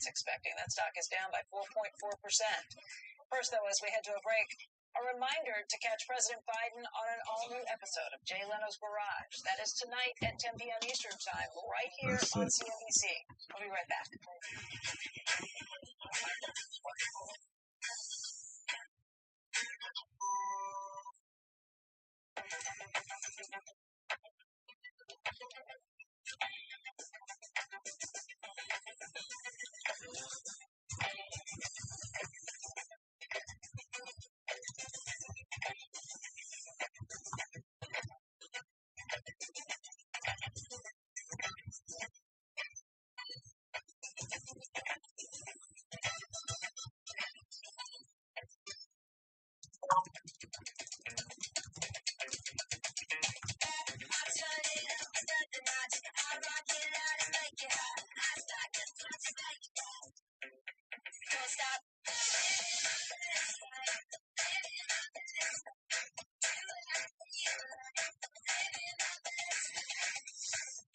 market's expecting. That stock is down by 4.4%. First, though, as we head to a break, a reminder to catch President Biden on an all-new episode of Jay Leno's Garage. That is tonight at 10 p.m. Eastern Time, right here on CNBC. We'll be right back.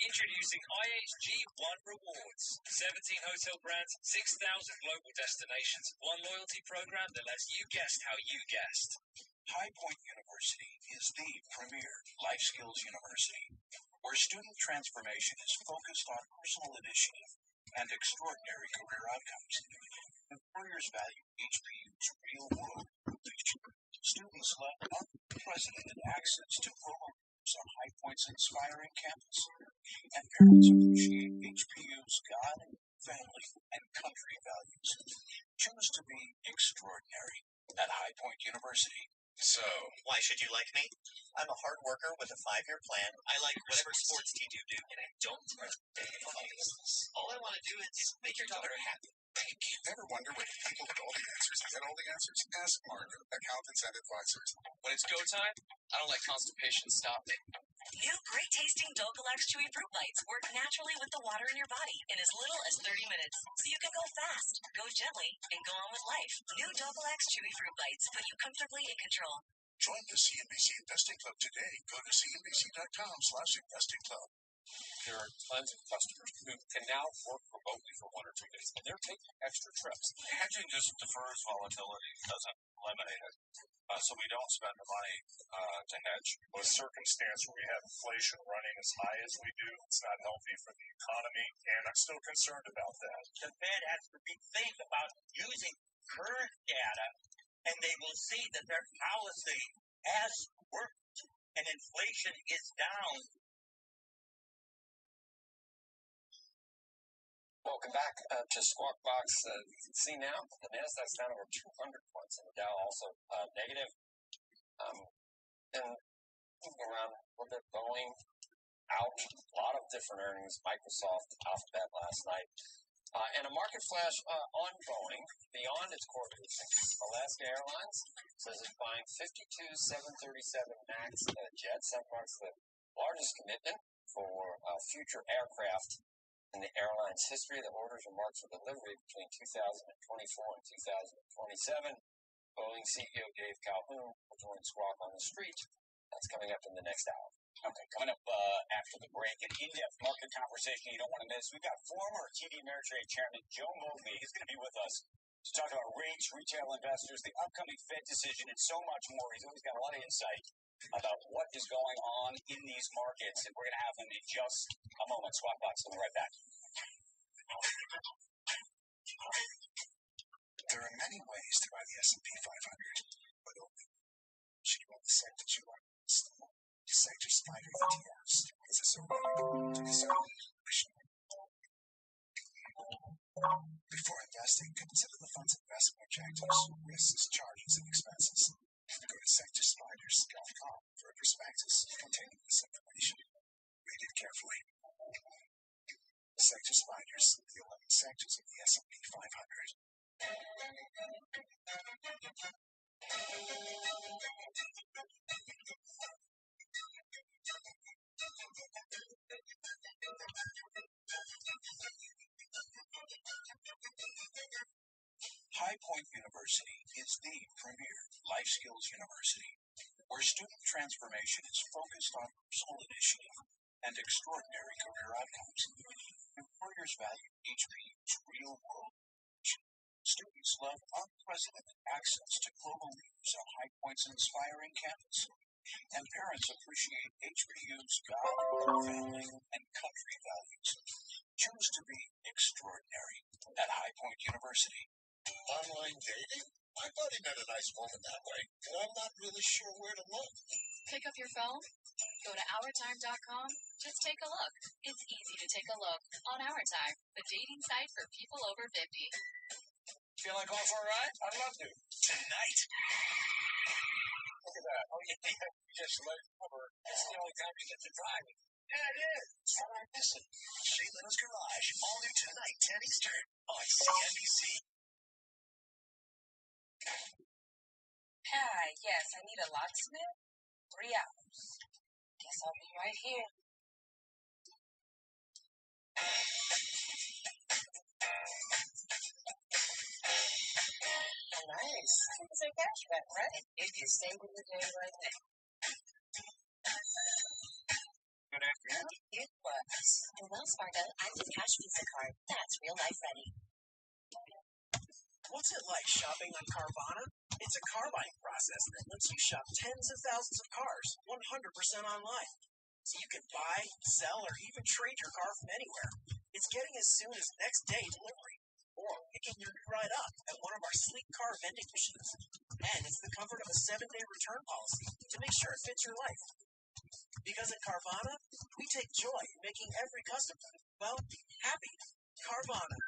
Introducing IHG One Rewards. 17 hotel brands, 6,000 global destinations. One loyalty program that lets you guest how you guest. High Point University is the premier life skills university, where student transformation is focused on personal initiative and extraordinary career outcomes. Employers value HPU's real-world leadership. Students love unprecedented access to programs on High Point's inspiring campus, and parents appreciate HPU's God, family, and country values. Choose to be extraordinary at High Point University. So, why should you like me? I'm a hard worker with a 5-year plan. I like whatever sports team you do, and I don't all I want to do is make your daughter happy. Ever wonder where people get all the answers and get all the answers? Ask Mark, accountants and advisors. When it's go time, I don't let constipation stop me. New great-tasting Dolgalax Chewy Fruit Bites work naturally with the water in your body in as little as 30 minutes. So you can go fast, go gently, and go on with life. New Dolgalax Chewy Fruit Bites put you comfortably in control. Join the CNBC Investing Club today. Go to cnbc.com/investingclub. There are tons of customers who can now work remotely for 1 or 2 days, and they're taking extra trips. Hedging just defers volatility, doesn't eliminate it. So we don't spend the money to hedge. A circumstance where we have inflation running as high as we do, it's not healthy for the economy, and I'm still concerned about that. The Fed has to think about using current data, and they will see that their policy has worked, and inflation is down. Welcome back to Squawk Box. You can see now the Nasdaq's down over 200 points, and the Dow also negative. And moving around a little bit, Boeing out, a lot of different earnings. Microsoft, Alphabet last night. And a market flash on Boeing beyond its core business. Alaska Airlines says it's buying 52 737 MAX jets. That marks the largest commitment for future aircraft in the airline's history. The orders are marked for delivery between 2024 and 2027. Boeing CEO Dave Calhoun will join Squawk on the Street. That's coming up in the next hour. Okay, coming up after the break, an in-depth market conversation you don't want to miss. We've got former TD Ameritrade Chairman Joe Mobley. He's going to be with us to talk about rates, retail investors, the upcoming Fed decision, and so much more. He's always got a lot of insight about what is going on in these markets, and we're going to have him in just a moment. Squawk Box, we'll be right back. There are many ways to buy the S&P 500, but only should you own the sectors you like. Sector Spider ETFs is a survival to discern inflation. Before investing, consider the fund's investment objectives, risks, charges, and expenses. Go to sectorspiders.com for a prospectus containing this information. Read it carefully. Sector Spiders, the 11 sectors of the S&P 500. High Point University is the premier life skills university, where student transformation is focused on personal initiative and extraordinary career outcomes. Employers value HPU's real-world love unprecedented access to global leaders on High Point's inspiring campus. And parents appreciate HBU's God, family, and country values. Choose to be extraordinary at High Point University. Online dating? I thought he met a nice woman that way, and I'm not really sure where to look. Pick up your phone, go to OurTime.com, just take a look. It's easy to take a look on Our Time, the dating site for people over 50. Feel like going for a ride? I'd love to. Tonight, Look at that. Oh, yeah, you just let it over. It's the only time you get to drive it. Yeah, it is. All right, listen. Jay Leno's Garage, all new tonight, 10 Eastern, on CNBC. Hi, yes, I need a locksmith. 3 hours. Guess I'll be right here. Nice. It's a cashback, right? If you stay with the day right now. Good afternoon. It was. In Wells Fargo, active cash Visa card. That's real life ready. What's it like shopping on Carvana? It's a car buying process that lets you shop tens of thousands of cars 100% online. So you can buy, sell, or even trade your car from anywhere. It's getting as soon as next day delivery, or picking your new ride up at one of our sleek car vending machines. And it's the comfort of a 7-day return policy to make sure it fits your life. Because at Carvana, we take joy in making every customer, well, happy. Carvana.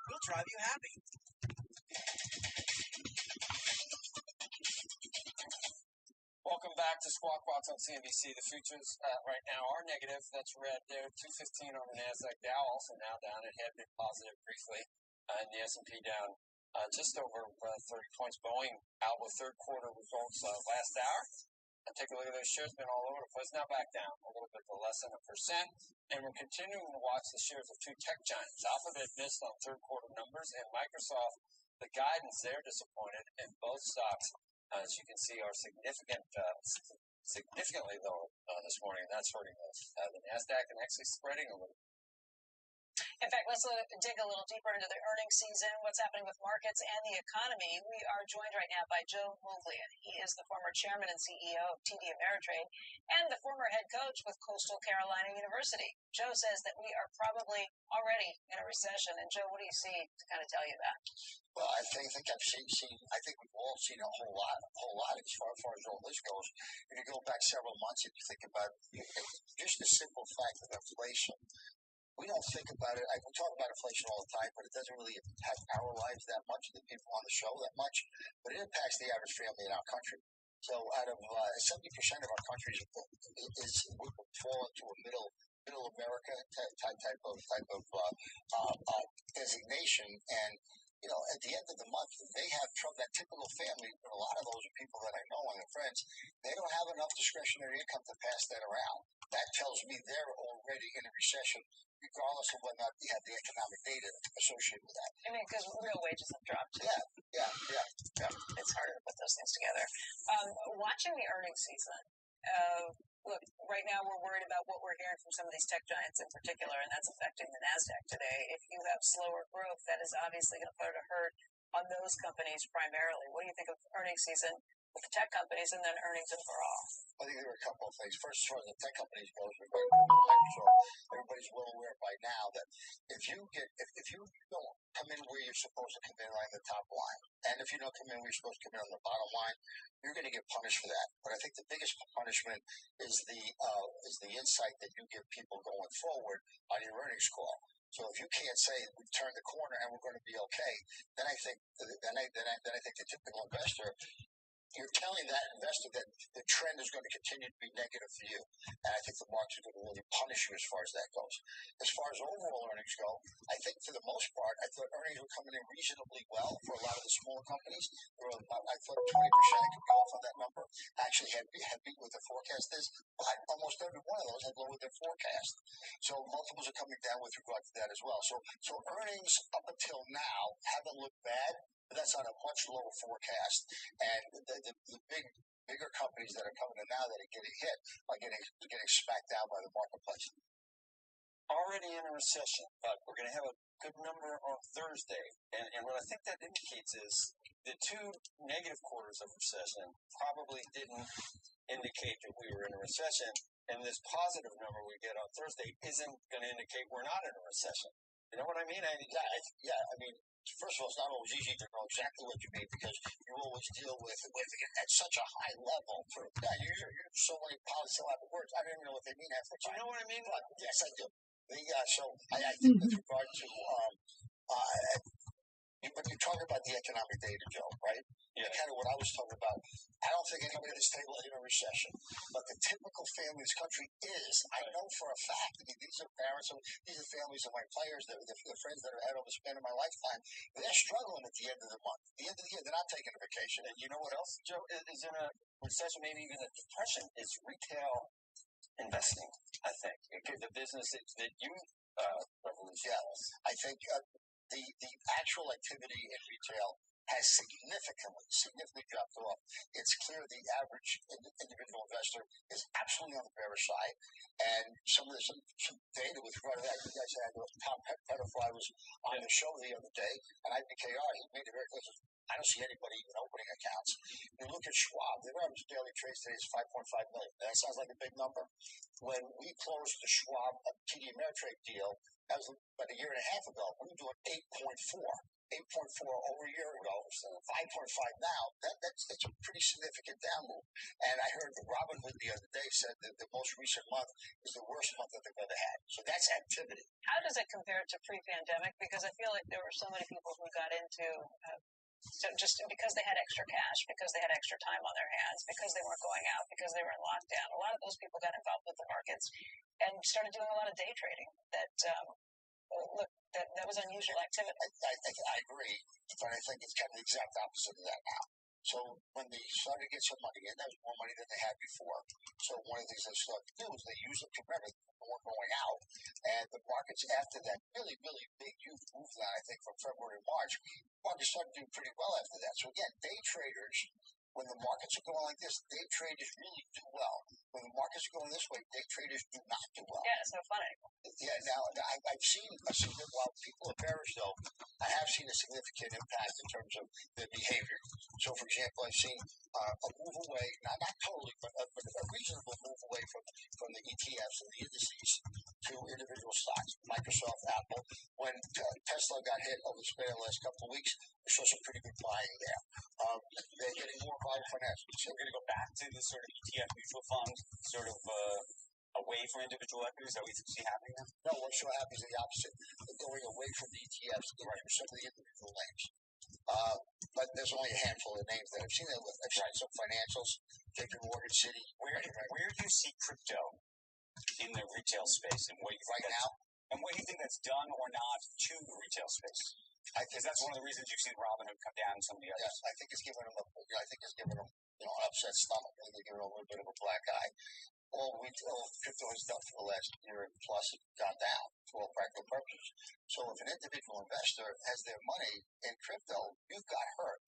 We'll drive you happy. Welcome back to Squawk Box on CNBC. The futures right now are negative. That's red there. 215 on the NASDAQ. Dow also now down. It had been positive briefly. And the S&P down just over 30 points. Boeing out with third quarter results last hour. And take a look at those shares. Been all over the place. Now back down a little bit to less than 1%. And we're continuing to watch the shares of two tech giants. Alphabet missed on third quarter numbers. And Microsoft, the guidance, they're disappointed. And both stocks, as you can see, are significantly lower this morning. That's hurting us. The NASDAQ and actually spreading a little. In fact, let's dig a little deeper into the earnings season, what's happening with markets and the economy. We are joined right now by Joe Mobley. He is the former chairman and CEO of TD Ameritrade and the former head coach with Coastal Carolina University. Joe says that we are probably already in a recession. And Joe, what do you see to kind of tell you that? Well, I think I've seen. I think we've all seen a whole lot as far as all this goes. If you go back several months, if you think about just the simple fact of inflation, we don't think about it. We talk about inflation all the time, but it doesn't really impact our lives that much, the people on the show that much. But it impacts the average family in our country. So, out of 70% of our country we fall into a middle America type of designation, and at the end of the month, they have trouble. That typical family, a lot of those are people that I know and their friends, they don't have enough discretionary income to pass that around. That tells me they're already in a recession, regardless of whether or not they have the economic data associated with that. I mean, because real wages have dropped. Yeah. It's harder to put those things together. Watching the earnings season, look, right now we're worried about what we're hearing from some of these tech giants in particular, and that's affecting the NASDAQ today. If you have slower growth, that is obviously going to put a hurt on those companies primarily. What do you think of earnings season with the tech companies and then earnings overall? I think there are a couple of things. First, as far as the tech companies go, everybody's well aware by now that if you don't come in where you're supposed to come in right on the top line, and if you don't come in where you're supposed to come in on the bottom line, you're going to get punished for that. But I think the biggest punishment is the insight that you give people going forward on your earnings call. So if you can't say we've turned the corner and we're going to be okay, then I think the typical investor, you're telling that investor that the trend is going to continue to be negative for you. And I think the market's going to really punish you as far as that goes. As far as overall earnings go, I think for the most part, I thought earnings were coming in reasonably well for a lot of the smaller companies. I thought 20% could go off on that number. Actually had beat what the forecast is, but almost every one of those had lowered their forecast. So multiples are coming down with regard to that as well. So earnings up until now haven't looked bad. That's on a much lower forecast, and the bigger companies that are coming in now that are getting hit are getting smacked down by the marketplace. Already in a recession, but we're going to have a good number on Thursday. And what I think that indicates is the two negative quarters of recession probably didn't indicate that we were in a recession. And this positive number we get on Thursday isn't going to indicate we're not in a recession. You know what I mean? I mean, first of all, it's not always easy to know exactly what you mean because you always deal with it at such a high level. You're so many polysyllabic words. I don't even know what they mean half the time. Do you know what I mean? But, yes, I do. So I think with regard to when you talk about the economic data, Joe, right? Yeah. Kind of what I was talking about. I don't think anybody at this table is in a recession, but the typical family in this country is. I know for a fact. I mean, these are parents, these are families of my players, the friends that I've had over the span of my lifetime. They're struggling at the end of the month. At the end of the year, they're not taking a vacation. And you know what else, Joe, is in a recession, maybe even a depression, is retail investing, I think. The business that you revolutionized. Yeah, I think the actual activity in retail has significantly dropped off. It's clear the average individual investor is absolutely on the bearish side. And some data with regard to that, you guys had Tom Pettifly was on the show the other day, and IBKR, he made it very clear. I don't see anybody even opening accounts. You look at Schwab, their average daily trade today is 5.5 million. That sounds like a big number. When we closed the Schwab TD Ameritrade deal, that was about a year and a half ago, we were doing 8.4 over a year ago, 5.5 now. That's a pretty significant down move. And I heard Robinhood the other day said that the most recent month is the worst month that they've ever had. So that's activity. How does it compare to pre-pandemic? Because I feel like there were so many people who got into so just because they had extra cash, because they had extra time on their hands, because they weren't going out, because they were in lockdown. A lot of those people got involved with the markets and started doing a lot of day trading. That was unusual activity. I agree, but I think it's kind of the exact opposite of that now. So when they started to get some money in, that was more money than they had before. So one of the things they started to do is they used it to remember they weren't going out. And the markets after that really, really big, huge movement, I think from February to March, markets started doing pretty well after that. So again, day traders, when the markets are going like this, day traders really do well. When the markets are going this way, day traders do not do well. Yeah, it's no fun anymore. Yeah, now I've seen while people are bearish though, I have seen a significant impact in terms of their behavior. So for example, I've seen a move away, not totally, but a reasonable move away from the ETFs and the indices to individual stocks, Microsoft, Apple. When Tesla got hit over the span of the last couple of weeks, we saw some pretty good buying there. They're getting more buying financials. So we're going to go back to this sort of ETF mutual fund, sort of away from individual equities that we see happening now? No, what's so happy is the opposite. They're going away from the ETFs into some of the individual names. But there's only a handful of names that I've seen. I've seen some financials, JP Morgan, Citi. Where do you see crypto in the retail space, and what you think right now? And what do you think that's done or not to the retail space? Because that's one of the reasons you've seen Robinhood come down and some of the others. Yes, I think it's given them an upset stomach. I think they're giving them a little bit of a black eye. All crypto has done for the last year plus has gone down for all practical purposes. So if an individual investor has their money in crypto, you've got hurt.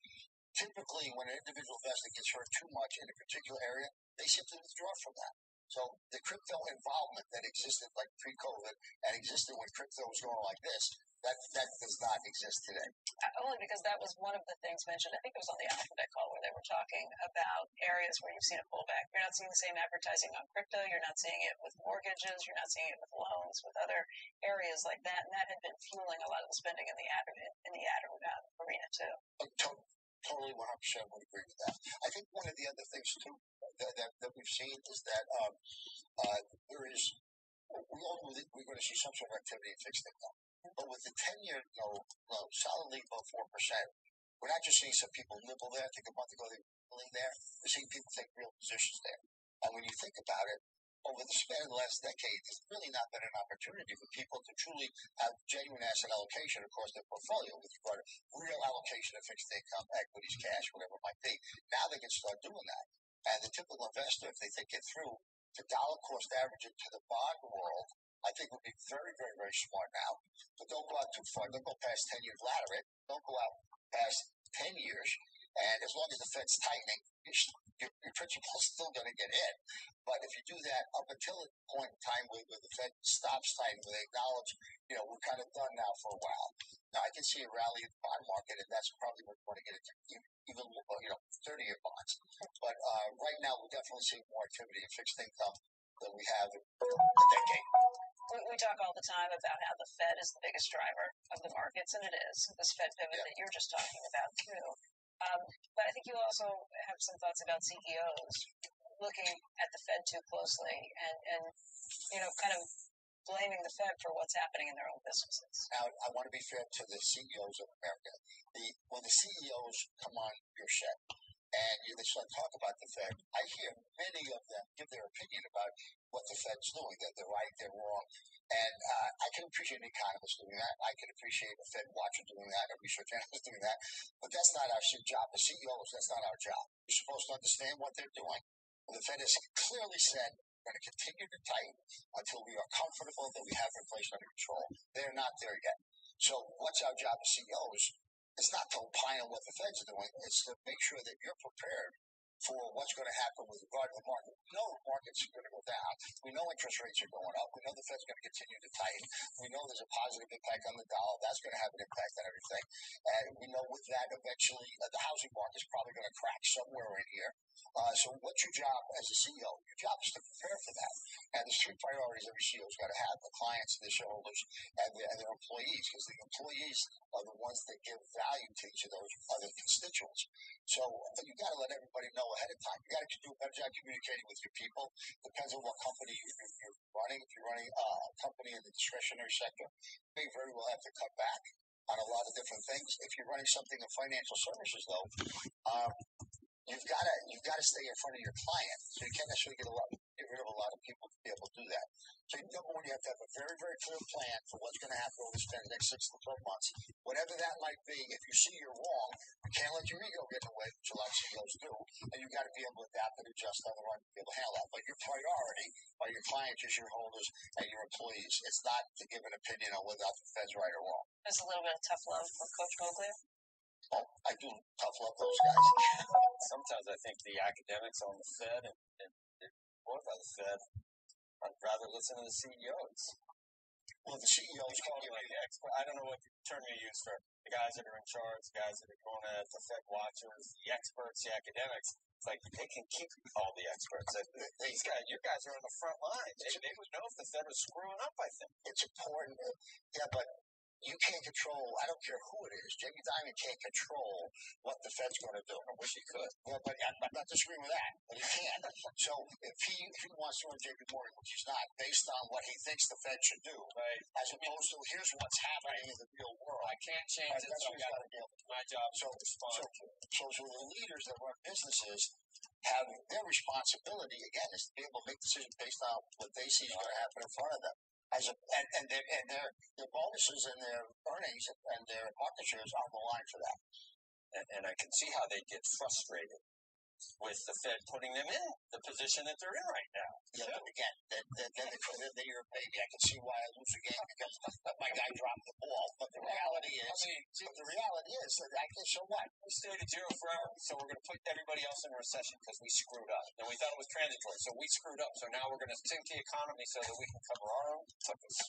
Typically, when an individual investor gets hurt too much in a particular area, they simply withdraw from that. So the crypto involvement that existed like pre-COVID and existed when crypto was going like this, that does not exist today. Only because that was one of the things mentioned. I think it was on the Alphabet call where they were talking about areas where you've seen a pullback. You're not seeing the same advertising on crypto. You're not seeing it with mortgages. You're not seeing it with loans, with other areas like that. And that had been fueling a lot of the spending in the ad arena too. Totally 100% would agree with that. I think one of the other things too that we've seen is that we all believe we're going to see some sort of activity in fixed income. But with the 10-year low, solidly above 4%, we're not just seeing some people nibble there. I think a month ago they were nibbling there. We're seeing people take real positions there. And when you think about it, over the span of the last decade, there's really not been an opportunity for people to truly have genuine asset allocation across their portfolio with regard to real allocation of fixed income, equities, cash, whatever it might be. Now they can start doing that. And the typical investor, if they think it through, to dollar cost average into the bond world, I think would be very, very, very smart now. But don't go out too far. Don't go past 10 years, ladder it. Don't go out past 10 years. And as long as the Fed's tightening, your principal's still going to get hit. But if you do that up until a point in time where the Fed stops tightening, where they acknowledge, we're kind of done now for a while. Now, I can see a rally in the bond market, and that's probably what we're going to get into, even 30-year bonds. But right now, we're definitely seeing more activity in fixed income than we have in a decade. We talk all the time about how the Fed is the biggest driver of the markets, and it is. This Fed pivot that you're just talking about, too. But I think you also have some thoughts about CEOs looking at the Fed too closely and kind of blaming the Fed for what's happening in their own businesses. Now, I want to be fair to the CEOs of America. When the CEOs come on your show and they start to talk about the Fed, I hear many of them give their opinion about what the Fed's doing, that they're right, they're wrong. And I can appreciate an economist doing that. I can appreciate a Fed watcher doing that, a research analyst doing that. But that's not our job. The CEOs, that's not our job. We're supposed to understand what they're doing. The Fed has clearly said we're going to continue to tighten until we are comfortable that we have inflation under control. They're not there yet. So what's our job as CEOs? It's not to opine on what the Fed's doing. It's to make sure that you're prepared for what's going to happen with regard to the market. We know the market's going to go down. We know interest rates are going up. We know the Fed's going to continue to tighten. We know there's a positive impact on the dollar. That's going to have an impact on everything. And we know with that, eventually, the housing market's probably going to crack somewhere in here. So what's your job as a CEO? Your job is to prepare for that. And there's three priorities every CEO's got to have: the clients, the shareholders, and their employees, because the employees are the ones that give value to each of those other constituents. So you got to let everybody know ahead of time. You got to do a better job communicating with your people. Depends on what company you're running. If you're running a company in the discretionary sector, you may very well have to cut back on a lot of different things. If you're running something in financial services, though, you've got to stay in front of your client. So you can't necessarily get rid of a lot of people to be able to do that. So number one, you have to have a very, very clear plan for what's going to happen over the next 6 to 12 months. Whatever that might be, if you see you're wrong, you can't let your ego get in the way, which a lot of CEOs do, and you've got to be able to adapt and adjust on the run to be able to handle that. But your priority are your clients, your shareholders, and your employees. It's not to give an opinion on whether the Fed's right or wrong. There's a little bit of tough love for Coach Moglia. Oh, I do tough love those guys. Sometimes I think the academics on the Fed and both on the Fed, I'd rather listen to the CEOs. Well, the CEOs call me like the expert. I don't know what term you use for the guys that are in charge, the guys that are going at the Fed watchers, the experts, the academics. It's like they can keep all the experts. These guys, you guys are on the front line. They would know if the Fed was screwing up, I think. It's important. Yeah, but you can't control, I don't care who it is. Jamie Dimon can't control what the Fed's going to do. I wish he could. Yeah, but I'm not disagreeing with that, but he can. So if he wants to run JP Morgan, which he's not, based on what he thinks the Fed should do, right, as opposed to here's what's happening in the real world. I can't change it. That's what he's got to do. My job is to respond. So the leaders that run businesses have their responsibility, again, is to be able to make decisions based on what they see is going to happen in front of them. And their bonuses and their earnings and their market shares are on the line for that. And I can see how they get frustrated with the Fed putting them in the position that they're in right now. Yeah, but again, then you're a baby. I can see why I lose a game because my guy dropped the ball. But the reality is, that so what? We stayed at zero forever, so we're going to put everybody else in a recession because we screwed up. And we thought it was transitory, so we screwed up. So now we're going to sink the economy so that we can cover our own tuppence.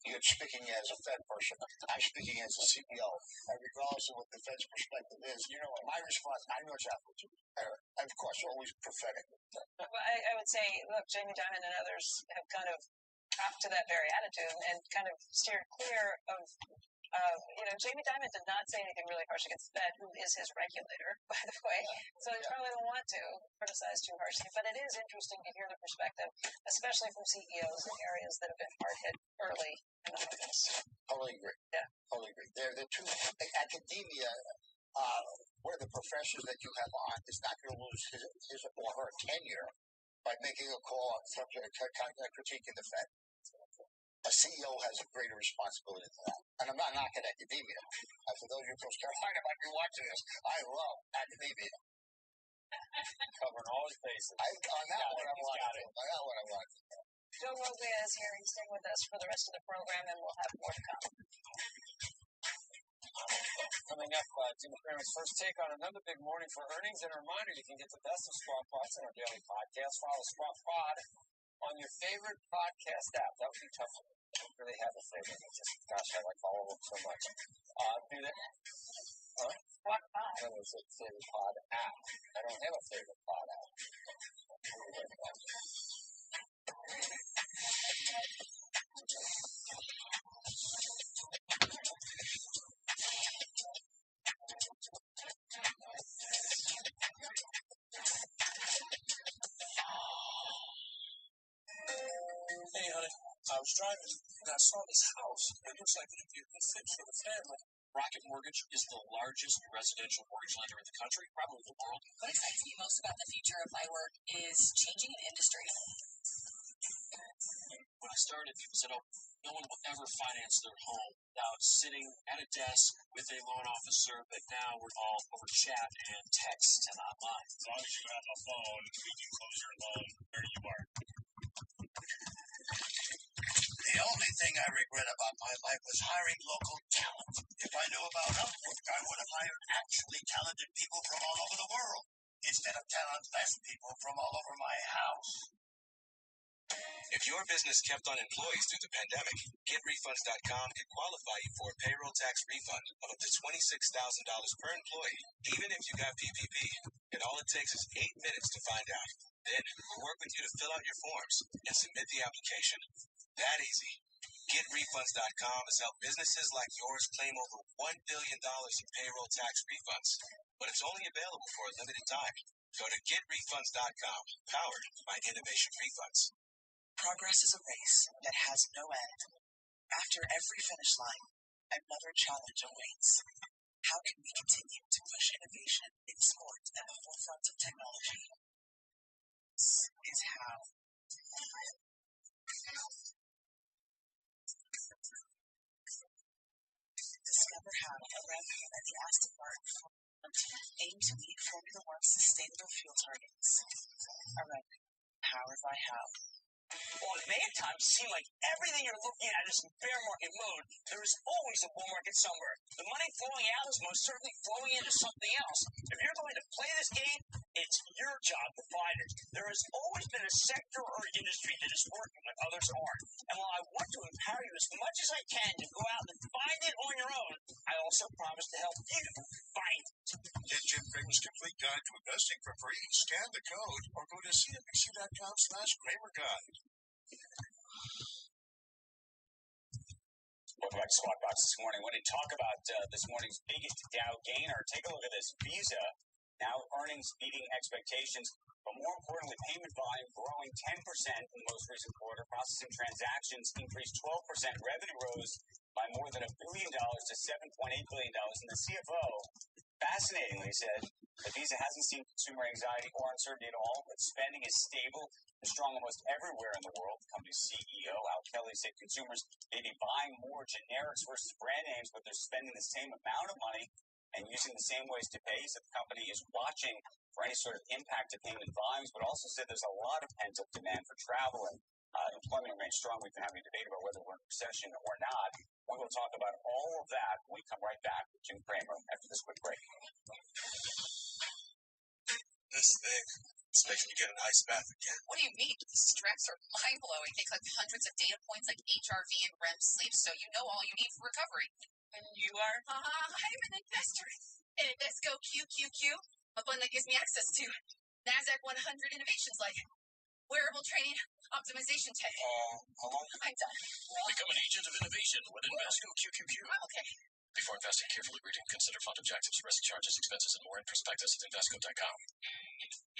You're speaking as a Fed person. I'm speaking as a CEO. And regardless of what the Fed's perspective is, my response, I know exactly what you mean. And of course, always prophetic. Well, I would say, look, Jamie Dimon and others have kind of copped to that very attitude and kind of steered clear of Jamie Dimon did not say anything really harsh against the Fed, who is his regulator, by the way. So they probably don't want to criticize too harshly. But it is interesting to hear the perspective, especially from CEOs in areas that have been hard hit early in the markets. Totally agree. Yeah. Totally agree. They're two. Academia, one of the professors that you have on is not going to lose his or her tenure by making a call on critiquing the Fed. A CEO has a greater responsibility than that. And I'm not knocking academia. For those of you from Carolina might be watching this, I love academia. Covering all his bases. On that one, I want it. Joe Moglia is here. He's staying with us for the rest of the program, and we'll have more to come. Coming up, Jim Cramer's first take on another big morning for earnings. And a reminder, you can get the best of Squawk Box in our daily podcast. Follow Squawk Pod on your favorite podcast app. That would be tough for me. I don't really have a favorite. Gosh, I like all of them so much. Do that. Squawk Pod. I don't say favorite pod app. I don't have a favorite pod app. Hey, honey, I was driving and I saw this house. It looks like it'd be a good fit for the family. Rocket Mortgage is the largest residential mortgage lender in the country, probably the world. What excites me most about the future of my work is changing an industry. When I started, people said, no one will ever finance their home without sitting at a desk with a loan officer, but now we're all over chat and text and online. As long as you have a phone, you can close your loan where you are. The only thing I regret about my life was hiring local talent. If I knew about Upwork, I would have hired actually talented people from all over the world instead of talentless people from all over my house. If your business kept on employees through the pandemic, GetRefunds.com can qualify you for a payroll tax refund of up to $26,000 per employee, even if you got PPP. And all it takes is 8 minutes to find out. Then we'll work with you to fill out your forms and submit the application. That easy. GetRefunds.com has helped businesses like yours claim over $1 billion in payroll tax refunds. But it's only available for a limited time. Go to GetRefunds.com, powered by Innovation Refunds. Progress is a race that has no end. After every finish line, another challenge awaits. How can we continue to push innovation in sports at the forefront of technology? This is how. Discover how Aramco and the Aston Martin aim to meet Formula One's sustainable fuel targets. Aramco, powered by how. Well, in May times, it seems like everything you're looking at is in bear market mode. There is always a bull market somewhere. The money flowing out is most certainly flowing into something else. If you're going to play this game, it's your job to find it. There has always been a sector or industry that is working when others aren't. And while I want to empower you as much as I can to go out and find it on your own, I also promise to help you find it. Get Jim Cramer's complete guide to investing for free. Scan the code or go to cnbc.com/Kramer Guide. Welcome back to Squawk Box this morning. When we talk about this morning's biggest Dow gainer, take a look at this. Visa, now earnings beating expectations, but more importantly, payment volume growing 10% in the most recent quarter. Processing transactions increased 12%. Revenue rose by more than $1 billion to $7.8 billion. And the CFO fascinatingly said that Visa hasn't seen consumer anxiety or uncertainty at all, but spending is stable and strong almost everywhere in the world. The company's CEO, Al Kelly, said consumers may be buying more generics versus brand names, but they're spending the same amount of money and using the same ways to pay. He said the company is watching for any sort of impact to payment volumes, but also said there's a lot of pent-up demand for travel, and employment remains strong. We've been having a debate about whether we're in a recession or not. We will talk about all of that when we come right back with Jim Cramer after this quick break. This thing, it's making you get an ice bath again. What do you mean? The straps are mind-blowing. They collect hundreds of data points like HRV and REM sleep, so you know all you need for recovery. And you are? I'm an investor in Invesco QQQ, a fund that gives me access to NASDAQ 100 innovations like wearable training optimization tech. How long? I'm done. Become an agent of innovation with Invesco QQQ. I'm okay. Before investing, carefully reading, consider fund objectives, risk charges, expenses, and more in prospectus at Invesco.com.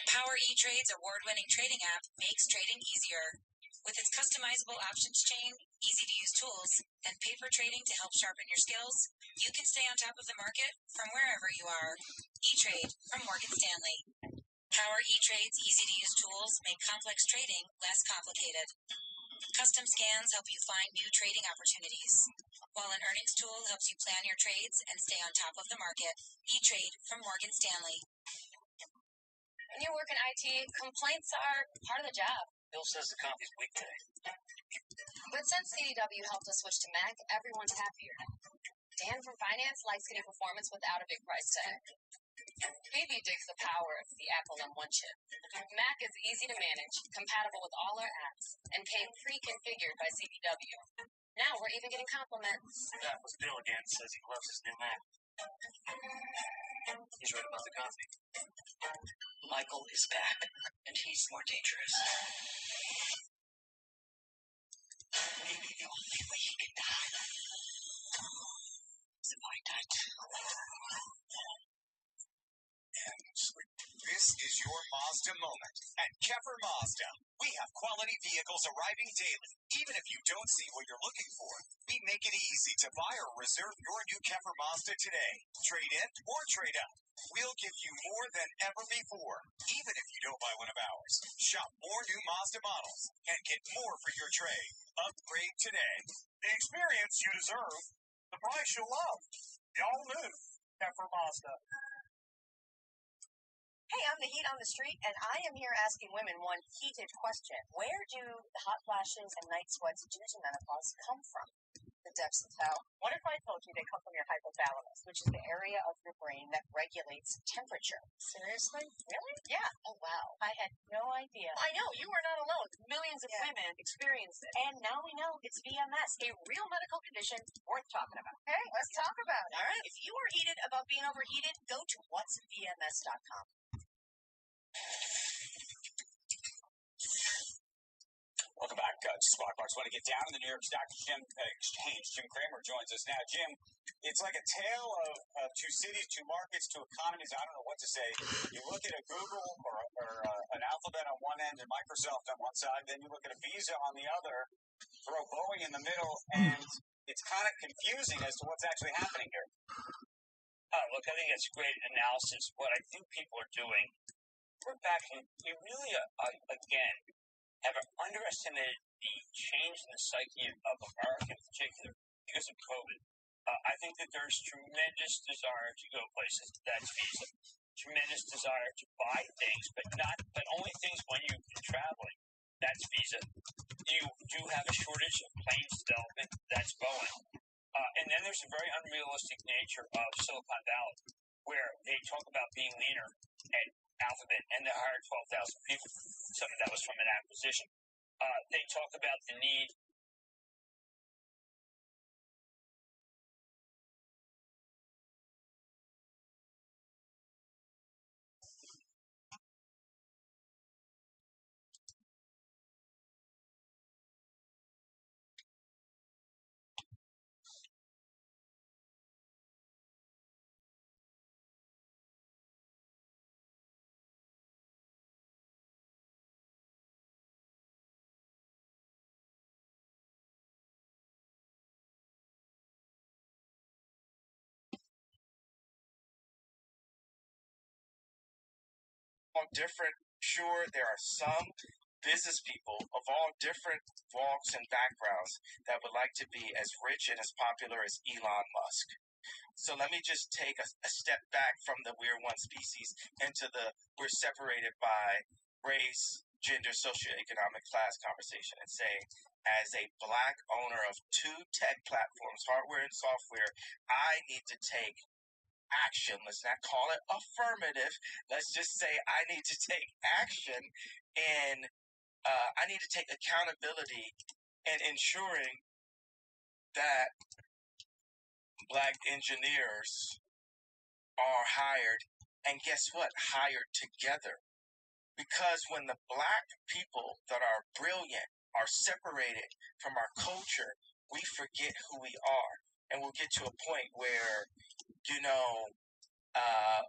Power E-Trade's award-winning trading app makes trading easier. With its customizable options chain, easy-to-use tools, and paper trading to help sharpen your skills, you can stay on top of the market from wherever you are. E-Trade from Morgan Stanley. Power E-Trade's easy-to-use tools make complex trading less complicated. Custom scans help you find new trading opportunities, while an earnings tool helps you plan your trades and stay on top of the market. E-Trade from Morgan Stanley. When you work in IT, complaints are part of the job. Bill says the company's weak today. But since CDW helped us switch to Mac, everyone's happier. Dan from Finance likes getting performance without a big price tag. Phoebe digs the power of the Apple M1 chip. Mac is easy to manage, compatible with all our apps, and came pre-configured by CPW. Now we're even getting compliments. That was Bill again. Says he loves his new Mac. He's right about the coffee. Michael is back, and he's more dangerous. Maybe the only way he can die is if I die too. This is your Mazda moment. At Keffer Mazda, we have quality vehicles arriving daily. Even if you don't see what you're looking for, we make it easy to buy or reserve your new Keffer Mazda today. Trade in or trade up. We'll give you more than ever before, even if you don't buy one of ours. Shop more new Mazda models and get more for your trade. Upgrade today. The experience you deserve, the price you'll love. Y'all new Keffer Mazda. Hey, I'm the heat on the street, and I am here asking women one heated question. Where do the hot flashes and night sweats due to menopause come from? The depths of hell. What if I told you they come from your hypothalamus, which is the area of your brain that regulates temperature? Seriously? Really? Yeah. Oh, wow. I had no idea. I know. You are not alone. Millions of women experience it. And now we know it's VMS, a real medical condition worth talking about. Okay, let's talk about it. All right. If you are heated about being overheated, go to whatsvms.com. Welcome back to Squawk Box. Want to get down in the New York Stock Exchange. Jim Cramer joins us now. Jim, it's like a tale of two cities, two markets, two economies. I don't know what to say. You look at a Google or an Alphabet on one end and Microsoft on one side, then you look at a Visa on the other, throw Boeing in the middle, and it's kind of confusing as to what's actually happening here. Look, I think that's great analysis. What I think people are doing, we're back and we really, again, have underestimated the change in the psyche of America in particular because of COVID. I think that there's tremendous desire to go places. That's Visa. Tremendous desire to buy things, but only things when you've been traveling. That's Visa. You do have a shortage of planes development. That's Boeing. And then there's a very unrealistic nature of Silicon Valley, where they talk about being leaner at Alphabet, and they hired 12,000 people. Some of that was from an acquisition. They talk about the need. Different. Sure, there are some business people of all different walks and backgrounds that would like to be as rich and as popular as Elon Musk. So let me just take a step back from the we're one species into the we're separated by race, gender, socioeconomic class conversation and say, as a black owner of two tech platforms, hardware and software, I need to take action. Let's not call it affirmative. Let's just say I need to take action and I need to take accountability in ensuring that black engineers are hired, and guess what? Hired together. Because when the black people that are brilliant are separated from our culture, we forget who we are. And we'll get to a point where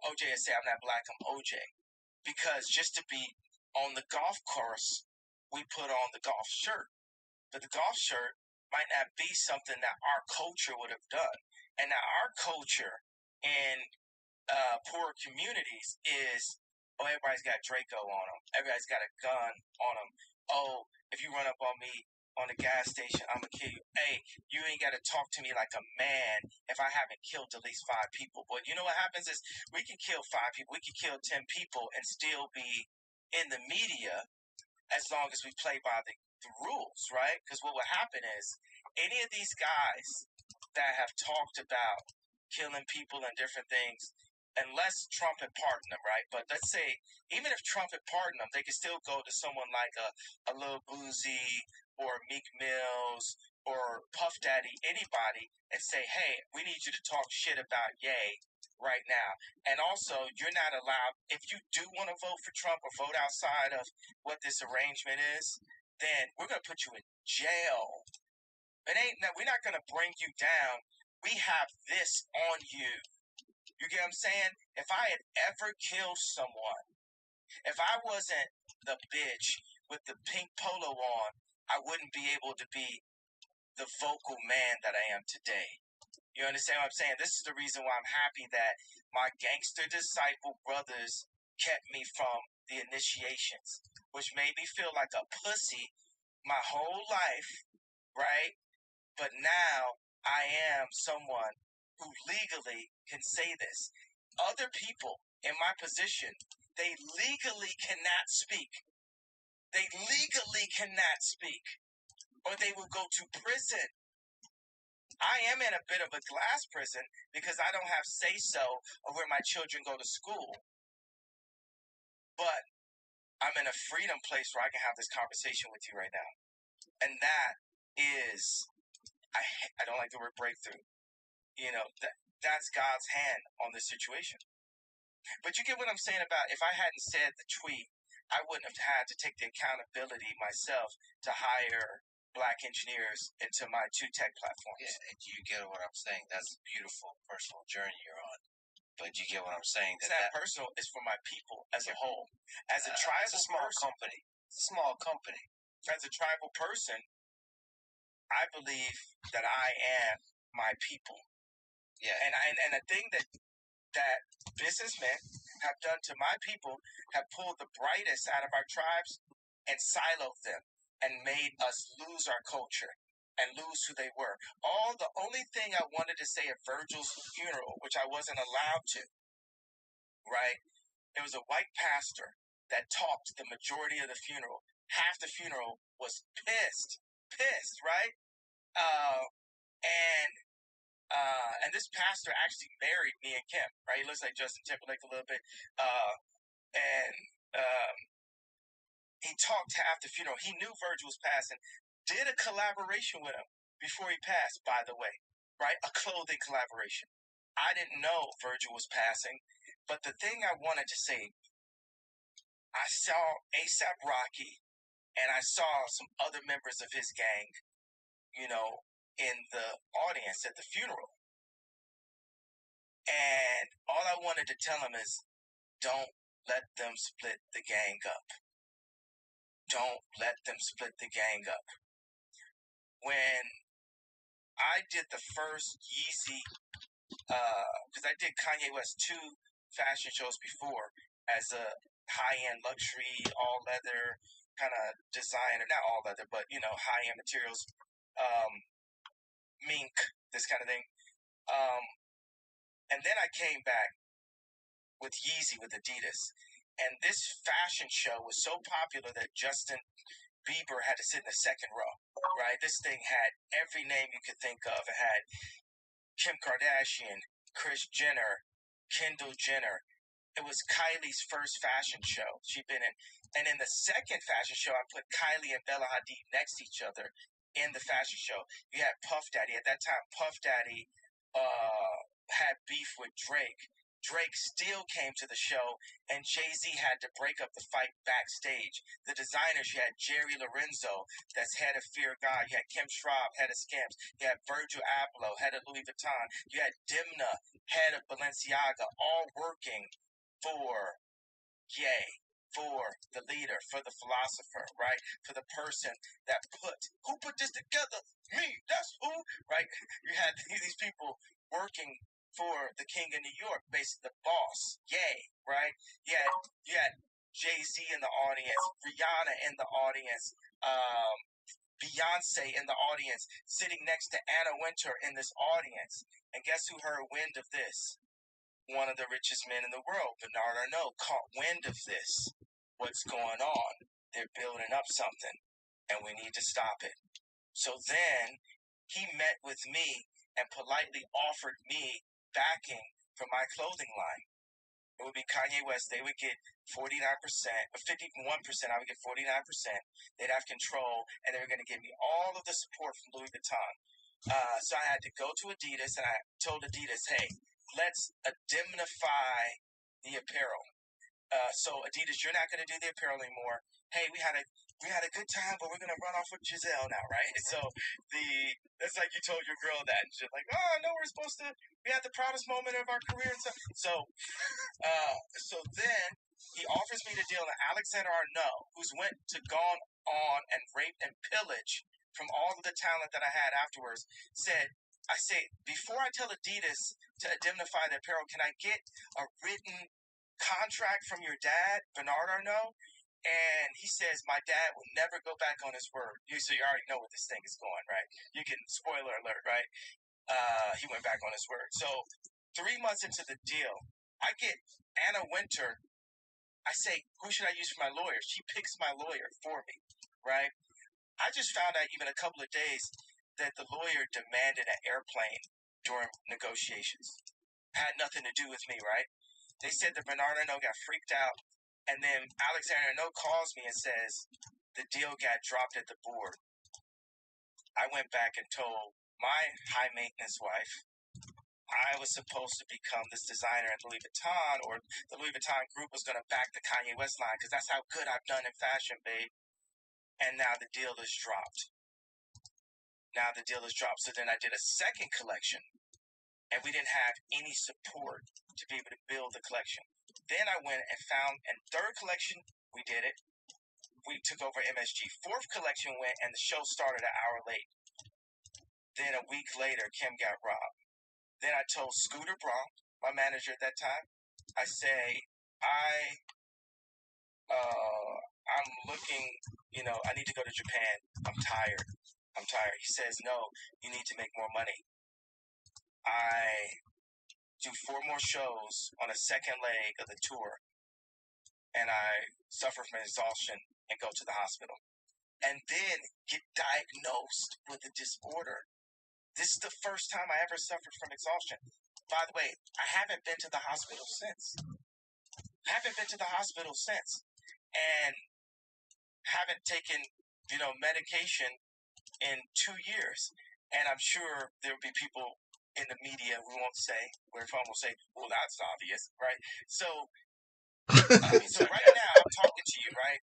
OJ would say, I'm not black, I'm OJ. Because just to be on the golf course, we put on the golf shirt. But the golf shirt might not be something that our culture would have done. And now our culture in poor communities is, everybody's got Draco on them. Everybody's got a gun on them. Oh, if you run up on me on the gas station, I'm going to kill you. Hey, you ain't got to talk to me like a man if I haven't killed at least 5 people. But you know what happens is we can kill 5 people, we can kill 10 people and still be in the media as long as we play by the rules, right? Because what will happen is any of these guys that have talked about killing people and different things, unless Trump had pardoned them, right? But let's say, even if Trump had pardoned them, they could still go to someone like a Lil Boozy or Meek Mills or Puff Daddy, anybody, and say, hey, we need you to talk shit about Ye right now. And also, you're not allowed, if you do want to vote for Trump or vote outside of what this arrangement is, then we're going to put you in jail. We're not going to bring you down. We have this on you. You get what I'm saying? If I had ever killed someone, if I wasn't the bitch with the pink polo on, I wouldn't be able to be the vocal man that I am today. You understand what I'm saying? This is the reason why I'm happy that my gangster disciple brothers kept me from the initiations, which made me feel like a pussy my whole life, right? But now I am someone who legally can say this. Other people in my position, they legally cannot speak. They legally cannot speak, or they will go to prison. I am in a bit of a glass prison because I don't have say-so of where my children go to school. But I'm in a freedom place where I can have this conversation with you right now. And that is, I don't like the word breakthrough. You know, that's God's hand on this situation. But you get what I'm saying about, if I hadn't said the tweet, I wouldn't have had to take the accountability myself to hire Black engineers into my 2 tech platforms. Yeah, and you get what I'm saying. That's a beautiful personal journey you're on. But you get what I'm saying. It's not personal. It's for my people as a whole. As a tribal it's a small person, company. It's a small company. As a tribal person, I believe that I am my people. Yeah. And the thing that businessmen have done to my people have pulled the brightest out of our tribes and siloed them and made us lose our culture and lose who they were. The only thing I wanted to say at Virgil's funeral, which I wasn't allowed to, right? There was a white pastor that talked the majority of the funeral. Half the funeral was pissed, right? And this pastor actually married me and Kim, right? He looks like Justin Timberlake a little bit. He talked half the funeral. He knew Virgil was passing, did a collaboration with him before he passed, by the way, right? A clothing collaboration. I didn't know Virgil was passing, but the thing I wanted to say, I saw A$AP Rocky and I saw some other members of his gang, you know, in the audience at the funeral. And all I wanted to tell him is, don't let them split the gang up. Don't let them split the gang up. When I did the first Yeezy, because I did Kanye West 2 fashion shows before as a high-end luxury, all-leather kind of designer. Not all leather, but, you know, high-end materials, mink, this kind of thing. And then I came back with Yeezy, with Adidas. And this fashion show was so popular that Justin Bieber had to sit in the second row, right? This thing had every name you could think of. It had Kim Kardashian, Kris Jenner, Kendall Jenner. It was Kylie's first fashion show she'd been in. And in the second fashion show, I put Kylie and Bella Hadid next to each other in the fashion show. You had Puff Daddy. At that time, Puff Daddy had beef with Drake. Drake still came to the show, and Jay-Z had to break up the fight backstage. The designers, you had Jerry Lorenzo, that's head of Fear God. You had Kim Schraub, head of Skims. You had Virgil Abloh, head of Louis Vuitton. You had Dimna, head of Balenciaga, all working for Ye, for the leader, for the philosopher, right? For the person that who put this together? Me, that's who, right? You had these people working for the King of New York, basically the boss, Ye, right? You had Jay-Z in the audience, Rihanna in the audience, Beyonce in the audience, sitting next to Anna Wintour in this audience. And guess who heard wind of this? One of the richest men in the world, Bernard Arnault, caught wind of this. What's going on? They're building up something, and we need to stop it. So then he met with me, and politely offered me backing for my clothing line. It would be Kanye West. They would get 49%, or 51%. I would get 49%. They'd have control, and they were going to give me all of the support from Louis Vuitton. So I had to go to Adidas, and I told Adidas, hey, let's indemnify the apparel. So Adidas, you're not going to do the apparel anymore. Hey, we had a good time, but we're going to run off with Giselle now, right? So that's like you told your girl that, and she's like, oh, no, we had the proudest moment of our career. And so then he offers me the deal, and Alexander Arnault, who's gone on and raped and pillaged from all of the talent that I had afterwards, I say, before I tell Adidas to indemnify the apparel, can I get a written contract from your dad, Bernard Arnault? And he says, my dad will never go back on his word. So you already know where this thing is going, right? You can, spoiler alert, right? He went back on his word. So 3 months into the deal, I get Anna Winter. I say, who should I use for my lawyer? She picks my lawyer for me, right? I just found out even a couple of days that the lawyer demanded an airplane during negotiations. Had nothing to do with me, right? They said that Bernard Arnault got freaked out, and then Alexander Arnault calls me and says the deal got dropped at the board. I went back and told my high-maintenance wife I was supposed to become this designer at Louis Vuitton, or the Louis Vuitton group was going to back the Kanye West line because that's how good I've done in fashion, babe. And now the deal is dropped. So then I did a second collection, and we didn't have any support to be able to build the collection. Then I went and found, and third collection, we did it. We took over MSG. Fourth collection went, and the show started an hour late. Then a week later, Kim got robbed. Then I told Scooter Braun, my manager at that time, I say, I'm looking, I need to go to Japan. I'm tired. He says, no, you need to make more money. I do 4 more shows on a second leg of the tour, and I suffer from exhaustion and go to the hospital. And then get diagnosed with a disorder. This is the first time I ever suffered from exhaustion. By the way, I haven't been to the hospital since. And haven't taken, medication in 2 years. And I'm sure there'll be people in the media who won't say, where phone will say, well, that's obvious, right? So right now I'm talking to you, right?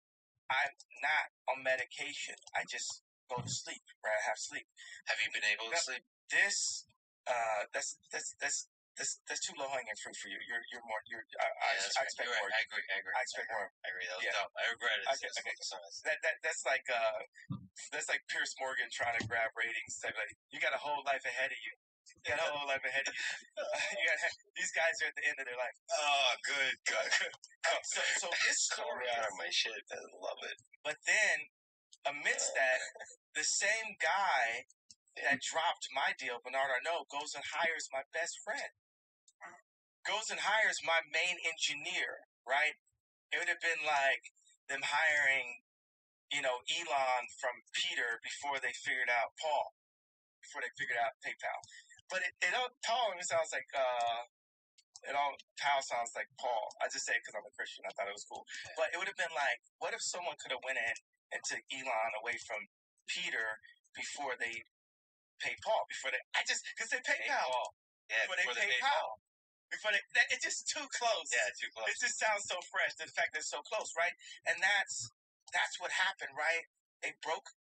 I'm not on medication. I just go to sleep, right? I have sleep. Have you been able to sleep? That's too low hanging fruit for you. I expect more. I agree. I expect more. I agree. That was dumb. I regret it. Okay. That's like Pierce Morgan trying to grab ratings. Like, you got a whole life ahead of you. These guys are at the end of their life. Oh, good. So this story out of my shit. I love it. But then, amidst that, the same guy that dropped my deal, Bernard Arnault, goes and hires my best friend. Goes and hires my main engineer, right? It would have been like them hiring, Elon from Peter before they figured out PayPal. But Paul sounds like, Paul sounds like Paul. I just say it because I'm a Christian. I thought it was cool. But it would have been like, what if someone could have went in and took Elon away from Peter before they paid Paul? Because they paid Paul. Yeah, before they paid Paul. It's just too close. Yeah, too close. It just sounds so fresh. The fact that it's so close, right? And that's what happened, right? They broke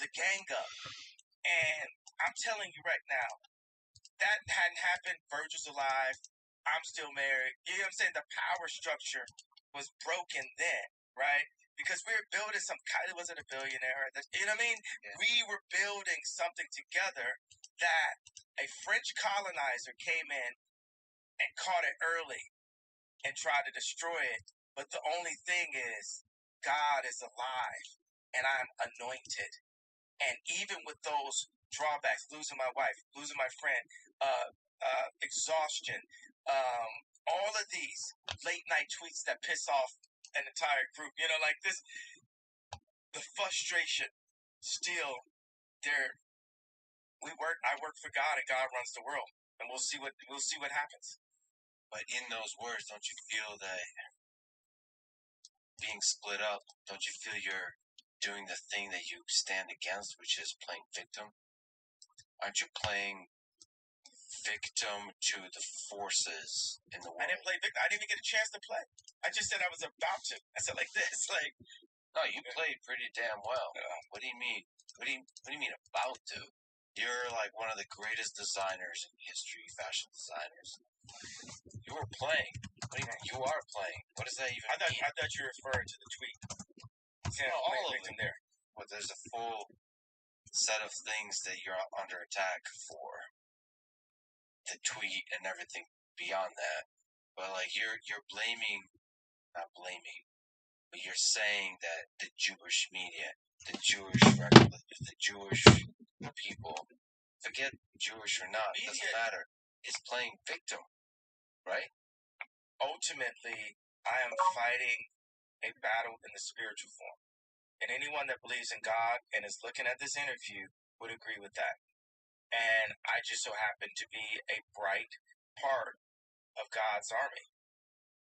the gang up. And I'm telling you right now, that hadn't happened. Virgil's alive. I'm still married. You know what I'm saying? The power structure was broken then, right? Because we were building Kylie wasn't a billionaire. You know what I mean? Yeah. We were building something together that a French colonizer came in and caught it early and tried to destroy it. But the only thing is, God is alive and I'm anointed. And even with those drawbacks, losing my wife, losing my friend, exhaustion, all of these late night tweets that piss off an entire group, like this, the frustration, still, I work for God, and God runs the world, and we'll see what happens. But in those words, don't you feel that being split up, don't you feel you're doing the thing that you stand against, which is playing victim? Aren't you playing victim to the forces in the world? I didn't play victim. I didn't even get a chance to play. I just said I was about to. I said like this, like. No, you played pretty damn well. What do you mean? What do you mean about to? You're like one of the greatest designers in history, fashion designers. You were playing. You are playing. What does that even mean? I thought you were referring to the tweet. Yeah, all of them it. There. But there's a full set of things that you're under attack for. The tweet and everything beyond that. But like you're not blaming, but you're saying that the Jewish media, the Jewish people, forget Jewish or not, it doesn't matter, is playing victim, right? Ultimately, I am fighting a battle in the spiritual form. And anyone that believes in God and is looking at this interview would agree with that. And I just so happen to be a bright part of God's army.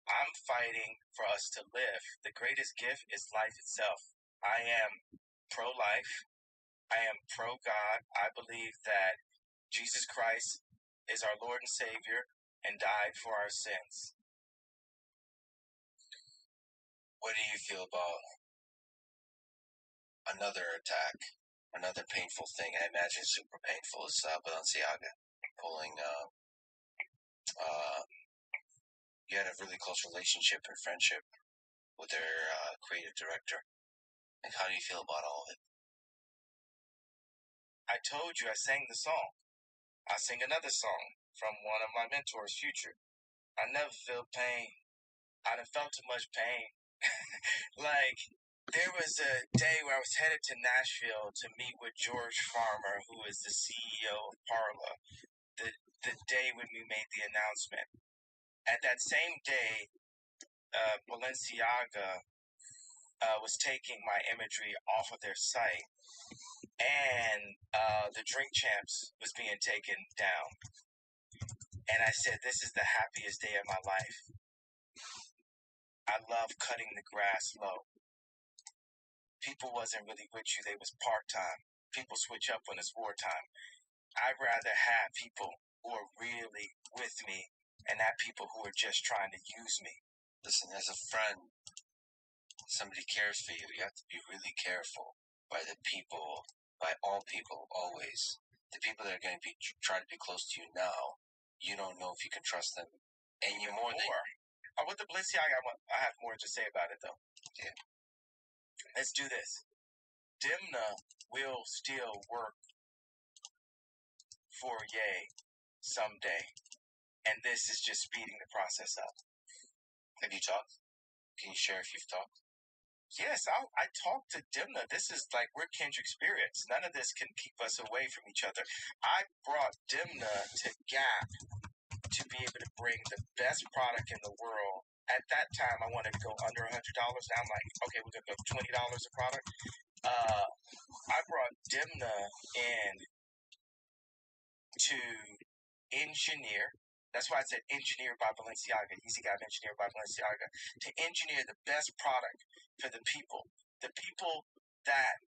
I'm fighting for us to live. The greatest gift is life itself. I am pro-life. I am pro-God. I believe that Jesus Christ is our Lord and Savior and died for our sins. What do you feel about another attack, another painful thing? I imagine super painful. Is Balenciaga pulling. You had a really close relationship or friendship with their creative director. Like, how do you feel about all of it? I told you I sang the song. I sing another song from one of my mentors, Future. I never feel pain. I done felt too much pain. Like, there was a day where I was headed to Nashville to meet with George Farmer, who is the CEO of Parla, the day when we made the announcement. At that same day, Balenciaga was taking my imagery off of their site, and the Drink Champs was being taken down. And I said, this is the happiest day of my life. I love cutting the grass low. People wasn't really with you. They was part-time. People switch up when it's wartime. I'd rather have people who are really with me and not people who are just trying to use me. Listen, as a friend, somebody cares for you. You have to be really careful by the people, by all people, always. The people that are going to be trying to be close to you now, you don't know if you can trust them. And you're more. With the Balenciaga, I have more to say about it, though. Yeah. Let's do this. Dimna will still work for Ye someday, and this is just speeding the process up. Have you talked? Can you share if you've talked? Yes, I talked to Dimna. This is like we're kindred spirits. None of this can keep us away from each other. I brought Dimna to Gap to be able to bring the best product in the world. At that time, I wanted to go under $100. Now I'm like, okay, we're going to go $20 a product. I brought Dimna in to engineer. That's why I said engineer by Balenciaga. Easy Guy engineer by Balenciaga. To engineer the best product for the people. The people that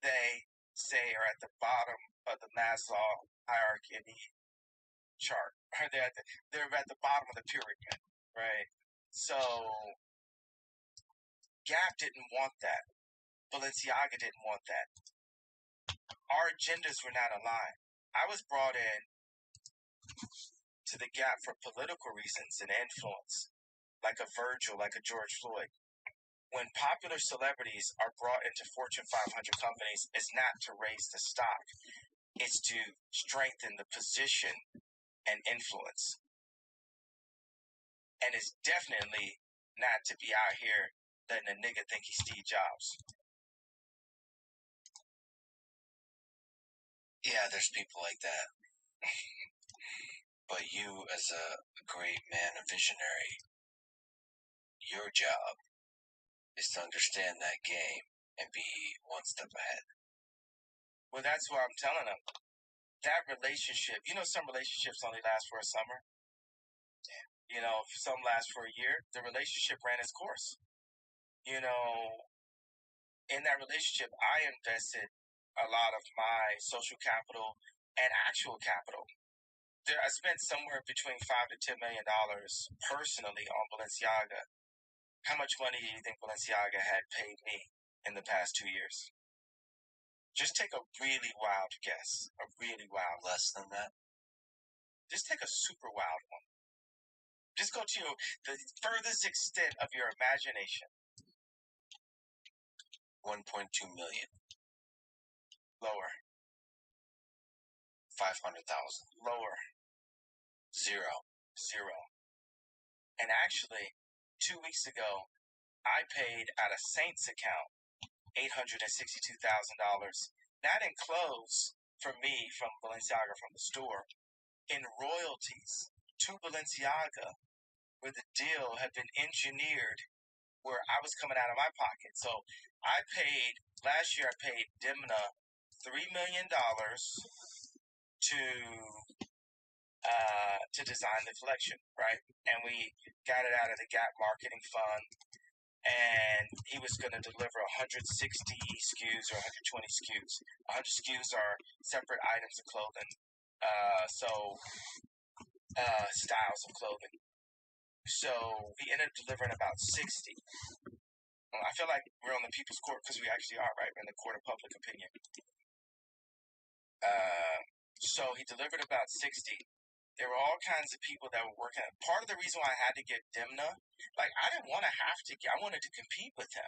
they say are at the bottom of the Maslow hierarchy of need chart. They're at the bottom of the pyramid, right? So Gap didn't want that. Balenciaga didn't want that. Our agendas were not aligned. I was brought in to the Gap for political reasons and influence, like a Virgil, like a George Floyd. When popular celebrities are brought into Fortune 500 companies, it's not to raise the stock. It's to strengthen the position and influence. And it's definitely not to be out here letting a nigga think he's Steve Jobs. Yeah, there's people like that. But you, as a great man, a visionary, your job is to understand that game and be one step ahead. Well, that's what I'm telling them. That relationship, some relationships only last for a summer. Some last for a year. The relationship ran its course. In that relationship, I invested a lot of my social capital and actual capital. I spent somewhere between $5 to $10 million personally on Balenciaga. How much money do you think Balenciaga had paid me in the past 2 years? Just take a really wild guess. A really wild. Less than that? Just take a super wild one. Just go to the furthest extent of your imagination. 1.2 million. Lower. 500,000. Lower. Zero. And actually, 2 weeks ago, I paid out of Saint's account $862,000. Not in clothes from me, from Balenciaga, from the store, in royalties to Balenciaga, where the deal had been engineered, where I was coming out of my pocket. So last year I paid Dimna $3 million to design the collection, right? And we got it out of the Gap marketing fund. And he was going to deliver 160 SKUs or 120 SKUs. 100 SKUs are separate items of clothing. Styles of clothing. So we ended up delivering about 60. I feel like we're on the people's court because we actually are, right? We're in the court of public opinion. So he delivered about 60. There were all kinds of people that were working. Part of the reason why I had to get Dimna, I didn't want to I wanted to compete with him.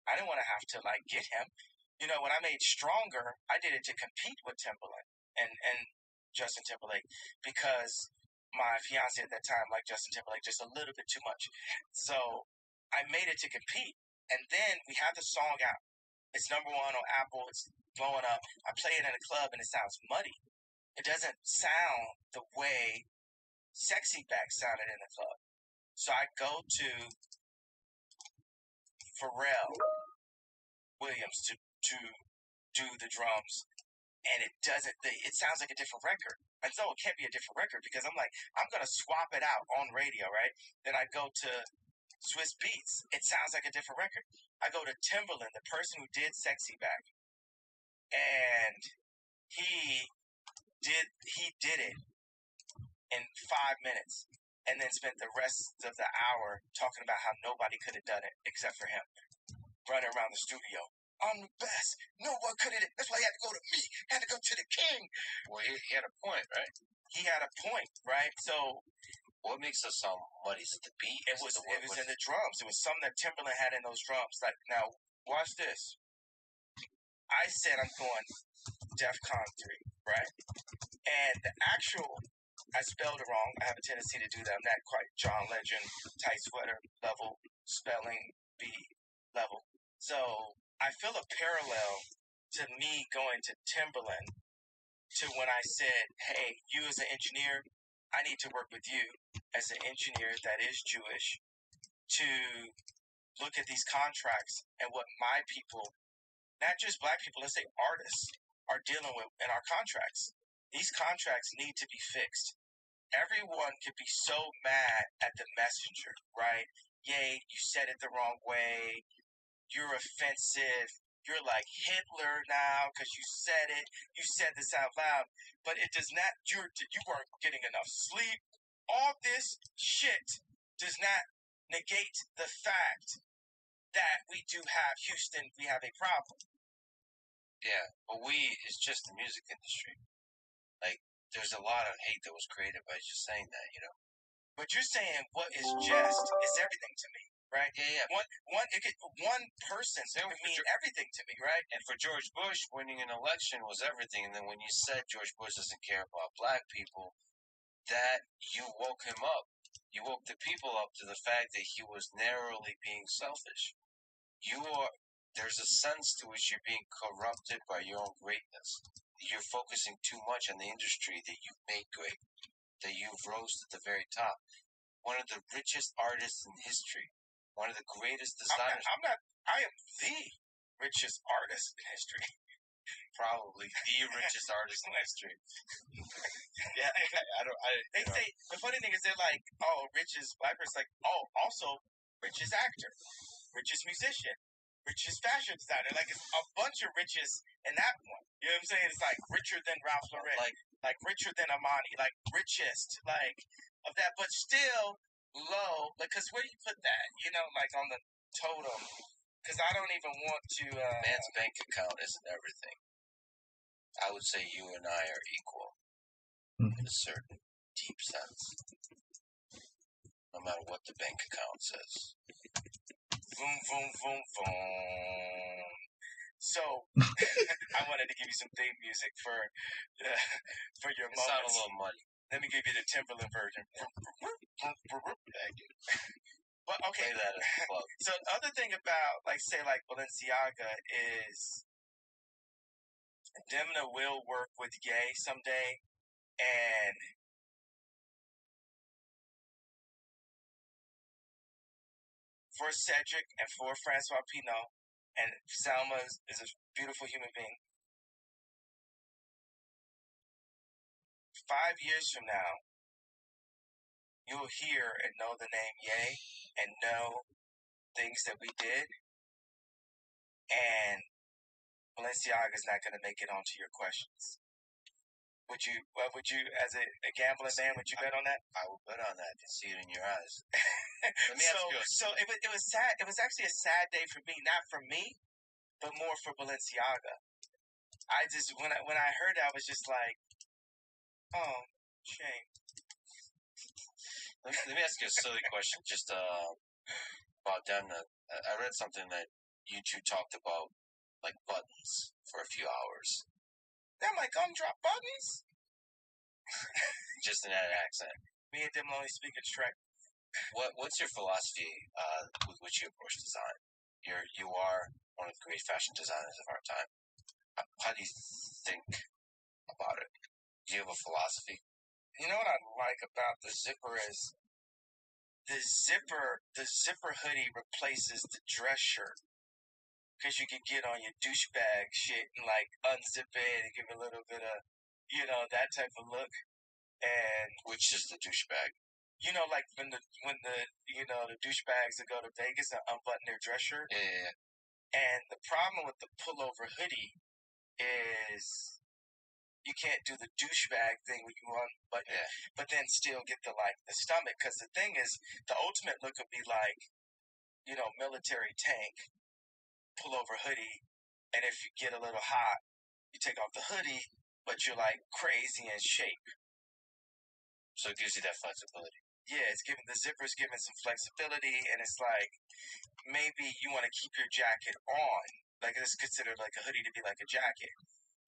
I didn't want to have to, get him. When I made Stronger, I did it to compete with Timberland and Justin Timberlake because my fiance at that time liked Justin Timberlake just a little bit too much. So I made it to compete. And then we had the song out. It's #1 on Apple. It's blowing up. I play it in a club and it sounds muddy. It doesn't sound the way Sexy Back sounded in the club. So I go to Pharrell Williams to do the drums, and it sounds like a different record. And so it can't be a different record because I'm going to swap it out on radio, right? Then I go to Swiss Beats. It sounds like a different record. I go to Timberland, the person who did Sexy Back, and he did it in 5 minutes and then spent the rest of the hour talking about how nobody could have done it except for him. Running around the studio. I'm the best. No one could have. That's why he had to go to me. He had to go to the king. Well, he had a point, right? He had a point, right? So what makes the song muddy? Is it the beat? It was in the drums. It was something that Timberland had in those drums. Now, watch this. I said I'm going DEFCON 3, right? And the actual, I spelled it wrong. I have a tendency to do that. I'm not quite John Legend, tight sweater level, spelling bee level. So I feel a parallel to me going to Timberland to when I said, hey, you as an engineer, I need to work with you as an engineer that is Jewish to look at these contracts and what my people, not just black people, let's say artists, are dealing with in our contracts. These contracts need to be fixed. Everyone could be so mad at the messenger, right? Yay, you said it the wrong way. You're offensive. You're like Hitler now because you said it. You said this out loud. But it does not, you weren't getting enough sleep. All this shit does not negate the fact that we do have Houston, we have a problem. Yeah, but it's just the music industry. There's a lot of hate that was created by just saying that, But you're saying what is just is everything to me, right? Yeah. One person would mean everything to me, right? And for George Bush, winning an election was everything. And then when you said George Bush doesn't care about black people, that you woke him up. You woke the people up to the fact that he was narrowly being selfish. There's a sense to which you're being corrupted by your own greatness. You're focusing too much on the industry that you've made great, that you've rose to the very top. One of the richest artists in history, one of the greatest designers. I am the richest artist in history. probably the richest artist in history. Yeah, they say the funny thing is they're like, oh, richest black person, like, oh, also richest actor, richest musician, richest fashion designer. Like it's a bunch of riches in that one. You know what I'm saying? It's like richer than Ralph Lauren, like richer than Armani, like richest, like of that, but still low. Like, cause where do you put that? You know, like on the totem. Cause I don't even want to. Man's bank account isn't everything. I would say you and I are equal in a certain deep sense. No matter what the bank account says. Boom, boom, boom, boom. So, I wanted to give you some theme music for your moments. Sound a little muddy. Let me give you the Timberland version. Thank you. But okay. Play that as a club. So the other thing about, like, say, like Balenciaga is Demna will work with Ye someday, and for Cedric and for Francois Pinault, and Salma is a beautiful human being. 5 years from now, you'll hear and know the name Ye and know things that we did, and Balenciaga is not going to make it onto your questions. Would you, as a gambling man, would you bet on that? I would bet on that. I can see it in your eyes. Let me ask you. So it was sad. It was actually a sad day for me, not for me, but more for Balenciaga. I just when I heard that, I was just like, oh, shame. Let me ask you a silly question, just about Demna. I read something that you two talked about, like buttons, for a few hours. That my gumdrop buttons? Just in that accent. Me and them only speak in Shrek. What's your philosophy with which you approach design? You are one of the great fashion designers of our time. How do you think about it? Do you have a philosophy? You know what I like about the zipper is the zipper hoodie replaces the dress shirt. Because you can get on your douchebag shit and like unzip it and give it a little bit of, that type of look. And which is the douchebag? Like when the douchebags that go to Vegas and unbutton their dress shirt. Yeah. And the problem with the pullover hoodie is you can't do the douchebag thing where you unbutton it, but then still get the stomach. Because the thing is, the ultimate look would be like, military tank. Pullover hoodie, and if you get a little hot, you take off the hoodie, but you're like crazy in shape. So it gives you that flexibility. Yeah, the zipper's giving some flexibility, and it's like maybe you want to keep your jacket on. Like it's considered like a hoodie to be like a jacket.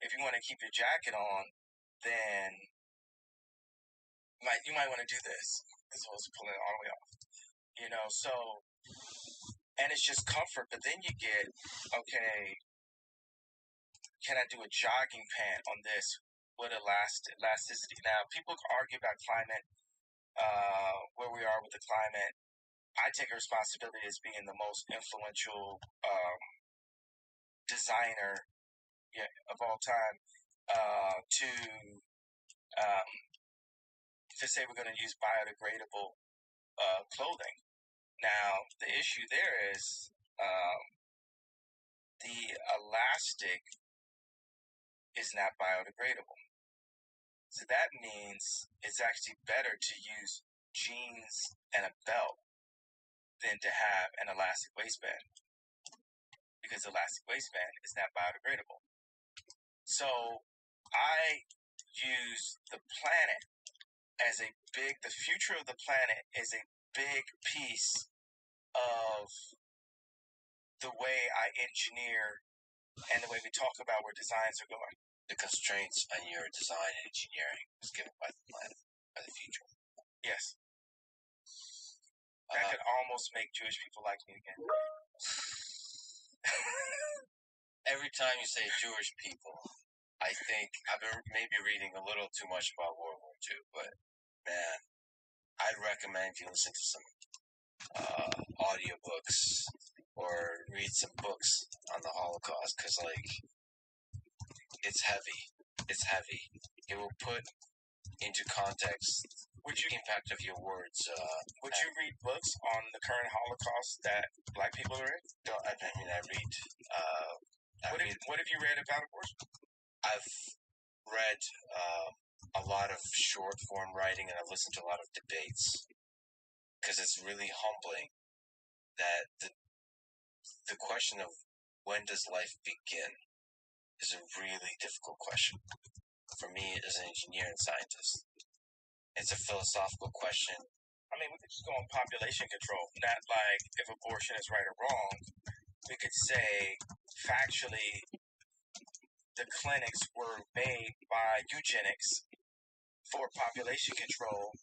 If you want to keep your jacket on, then you might want to do this as opposed to pulling it all the way off. So. And it's just comfort, but then you get, okay, can I do a jogging pant on this with elasticity? Now, people argue about climate, where we are with the climate. I take a responsibility as being the most influential designer of all time to say we're going to use biodegradable clothing. Now, the issue there is the elastic is not biodegradable. So that means it's actually better to use jeans and a belt than to have an elastic waistband. Because the elastic waistband is not biodegradable. So I use the planet as the future of the planet is a big piece of the way I engineer and the way we talk about where designs are going. The constraints on your design and engineering is given by the planet, by the future. Yes. That could almost make Jewish people like me again. Every time you say Jewish people, I think I've been maybe reading a little too much about World War II, but man, I'd recommend you listen to some audiobooks or read some books on the Holocaust, because it's heavy. It's heavy. It will put into context the impact of your words. Would you read books on the current Holocaust that Black people are in? I read. What have you read about abortion? I've read a lot of short form writing, and I've listened to a lot of debates, because it's really humbling that the question of when does life begin is a really difficult question for me as an engineer and scientist. It's a philosophical question. I mean, we could just go on population control, not like if abortion is right or wrong. We could say factually the clinics were made by eugenics for population control,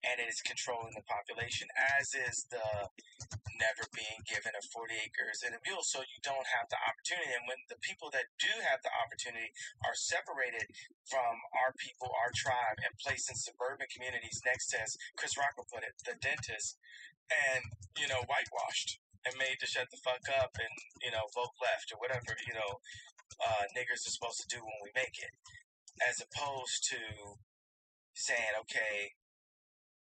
and it is controlling the population, as is the never being given of 40 acres and a mule, so you don't have the opportunity. And when the people that do have the opportunity are separated from our people, our tribe, and placed in suburban communities next to, as Chris Rock would put it, the dentist, and, whitewashed and made to shut the fuck up and, vote left or whatever, niggers are supposed to do when we make it, as opposed to saying, okay,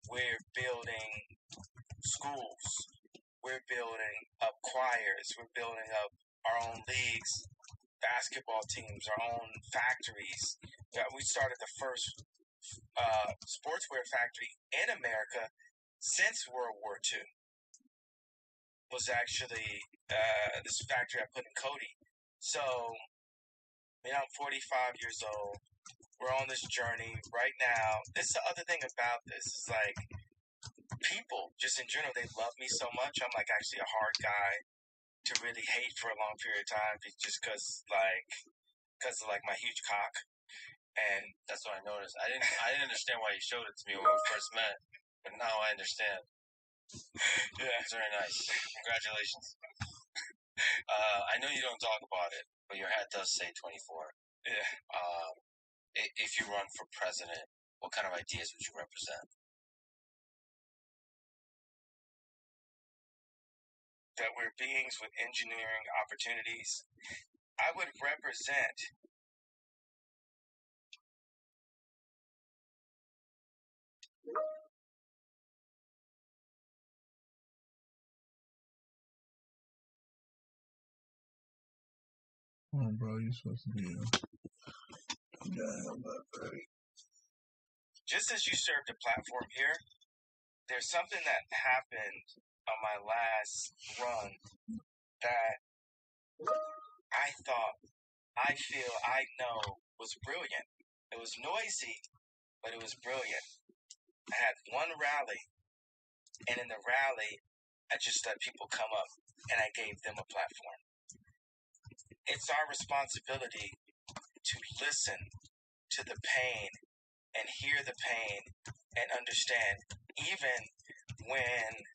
we're building schools, we're building up choirs, we're building up our own leagues, basketball teams, our own factories. We started the first sportswear factory in America since World War II. Was actually this factory I put in Cody. So, I'm 45 years old. We're on this journey right now. This is the other thing about this. Is like, people, just in general, they love me so much. I'm like actually a hard guy to really hate for a long period of time, just because of my huge cock. And that's what I noticed. I didn't understand why you showed it to me when we first met, but now I understand. Yeah, it's very nice. Congratulations. I know you don't talk about it, but your hat does say 24. Yeah. If you run for president, what kind of ideas would you represent? That we're beings with engineering opportunities. I would represent Oh, bro, you're supposed to be just as you served a platform here, there's something that happened on my last run that I know was brilliant. It was noisy, but it was brilliant. I had one rally, and in the rally, I just let people come up, and I gave them a platform. It's our responsibility to listen to the pain and hear the pain and understand, even when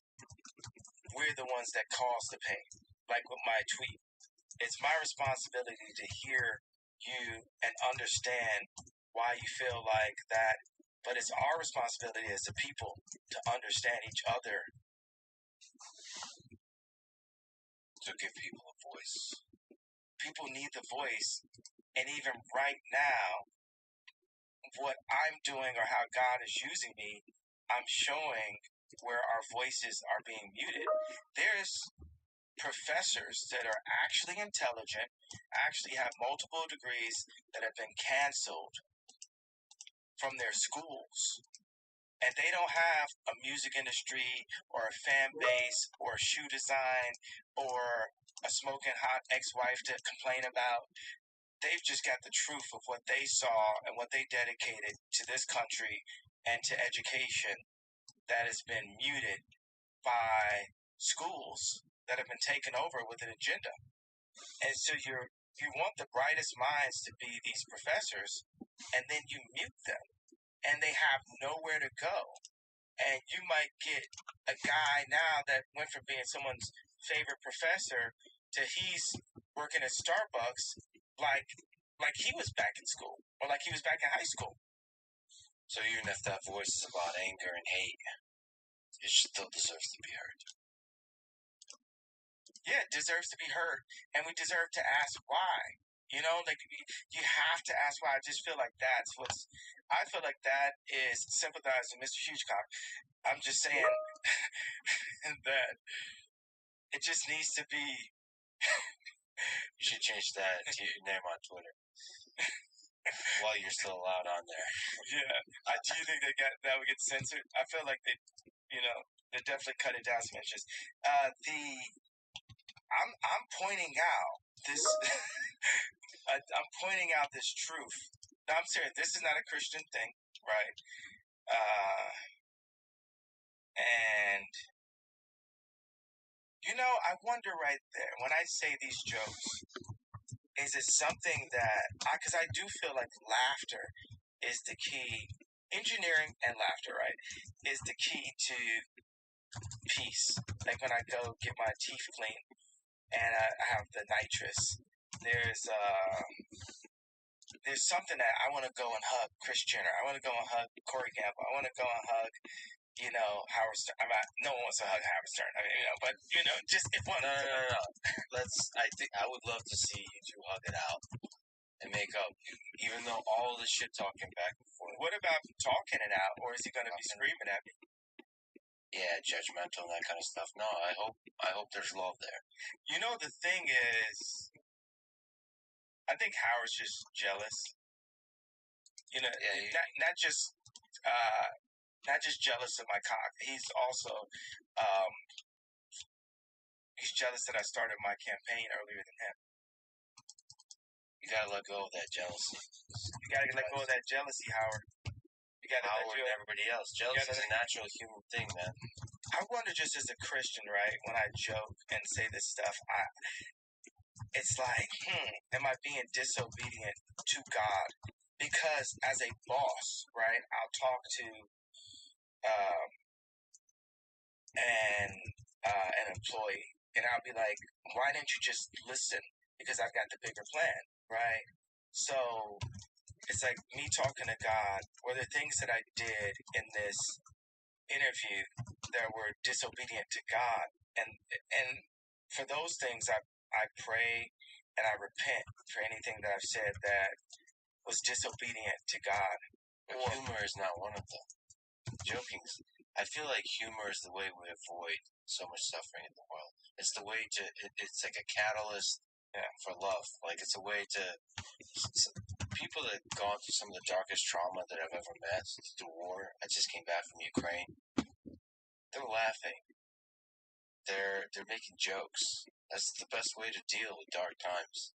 we're the ones that cause the pain. Like with my tweet, it's my responsibility to hear you and understand why you feel like that, but it's our responsibility as a people to understand each other. To give people a voice. People need the voice, and even right now, what I'm doing or how God is using me, I'm showing where our voices are being muted. There's professors that are actually intelligent, actually have multiple degrees, that have been canceled from their schools. And they don't have a music industry or a fan base or shoe design or a smoking hot ex-wife to complain about. They've just got the truth of what they saw and what they dedicated to this country and to education that has been muted by schools that have been taken over with an agenda. And so you want the brightest minds to be these professors, and then you mute them, and they have nowhere to go. And you might get a guy now that went from being someone's favorite professor to he's working at Starbucks like he was back in school, or like he was back in high school. So even if that voice is about anger and hate, it still deserves to be heard. Yeah, it deserves to be heard, and we deserve to ask why. You know, like you have to ask why. I just feel like I feel like that is sympathizing Mr. Hugecock. I'm just saying that it just needs to be. You should change that to your name on Twitter while you're still allowed on there. Yeah. Do you think that would get censored? I feel like they definitely cut it down some inches. I'm pointing out this. I'm pointing out this truth. Now, I'm serious. This is not a Christian thing, right? And I wonder right there when I say these jokes, is it something that because I do feel like laughter is the key. Engineering and laughter, right, is the key to peace. Like when I go get my teeth cleaned and I have the nitrous, there's something that I want to go and hug Chris Jenner. I want to go and hug Corey Gamble. I want to go and hug, Howard Stern. No one wants to hug Howard Stern. But just if one. No. I would love to see you two hug it out and make up, even though all this shit talking back and forth. What about talking it out, or is he going to be screaming at me? Yeah, judgmental and that kind of stuff. No, I hope there's love there. The thing is, I think Howard's just jealous. Not just jealous of my cock. He's also he's jealous that I started my campaign earlier than him. You gotta let go of that jealousy. You gotta let go of that jealousy, Howard. You gotta Howard and everybody else. Jealousy is a natural human thing, man. I wonder, just as a Christian, right, when I joke and say this stuff, it's like, am I being disobedient to God? Because as a boss, right, I'll talk to an employee, and I'll be like, why didn't you just listen? Because I've got the bigger plan, right? So it's like me talking to God. Were there things that I did in this interview that were disobedient to God? And for those things, I pray and I repent for anything that I've said that was disobedient to God. But humor is not one of them. Joking. I feel like humor is the way we avoid so much suffering in the world. It's the way to. It's like a catalyst for love. Like it's a way to. People that have gone through some of the darkest trauma that I've ever met since the war. I just came back from Ukraine. They're laughing. They're making jokes. That's the best way to deal with dark times.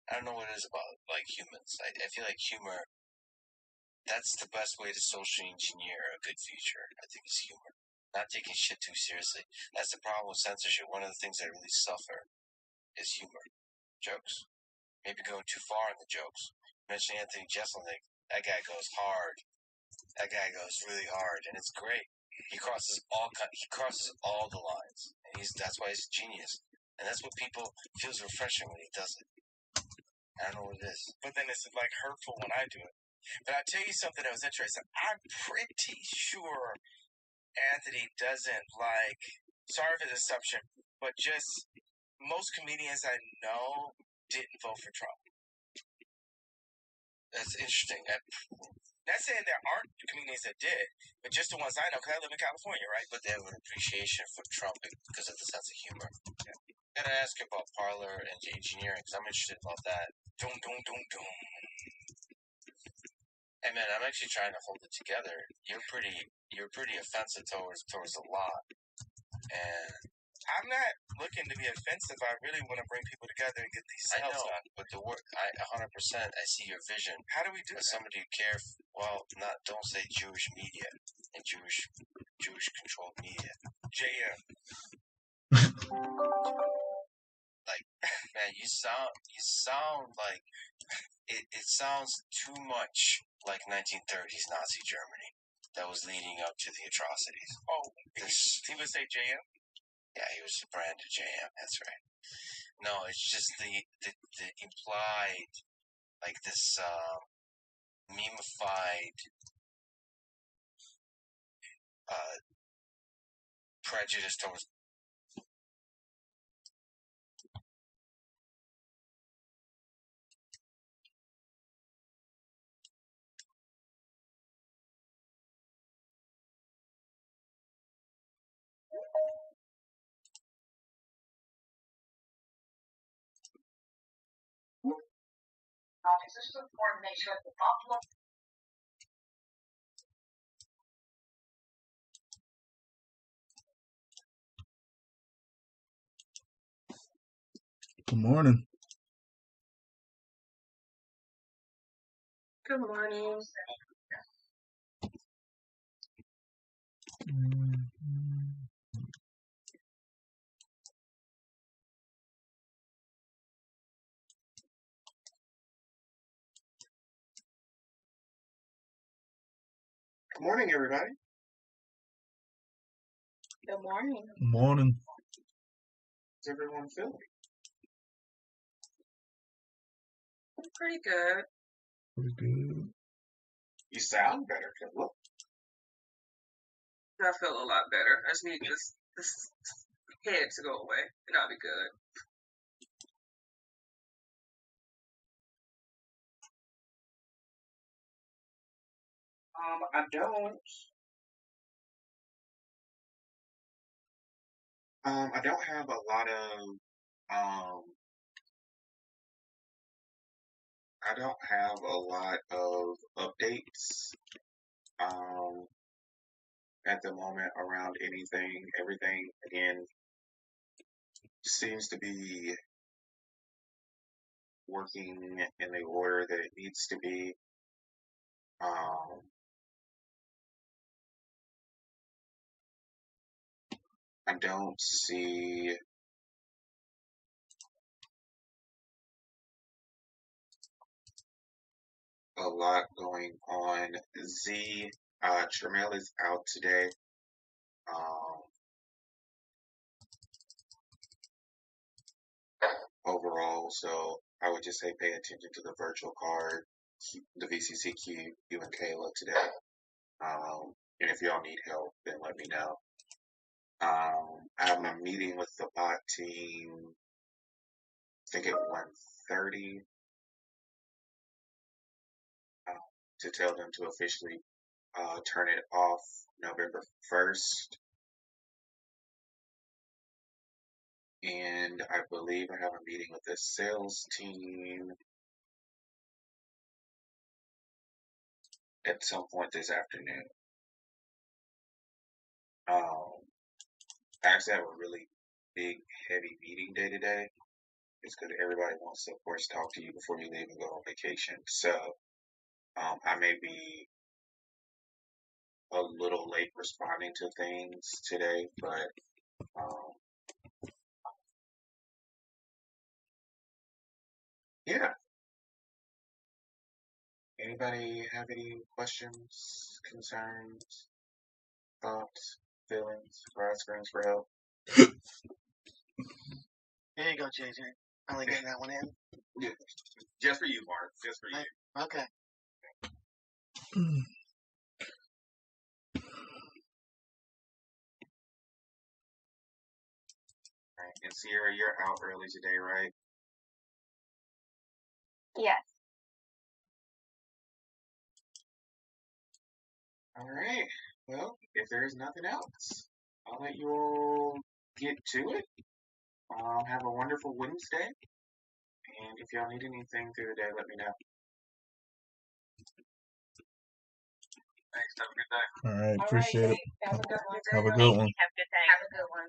I don't know what it is about humans. I feel like humor. That's the best way to socially engineer a good future. I think is humor. Not taking shit too seriously. That's the problem with censorship. One of the things that really suffer is humor. Jokes. Maybe going too far in the jokes. Mentioning Anthony Jeselnik, that guy goes hard. That guy goes really hard, and it's great. He crosses all the lines, and that's why he's a genius. And that's what people feels refreshing when he does it. I don't know what it is. But then it's like hurtful when I do it. But I'll tell you something that was interesting. I'm pretty sure Anthony doesn't sorry for the assumption, but just most comedians I know didn't vote for Trump. That's interesting. Not saying there aren't comedians that did, but just the ones I know, because I live in California, right? But they have an appreciation for Trump because of the sense of humor. Yeah. I gotta ask you about parlor and engineering, because I'm interested about that. Doom, doom, doom, doom. Hey man, I'm actually trying to hold it together. You're pretty offensive towards a lot, and I'm not looking to be offensive. I really want to bring people together and get these sales done. But the work, 100%, I see your vision. How do we do that? Somebody who cares. Don't say Jewish media and Jewish controlled media. JM. Man, you sound like it sounds too much like 1930s Nazi Germany that was leading up to the atrocities. Oh, he would say JM? Yeah, he was branded JM. That's right. No, it's just the implied, this memeified prejudice towards It's just important to make sure that the optimal. Good morning. Good morning. Good morning, everybody. Good morning. Good morning. How's everyone feeling? Pretty good. Pretty good. You sound better, Kayla. I feel a lot better. I just need this head to go away, and I'll be good. I don't. I don't have a lot of. I don't have a lot of updates. At the moment around anything, everything again seems to be working in the order that it needs to be. I don't see a lot going on. Tramiel is out today. Overall, so I would just say pay attention to the virtual card, the VCCQ, you and Kayla today. And if y'all need help, then let me know. I have a meeting with the bot team, I think at 1:30, to tell them to officially turn it off November 1st. And I believe I have a meeting with the sales team at some point this afternoon. I actually have a really big, heavy meeting day today. It's because everybody wants to, of course, talk to you before you leave and go on vacation. So I may be a little late responding to things today, but yeah. Anybody have any questions, concerns, thoughts, feelings, grad screens for help? There you go, JJ. Only getting that one in. Yeah. Just for you, Mark. Just for you. Okay. Right. And Sierra, you're out early today, right? Yes. All right. Well, if there's nothing else, I'll let you all get to it. Have a wonderful Wednesday. And if y'all need anything through the day, let me know. Thanks. Have a good day. All right. Appreciate it. Have a good one. Have a good one. Have a good day. Have a good one.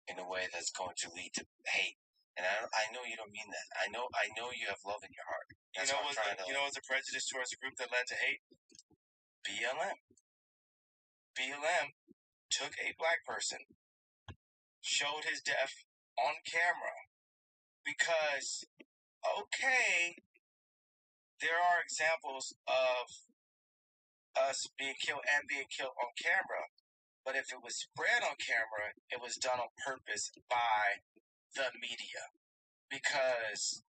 In a way that's going to lead to hate. And I know you don't mean that. I know you have love in your heart. That's what I'm trying to. You know what's a prejudice towards a group that led to hate? BLM. BLM took a black person, showed his death on camera, because, okay, there are examples of us being killed and being killed on camera, but if it was spread on camera, it was done on purpose by the media, because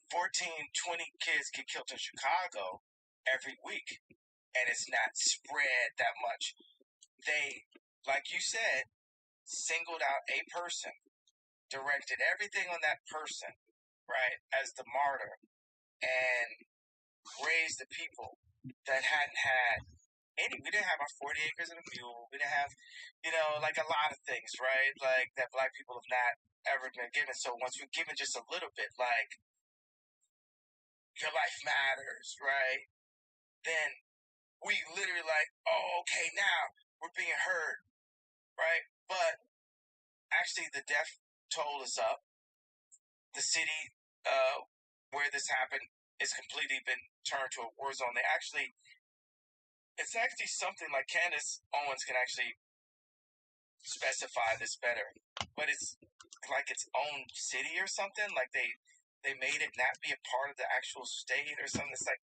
14, 20 kids get killed in Chicago every week, and it's not spread that much. They, like you said, singled out a person, directed everything on that person, right, as the martyr, and raised the people that hadn't had we didn't have our 40 acres and a mule. We didn't have, like a lot of things, right? Like that black people have not ever been given. So once we're given just a little bit, like your life matters, right? Then we literally like, oh, okay, now we're being heard, right? But actually the death toll is up. The city where this happened is completely been turned to a war zone. It's actually something like Candace Owens can actually specify this better, but it's like its own city or something. Like they made it not be a part of the actual state or something. It's like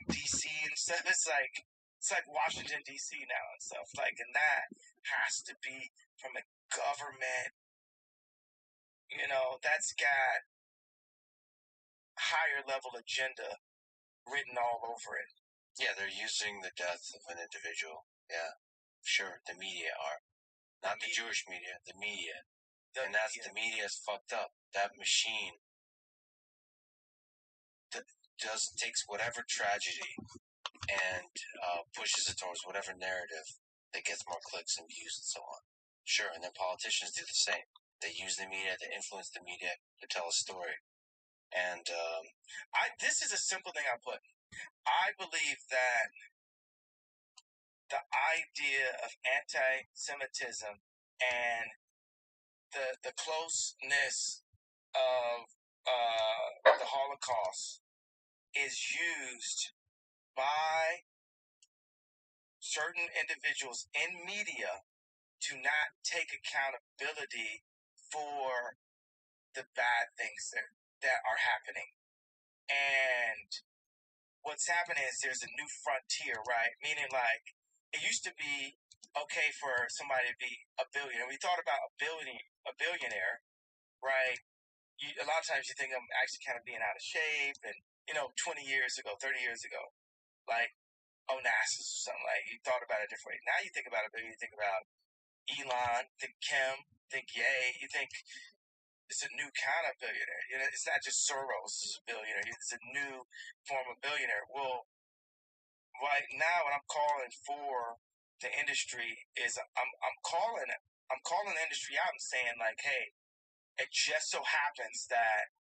DC and stuff. It's like Washington DC now and stuff. Like, and that has to be from a government. That's got higher level agenda written all over it. Yeah, they're using the death of an individual. Yeah, sure. The media are. Not the Jewish media, the media. The media is fucked up. That machine takes whatever tragedy and pushes it towards whatever narrative that gets more clicks and views and so on. Sure, and then politicians do the same. They use the media to influence the media to tell a story. And this is a simple thing I put. I believe that the idea of anti-Semitism and the closeness of the Holocaust is used by certain individuals in media to not take accountability for the bad things that are happening. And what's happening is there's a new frontier, right? Meaning, like, it used to be okay for somebody to be a billionaire. We thought about a billionaire, right? A lot of times you think I'm actually kind of being out of shape, and 20 years ago, 30 years ago, like Onassis or something, like you thought about it differently. Now you think about a billionaire, you think about Elon, think Kim, think Ye, you think it's a new kind of billionaire. It's not just Soros is a billionaire. It's a new form of billionaire. Well, right now, what I'm calling for the industry is I'm calling the industry out and saying, like, hey, it just so happens that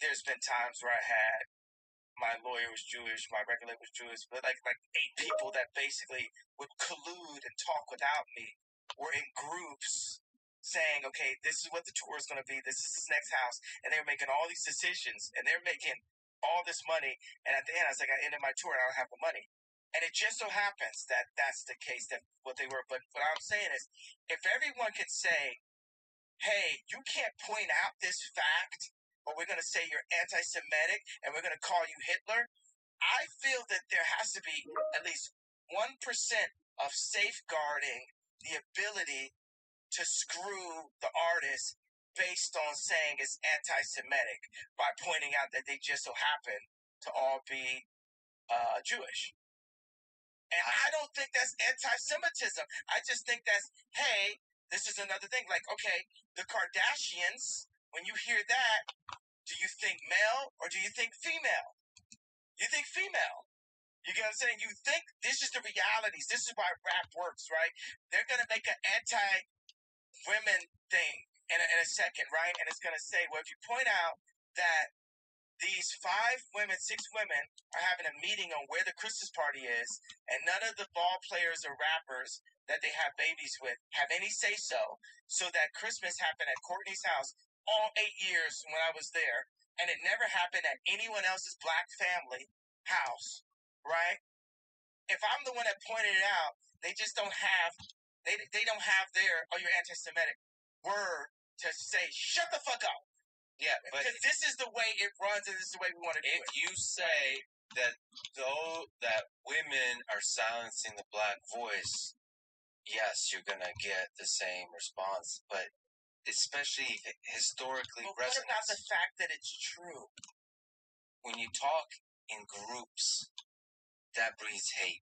there's been times where I had my lawyer was Jewish, my regulator was Jewish, but like 8 people that basically would collude and talk without me were in groups saying, okay, this is what the tour is going to be, this is his next house, and they were making all these decisions, and they're making all this money, and at the end, I was like, I ended my tour, and I don't have the money. And it just so happens that that's the case, that what they were. But what I'm saying is, if everyone could say, hey, you can't point out this fact, or we're going to say you're anti-Semitic, and we're going to call you Hitler, I feel that there has to be at least 1% of safeguarding the ability to screw the artist based on saying it's anti-Semitic by pointing out that they just so happen to all be Jewish. And I don't think that's anti-Semitism. I just think that's, hey, this is another thing. Like, okay, the Kardashians, when you hear that, do you think male or do you think female? You think female. You get what I'm saying? You think this is the realities. This is why rap works, right? They're going to make an anti-women thing in a second, right? And it's going to say, well, if you point out that these 6 women are having a meeting on where the Christmas party is, and none of the ball players or rappers that they have babies with have any say-so, so that Christmas happened at Courtney's house all 8 years when I was there, and it never happened at anyone else's black family house, right? If I'm the one that pointed it out, they just don't have, they don't have their, oh, you're anti-Semitic word to say, shut the fuck up. Yeah, because this is the way it runs, and this is the way we want to do it. If you say that women are silencing the black voice, yes, you're gonna get the same response. But especially historically, what about the fact that it's true? When you talk in groups, that breeds hate.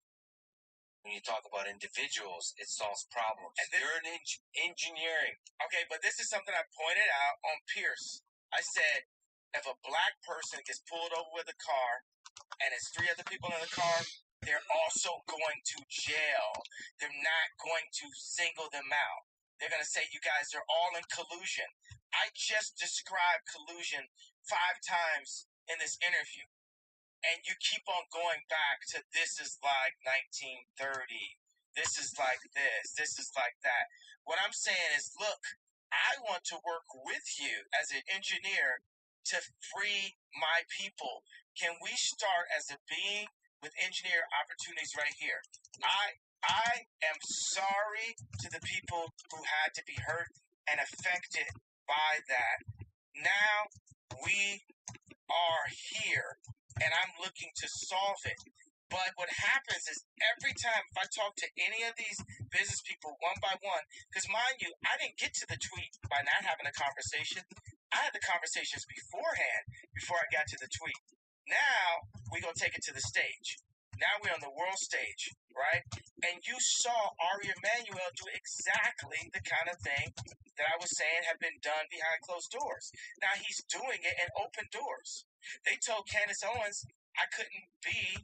When you talk about individuals, it solves problems. And you're in engineering. Okay, but this is something I pointed out on Pierce. I said, if a black person gets pulled over with a car and it's 3 other people in the car, They're also going to jail. They're not going to single them out. They're going to say, you guys are all in collusion. I just described collusion 5 times in this interview. And you keep on going back to this is like 1930. This is like this. This is like that. What I'm saying is, look, I want to work with you as an engineer to free my people. Can we start as a being with engineer opportunities right here? I am sorry to the people who had to be hurt and affected by that. Now we are here, and I'm looking to solve it. But what happens is every time if I talk to any of these business people one by one, because mind you, I didn't get to the tweet by not having a conversation. I had the conversations beforehand, before I got to the tweet. Now we're going to take it to the stage. Now we're on the world stage, right? And you saw Ari Emanuel do exactly the kind of thing that I was saying had been done behind closed doors. Now he's doing it in open doors. They told Candace Owens I couldn't be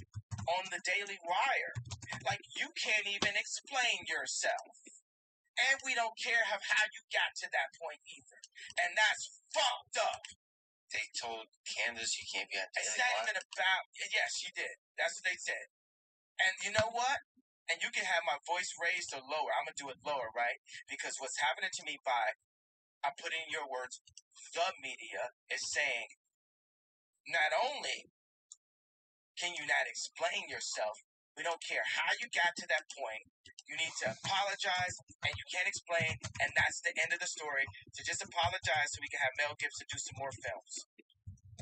on the Daily Wire. Like, you can't even explain yourself. And we don't care how you got to that point either. And that's fucked up. They told Candace you can't be on Daily It's not Wire? even about, yes, you did. That's what they said. And you know what? And you can have my voice raised or lower. I'm going to do it lower, right? Because what's happening to me I put in your words, the media is saying, not only can you not explain yourself, we don't care how you got to that point, you need to apologize, and you can't explain, and that's the end of the story. So just apologize so we can have Mel Gibson do some more films.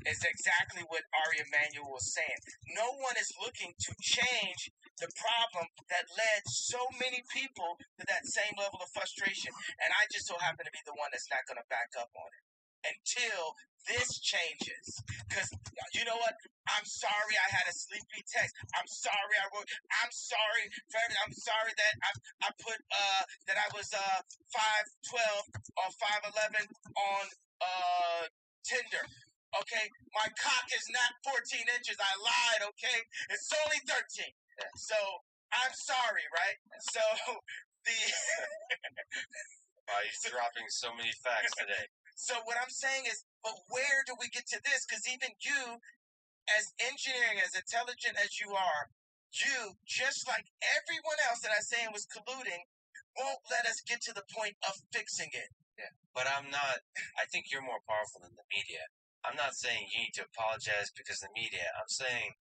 It's exactly what Ari Emanuel was saying. No one is looking to change the problem that led so many people to that same level of frustration. And I just so happen to be the one that's not going to back up on it until this changes. Because you know what? I'm sorry I had a sleepy text. I'm sorry I wrote. I'm sorry for everything. I'm sorry that I put that I was 5'12" or 5'11" on Tinder. Okay, my cock is not 14 inches. I lied, okay? It's only 13. So, I'm sorry, right? So, Wow, you're dropping so many facts today. So, what I'm saying is, but where do we get to this? Because even you, as engineering, as intelligent as you are, you, just like everyone else that I'm saying was colluding, won't let us get to the point of fixing it. Yeah, but I'm not, I think you're more powerful than the media. I'm not saying you need to apologize because of the media. I'm saying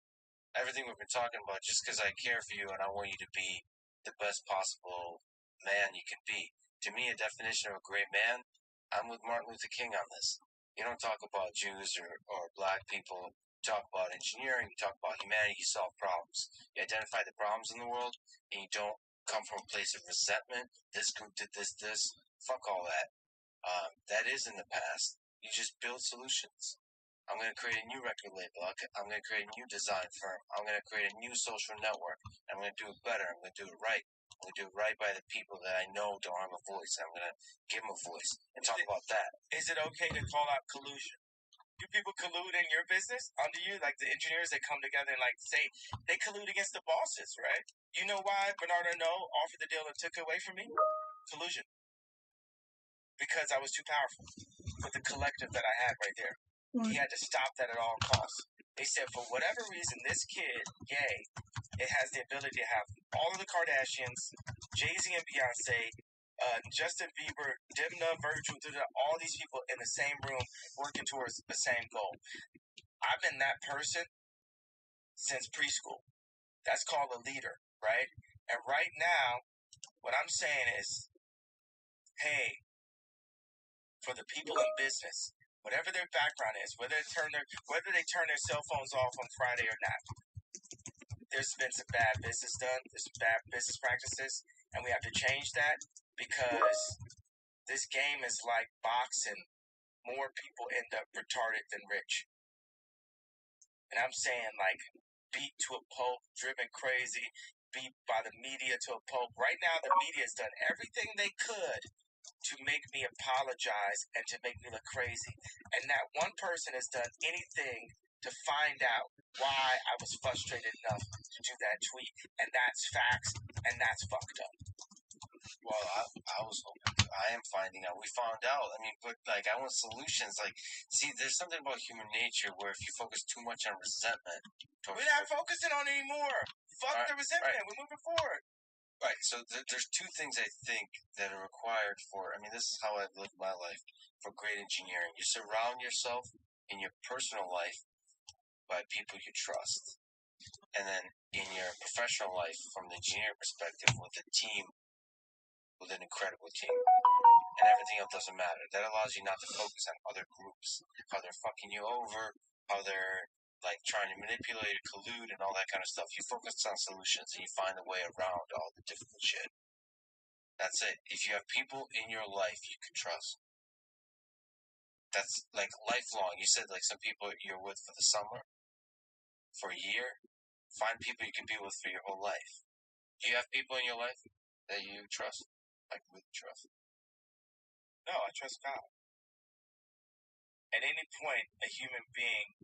everything we've been talking about just because I care for you and I want you to be the best possible man you can be. To me, a definition of a great man, I'm with Martin Luther King on this. You don't talk about Jews or black people. You talk about engineering. You talk about humanity. You solve problems. You identify the problems in the world, and you don't come from a place of resentment. This group did this. Fuck all that. That is in the past. You just build solutions. I'm going to create a new record label. I'm going to create a new design firm. I'm going to create a new social network. I'm going to do it better. I'm going to do it right. I'm going to do it right by the people that I know don't have a voice. I'm going to give them a voice and talk about that. Is it okay to call out collusion? Do people collude in your business under you? Like the engineers that come together and like say they collude against the bosses, right? You know why Bernard Arnault offered the deal and took it away from me? Collusion. Because I was too powerful with the collective that I had right there. He had to stop that at all costs. They said, for whatever reason, this kid, Ye, it has the ability to have all of the Kardashians, Jay-Z and Beyonce, Justin Bieber, Dimna, Virgil, all these people in the same room working towards the same goal. I've been that person since preschool. That's called a leader, right? And right now, what I'm saying is, hey, for the people in business, whatever their background is, whether they turn their cell phones off on Friday or not, there's been some bad business done. There's some bad business practices, and we have to change that because this game is like boxing. More people end up retarded than rich. And I'm saying, like, beat to a pulp, driven crazy, beat by the media to a pulp. Right now, the media has done everything they could to make me apologize and to make me look crazy. And not one person has done anything to find out why I was frustrated enough to do that tweet. And that's facts, and that's fucked up. Well, I was hoping. I am finding out. We found out. I mean, but like, I want solutions. Like, see, there's something about human nature where if you focus too much on resentment, we're not focusing on it anymore. Fuck the resentment. We're moving forward. Right. So there's two things I think that are required for. I mean, this is how I've lived my life for great engineering. You surround yourself in your personal life by people you trust, and then in your professional life, from the engineering perspective, with a team. With an incredible team. And everything else doesn't matter. That allows you not to focus on other groups, how they're fucking you over, how they're like trying to manipulate, collude, and all that kind of stuff. You focus on solutions and you find a way around all the difficult shit. That's it. If you have people in your life you can trust, that's like lifelong. You said like some people you're with for the summer, for a year. Find people you can be with for your whole life. Do you have people in your life that you trust? Like with trust? No, I trust God. At any point, a human being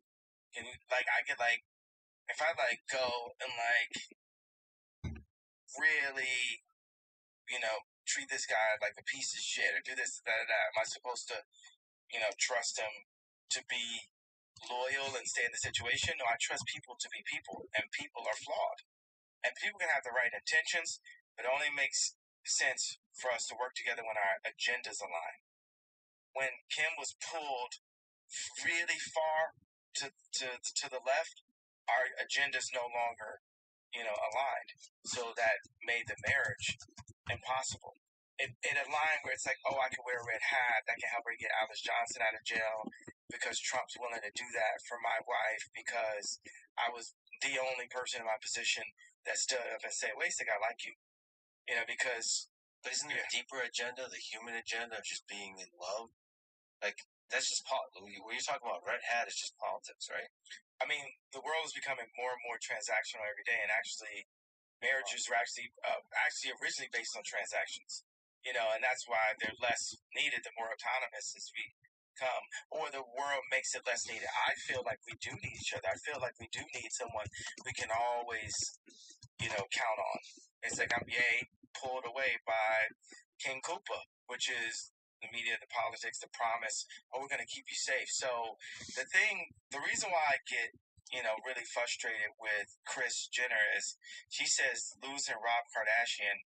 can, like, I could, like, if I, like, go and, like, really, you know, treat this guy like a piece of shit or do this, that, am I supposed to, you know, trust him to be loyal and stay in the situation? No, I trust people to be people, and people are flawed. And people can have the right intentions, but it only makes sense for us to work together when our agendas align. When Kim was pulled really far to the left, our agendas no longer, you know, aligned. So that made the marriage impossible. It aligned where it's like, oh, I can wear a red hat. That can help her get Alice Johnson out of jail because Trump's willing to do that for my wife because I was the only person in my position that stood up and said, wait a second, I like you. You know, because... But isn't there a deeper agenda, the human agenda of just being in love? Like, that's just politics. When you're talking about red hat, it's just politics, right? I mean, the world is becoming more and more transactional every day, and actually, marriages are actually originally based on transactions. You know, and that's why they're less needed the more autonomous as we come, or the world makes it less needed. I feel like we do need each other. I feel like we do need someone we can always, you know, count on. It's like I'm pulled away by King Koopa, which is the media, the politics, the promise, oh, we're going to keep you safe. So the reason why I get, you know, really frustrated with Kris Jenner is she says losing Rob Kardashian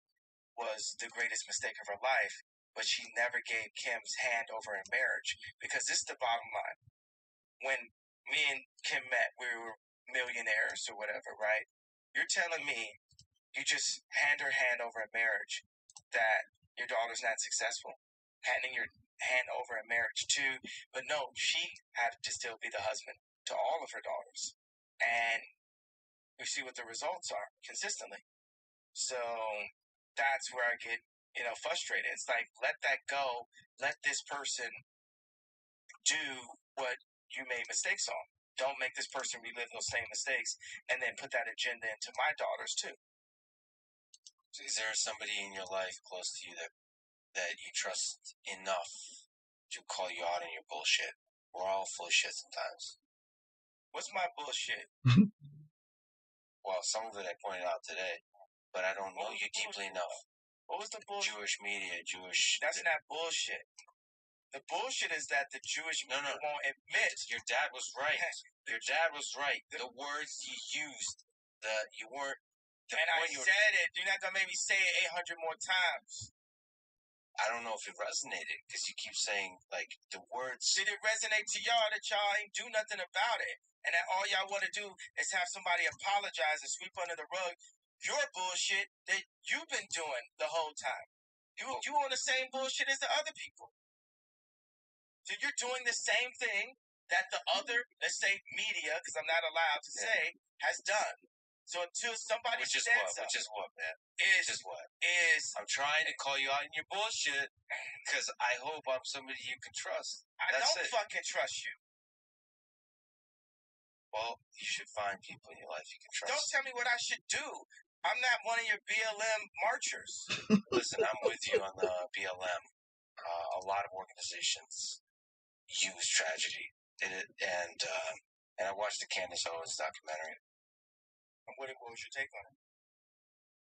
was the greatest mistake of her life, but she never gave Kim's hand over in marriage, because this is the bottom line. When me and Kim met, we were millionaires or whatever, right? You're telling me you just hand her hand over in marriage that your daughter's not successful? Handing your hand over in marriage too. But no, she had to still be the husband to all of her daughters. And we see what the results are consistently. So that's where I get, you know, frustrated. It's like, let that go. Let this person do what you made mistakes on. Don't make this person relive those same mistakes and then put that agenda into my daughters too. Is there somebody in your life close to you that you trust enough to call you out on your bullshit? We're all full of shit sometimes. What's my bullshit? Well, some of it I pointed out today, but I don't know you deeply enough. What was the bullshit? Jewish media, That's not bullshit. The bullshit is that the Jewish media won't admit. Your dad was right. Your dad was right. The words you used, you weren't. And I said it. You're not going to make me say it 800 more times. I don't know if it resonated, because you keep saying, like, the words. Did it resonate to y'all that y'all ain't do nothing about it? And that all y'all want to do is have somebody apologize and sweep under the rug your bullshit that you've been doing the whole time. You on the same bullshit as the other people. So you're doing the same thing that the other, let's say media, because I'm not allowed to say, has done. So until somebody stands up. Which is what, man? I'm trying to call you out on your bullshit, because I hope I'm somebody you can trust. I don't fucking trust you. Well, you should find people in your life you can trust. Don't tell me what I should do. I'm not one of your BLM marchers. Listen, I'm with you on the BLM. A lot of organizations use tragedy and And I watched the Candace Owens documentary. And what was your take on it?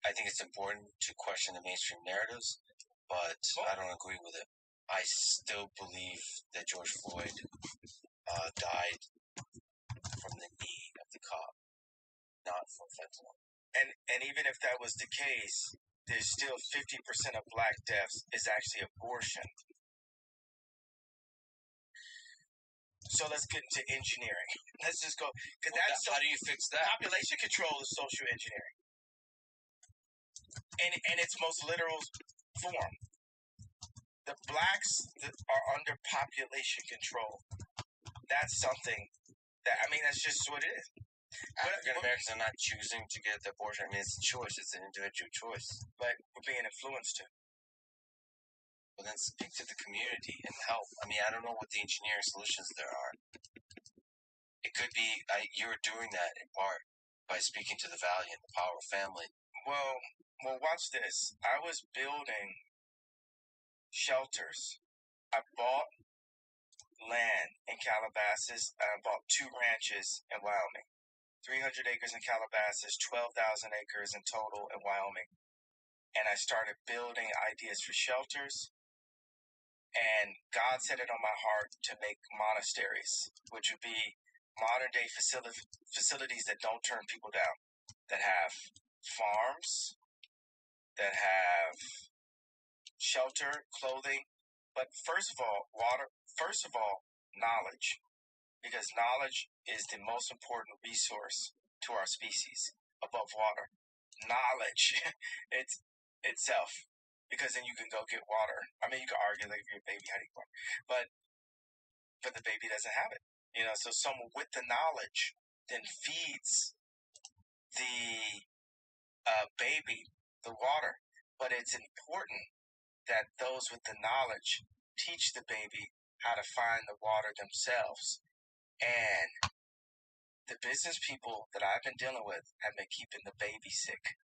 I think it's important to question the mainstream narratives, but I don't agree with it. I still believe that George Floyd died from the knee of the cop, not from fentanyl. And even if that was the case, there's still 50% of black deaths is actually abortion. So let's get into engineering. Let's just go. Because how do you fix that? Population control is social engineering. In its most literal form. The blacks that are under population control. That's something that, that's just what it is. African Americans are not choosing to get the abortion. It's a choice. It's an individual choice. But we're being influenced to. Well, then speak to the community and help. I don't know what the engineering solutions there are. It could be you're doing that in part by speaking to the value and the power of family. Well, watch this. I was building shelters. I bought land in Calabasas, and I bought 2 ranches in Wyoming. 300 acres in Calabasas, 12,000 acres in total in Wyoming. And I started building ideas for shelters. And God set it on my heart to make monasteries, which would be modern-day facilities that don't turn people down, that have farms, that have shelter, clothing, but first of all, water, first of all, knowledge, because knowledge is the most important resource to our species above water. Knowledge, it's itself, because then you can go get water. You can argue like if you're a baby, how do you water? But the baby doesn't have it, so someone with the knowledge then feeds the baby the water. But it's important that those with the knowledge teach the baby how to find the water themselves. And the business people that I've been dealing with have been keeping the baby sick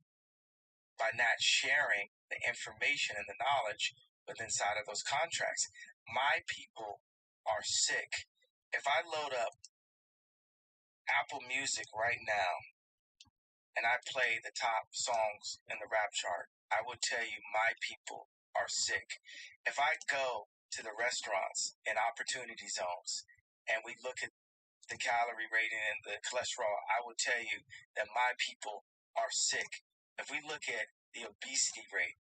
by not sharing the information and the knowledge within inside of those contracts. My people are sick. If I load up Apple Music right now and I play the top songs in the rap chart, I will tell you my people are sick. If I go to the restaurants in opportunity zones and we look at the calorie rating and the cholesterol, I will tell you that my people are sick. If we look at the obesity rate,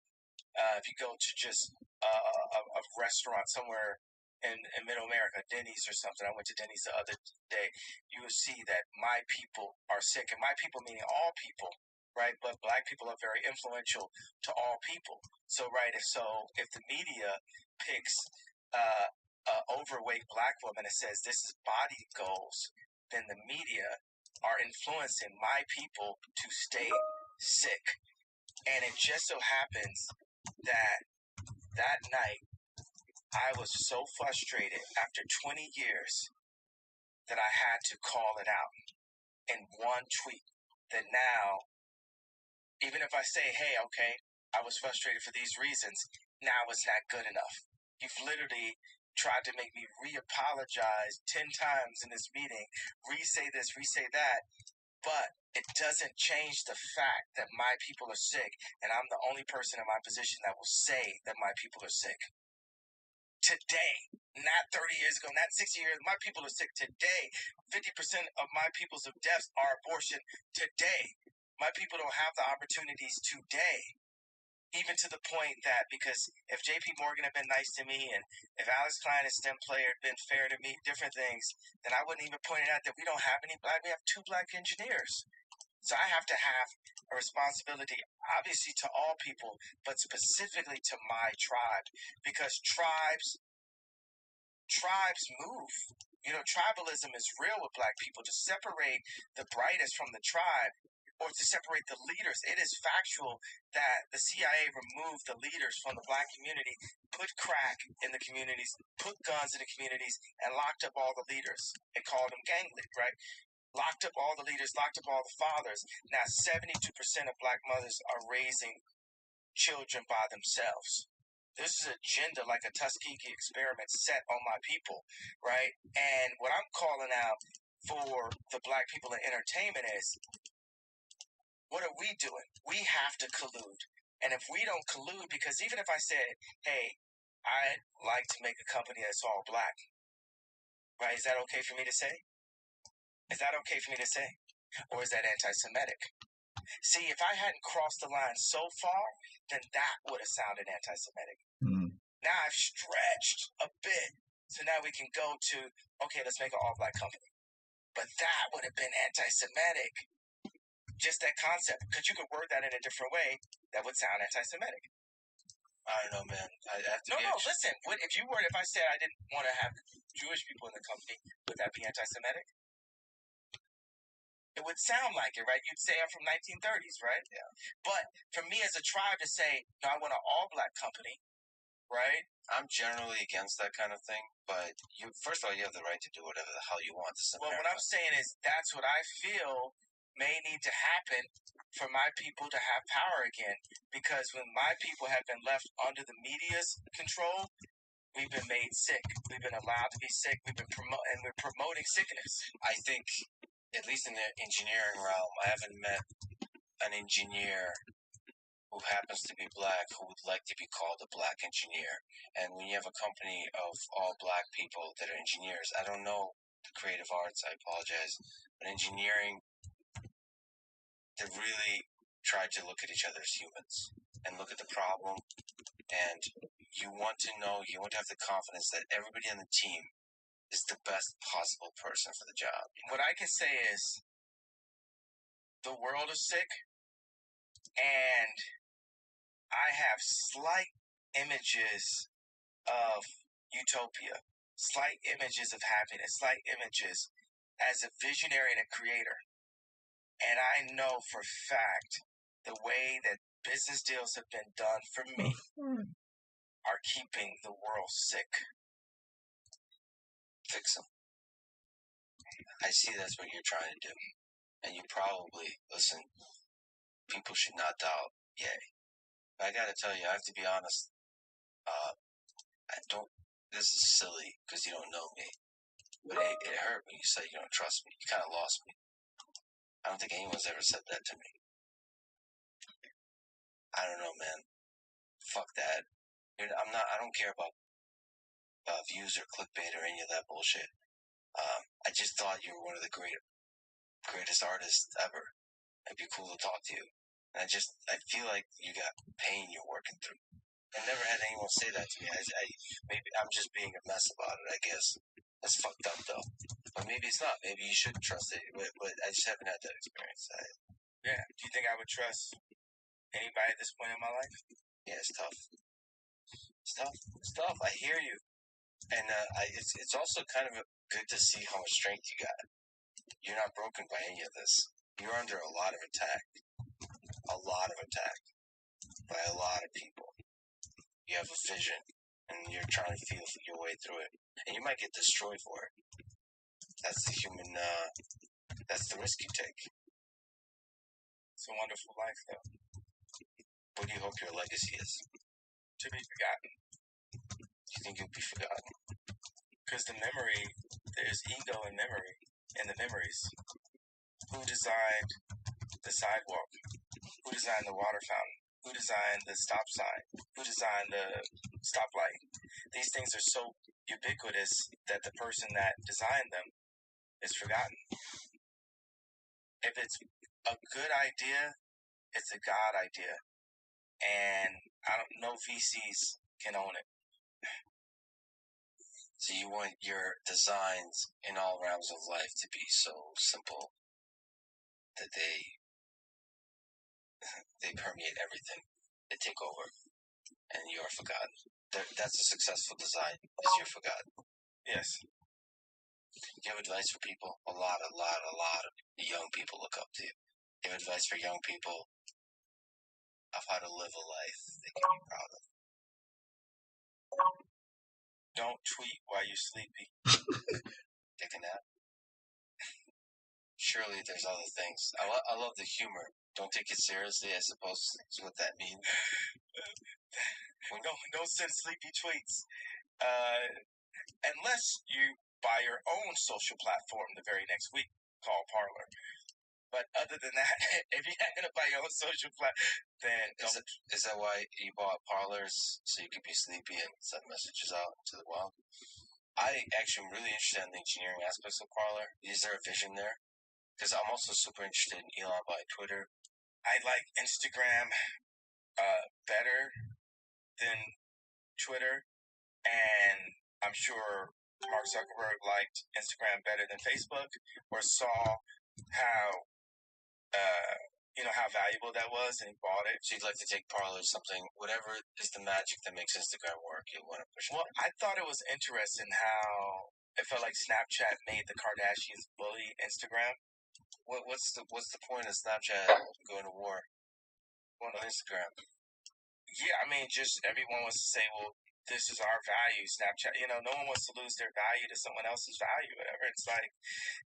if you go to just a restaurant somewhere in Middle America, Denny's or something, I went to Denny's the other day, you will see that my people are sick. And my people meaning all people, right? But black people are very influential to all people. So, right, if the media picks overweight black woman and says this is body goals, then the media are influencing my people to stay sick. And it just so happens that night I was so frustrated after 20 years that I had to call it out in one tweet. That now, even if I say, hey, okay, I was frustrated for these reasons, now it's not good enough. You've literally tried to make me re-apologize 10 times in this meeting, re-say this, re-say that, but it doesn't change the fact that my people are sick, and I'm the only person in my position that will say that my people are sick. Today, not 30 years ago, not 60 years, my people are sick today. 50% of my people's deaths are abortion today. My people don't have the opportunities today. Even to the point that, because if J.P. Morgan had been nice to me, and if Alex Klein, a STEM player, had been fair to me, different things, then I wouldn't even point out that we don't have any black, we have 2 black engineers. So I have to have a responsibility, obviously to all people, but specifically to my tribe, because tribes move. Tribalism is real with black people. To separate the brightest from the tribe, or to separate the leaders. It is factual that the CIA removed the leaders from the black community, put crack in the communities, put guns in the communities, and locked up all the leaders and called them gang leaders, right? Locked up all the leaders, locked up all the fathers. Now 72% of black mothers are raising children by themselves. This is an agenda like a Tuskegee experiment set on my people, right? And what I'm calling out for the black people in entertainment is, what are we doing? We have to collude. And if we don't collude, because even if I said, hey, I'd like to make a company that's all black, right? Is that okay for me to say? Is that okay for me to say? Or is that anti-Semitic? See, if I hadn't crossed the line so far, then that would have sounded anti-Semitic. Now I've stretched a bit, so now we can go to, okay, let's make an all-black company. But that would have been anti-Semitic. Just that concept, because you could word that in a different way, that would sound anti-Semitic. I don't know, man. I have to Listen. If I said I didn't want to have Jewish people in the company, would that be anti-Semitic? It would sound like it, right? You'd say I'm from 1930s, right? Yeah. But for me as a tribe to say, no, I want an all-black company, right? I'm generally against that kind of thing, but first of all, you have the right to do whatever the hell you want. Well, what I'm saying is that's what I feel may need to happen for my people to have power again. Because when my people have been left under the media's control, we've been made sick. We've been allowed to be sick. We're promoting sickness. I think, at least in the engineering realm, I haven't met an engineer who happens to be black who would like to be called a black engineer. And when you have a company of all black people that are engineers, I don't know the creative arts, I apologize, but engineering, they really try to look at each other as humans and look at the problem. And you want to have the confidence that everybody on the team is the best possible person for the job. What I can say is the world is sick, and I have slight images of utopia, slight images of happiness, slight images as a visionary and a creator. And I know for a fact the way that business deals have been done for me are keeping the world sick. Fix them. I see that's what you're trying to do. And you probably, listen, people should not doubt, But I gotta tell you, I have to be honest, this is silly because you don't know me. But it hurt when you said you don't trust me. You kind of lost me. I don't think anyone's ever said that to me. I don't know, man. Fuck that. Dude, I don't care about views or clickbait or any of that bullshit. I just thought you were one of the greatest artists ever. It'd be cool to talk to you. And I feel like you got pain you're working through. I never had anyone say that to me. Maybe I'm just being a mess about it, I guess. That's fucked up, though. But maybe it's not. Maybe you should trust it. But I just haven't had that experience. Yeah. Do you think I would trust anybody at this point in my life? Yeah, it's tough. It's tough. I hear you. And it's also kind of good to see how much strength you got. You're not broken by any of this. You're under a lot of attack. A lot of attack. By a lot of people. You have a vision. And you're trying to feel your way through it. And you might get destroyed for it. That's the human, that's the risk you take. It's a wonderful life, though. What do you hope your legacy is? To be forgotten. You think you'll be forgotten? Because there's ego in memory, in the memories. Who designed the sidewalk? Who designed the water fountain? Who designed the stop sign? Who designed the stoplight? These things are so ubiquitous that the person that designed them is forgotten. If it's a good idea, it's a God idea. And no VCs can own it. So you want your designs in all realms of life to be so simple that they permeate everything. They take over, and you are forgotten. That's a successful design, is you're forgotten. Yes. Do you have advice for people? A lot of young people look up to you. Do you have advice for young people of how to live a life they can be proud of? Don't tweet while you're sleepy. Take a nap. Surely there's other things. I love the humor. Don't take it seriously, I suppose is what that means. Don't send sleepy tweets. Unless you buy your own social platform the very next week called Parler. But other than that, if you're not going to buy your own social platform, then is that why you bought Parlors, so you could be sleepy and send messages out to the world? I actually am really interested in the engineering aspects of Parler. Is there a vision there? Because I'm also super interested in Elon buying Twitter. I like Instagram better than Twitter, and I'm sure Mark Zuckerberg liked Instagram better than Facebook, or saw how how valuable that was, and he bought it. So you'd like to take Parler, something, whatever is the magic that makes Instagram work, you want to push it. Well, I thought it was interesting how it felt like Snapchat made the Kardashians bully Instagram. What's the point of Snapchat going to war on Instagram? Yeah, I mean, just everyone wants to say, well, this is our value, Snapchat. No one wants to lose their value to someone else's value, whatever. It's like,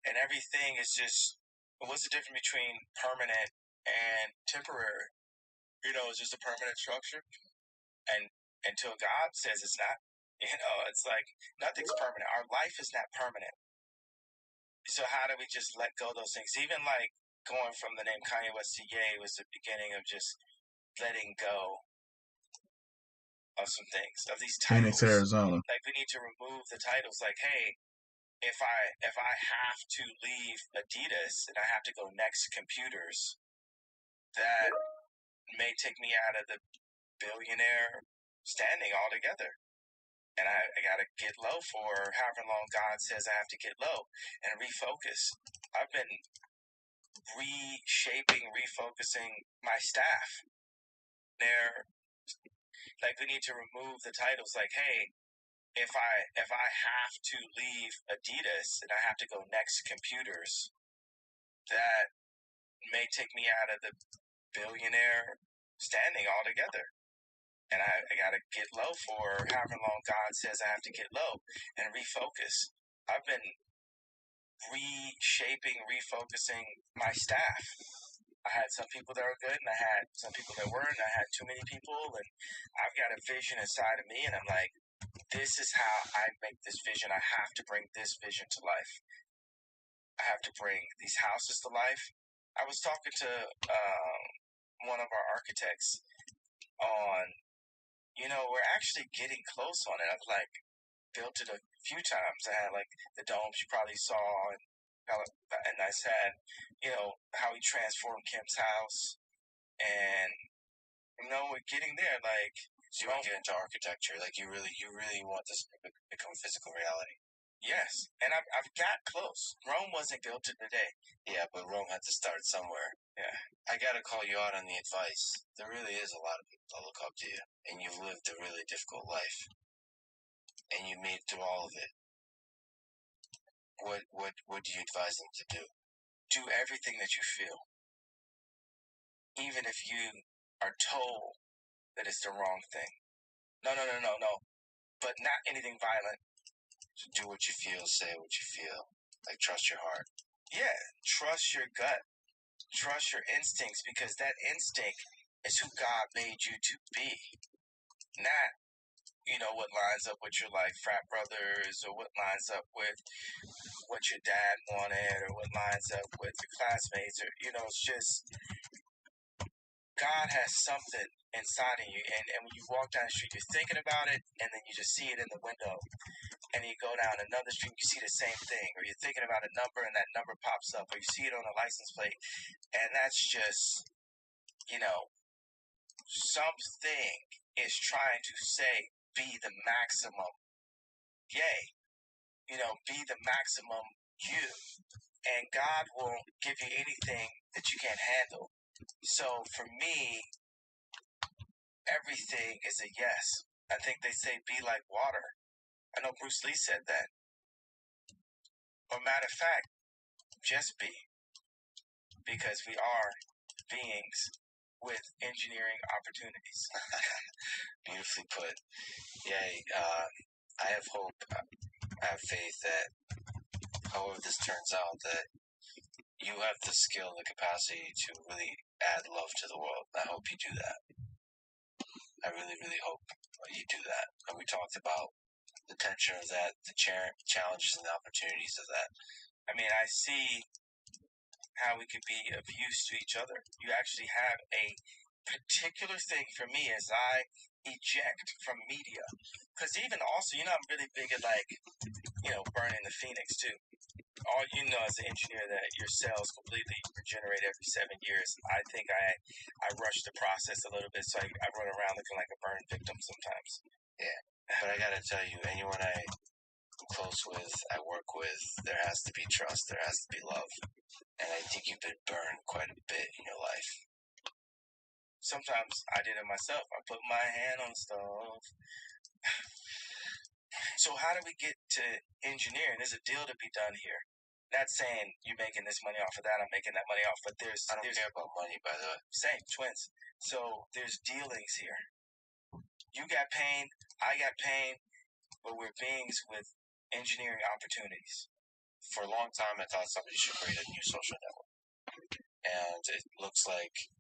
and everything is just, what's the difference between permanent and temporary? It's just a permanent structure. And until God says it's not, it's like nothing's permanent. Our life is not permanent. So how do we just let go of those things? Even like going from the name Kanye West to Ye was the beginning of just letting go of some things, of these titles. Phoenix, Arizona. Like, we need to remove the titles. Like, hey, if I have to leave Adidas and I have to go Next Computers, that may take me out of the billionaire standing altogether. And I got to get low for however long God says I have to get low and refocus. I've been refocusing my staff. We need to remove the titles. Like, hey, if I have to leave Adidas and I have to go Next Computers, that may take me out of the billionaire standing altogether. And I got to get low for however long God says I have to get low and refocus. I've been refocusing my staff. I had some people that were good, and I had some people that weren't. I had too many people, and I've got a vision inside of me, and I'm like, this is how I make this vision. I have to bring this vision to life. I have to bring these houses to life. I was talking to one of our architects on, we're actually getting close on it. I've built it a few times. I had the domes you probably saw, and I said, how we transformed Kim's house, and we're getting there. So you want to get into architecture? You really want this to become a physical reality? Yes, and I've got close. Rome wasn't built in a day. Yeah, but Rome had to start somewhere. Yeah. I got to call you out on the advice. There really is a lot of people that look up to you, and you've lived a really difficult life, and you made it through all of it. What do you advise them to do? Do everything that you feel, even if you are told that it's the wrong thing. No. But not anything violent. So do what you feel, say what you feel. Trust your heart. Yeah, trust your gut. Trust your instincts, because that instinct is who God made you to be. Not, what lines up with your frat brothers, or what lines up with what your dad wanted, or what lines up with your classmates, or, it's just God has something inside of you, and when you walk down the street, you're thinking about it, and then you just see it in the window. And you go down another street, you see the same thing, or you're thinking about a number, and that number pops up, or you see it on a license plate, and that's just, something is trying to say, be the maximum yay, be the maximum you, and God won't give you anything that you can't handle. So for me, everything is a yes. I think they say be like water. I know Bruce Lee said that. Or matter of fact, just be. Because we are beings with engineering opportunities. Beautifully put. Yeah, I have hope. I have faith that however this turns out, that you have the skill and the capacity to really add love to the world. I hope you do that. I really, really hope you do that. And we talked about potential of that, the challenges and the opportunities of that. I mean, I see how we could be of use to each other. You actually have a particular thing for me as I eject from media. Because even also, I'm really big at burning the phoenix too. All you know as an engineer that your cells completely regenerate every 7 years. I think I rush the process a little bit, so I run around looking like a burn victim sometimes. Yeah, but I gotta tell you, anyone I'm close with, I work with, there has to be trust, there has to be love. And I think you've been burned quite a bit in your life. Sometimes I did it myself. I put my hand on the stove. So how do we get to engineering? There's a deal to be done here. Not saying you're making this money off of that, I'm making that money off, but I don't care about money, by the way. Same, twins. So there's dealings here. You got pain, I got pain, but we're beings with engineering opportunities. For a long time, I thought somebody should create a new social network. And it looks like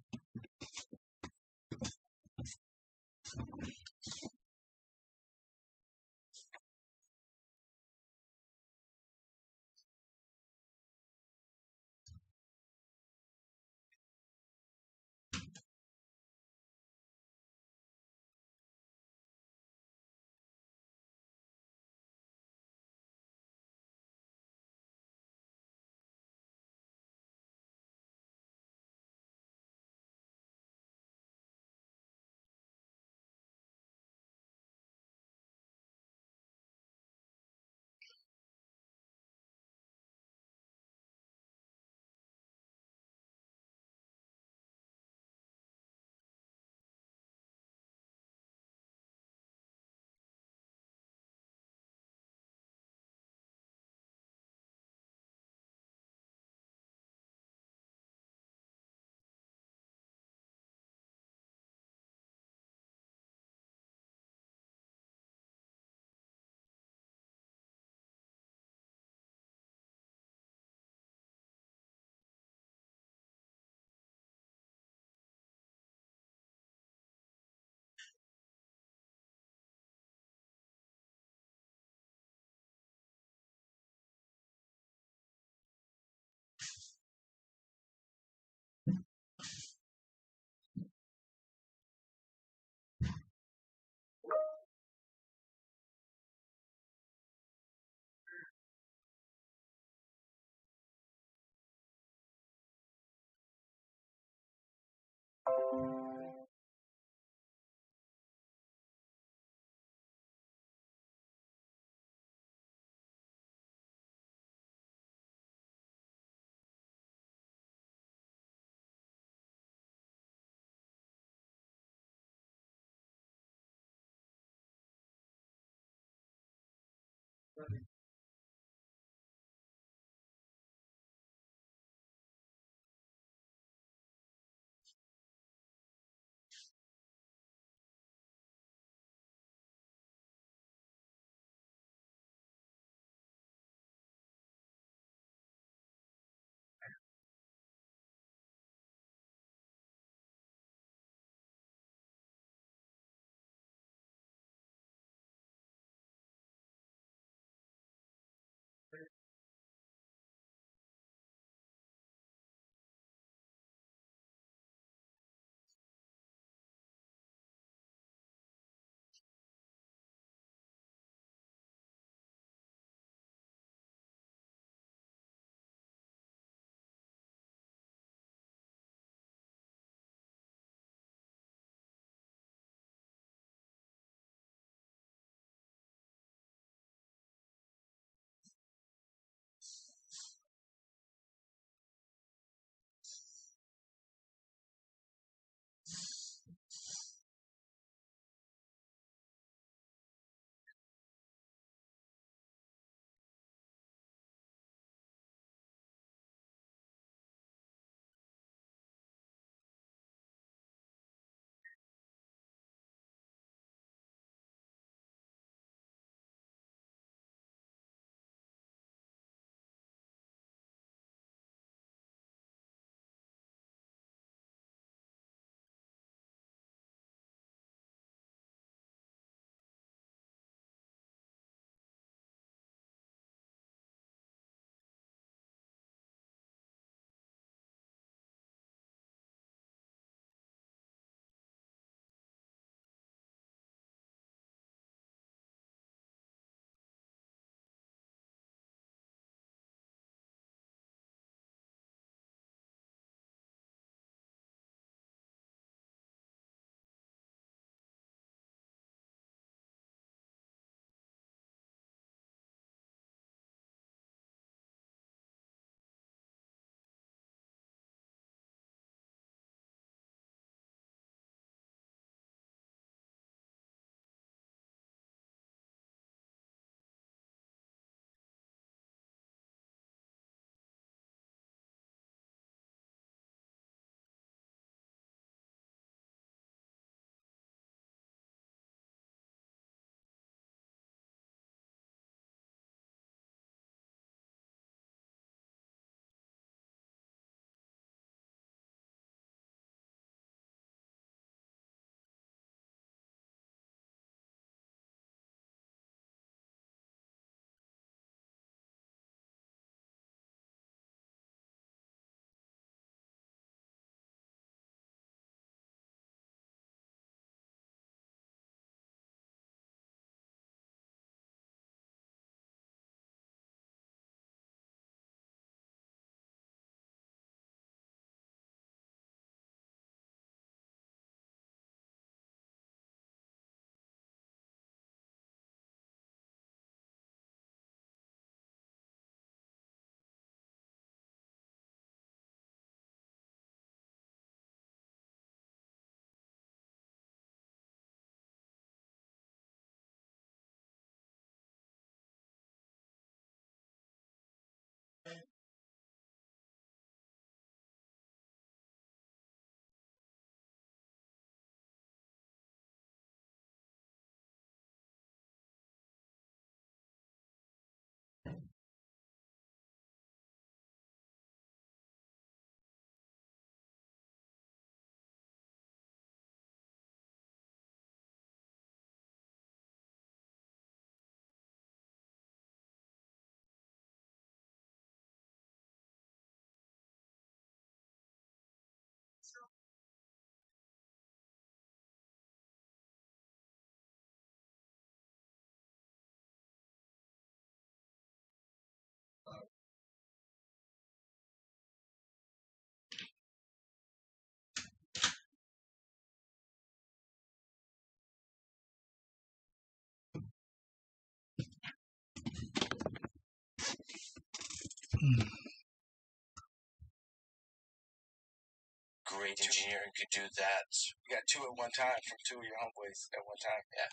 Great engineering could do that. You got two at one time from two of your homeboys at one time. Yeah.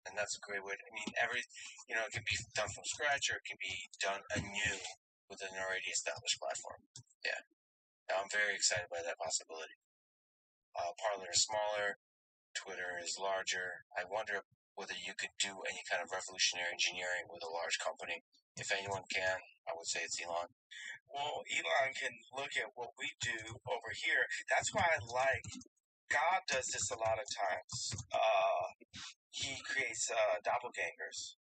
And that's a great way. I mean, it can be done from scratch or it can be done anew with an already established platform. Yeah. Now, I'm very excited by that possibility. Parler is smaller. Twitter is larger. I wonder whether you could do any kind of revolutionary engineering with a large company. If anyone can, I would say it's Elon. Well, Elon can look at what we do over here. That's why I like God does this a lot of times. He creates doppelgangers.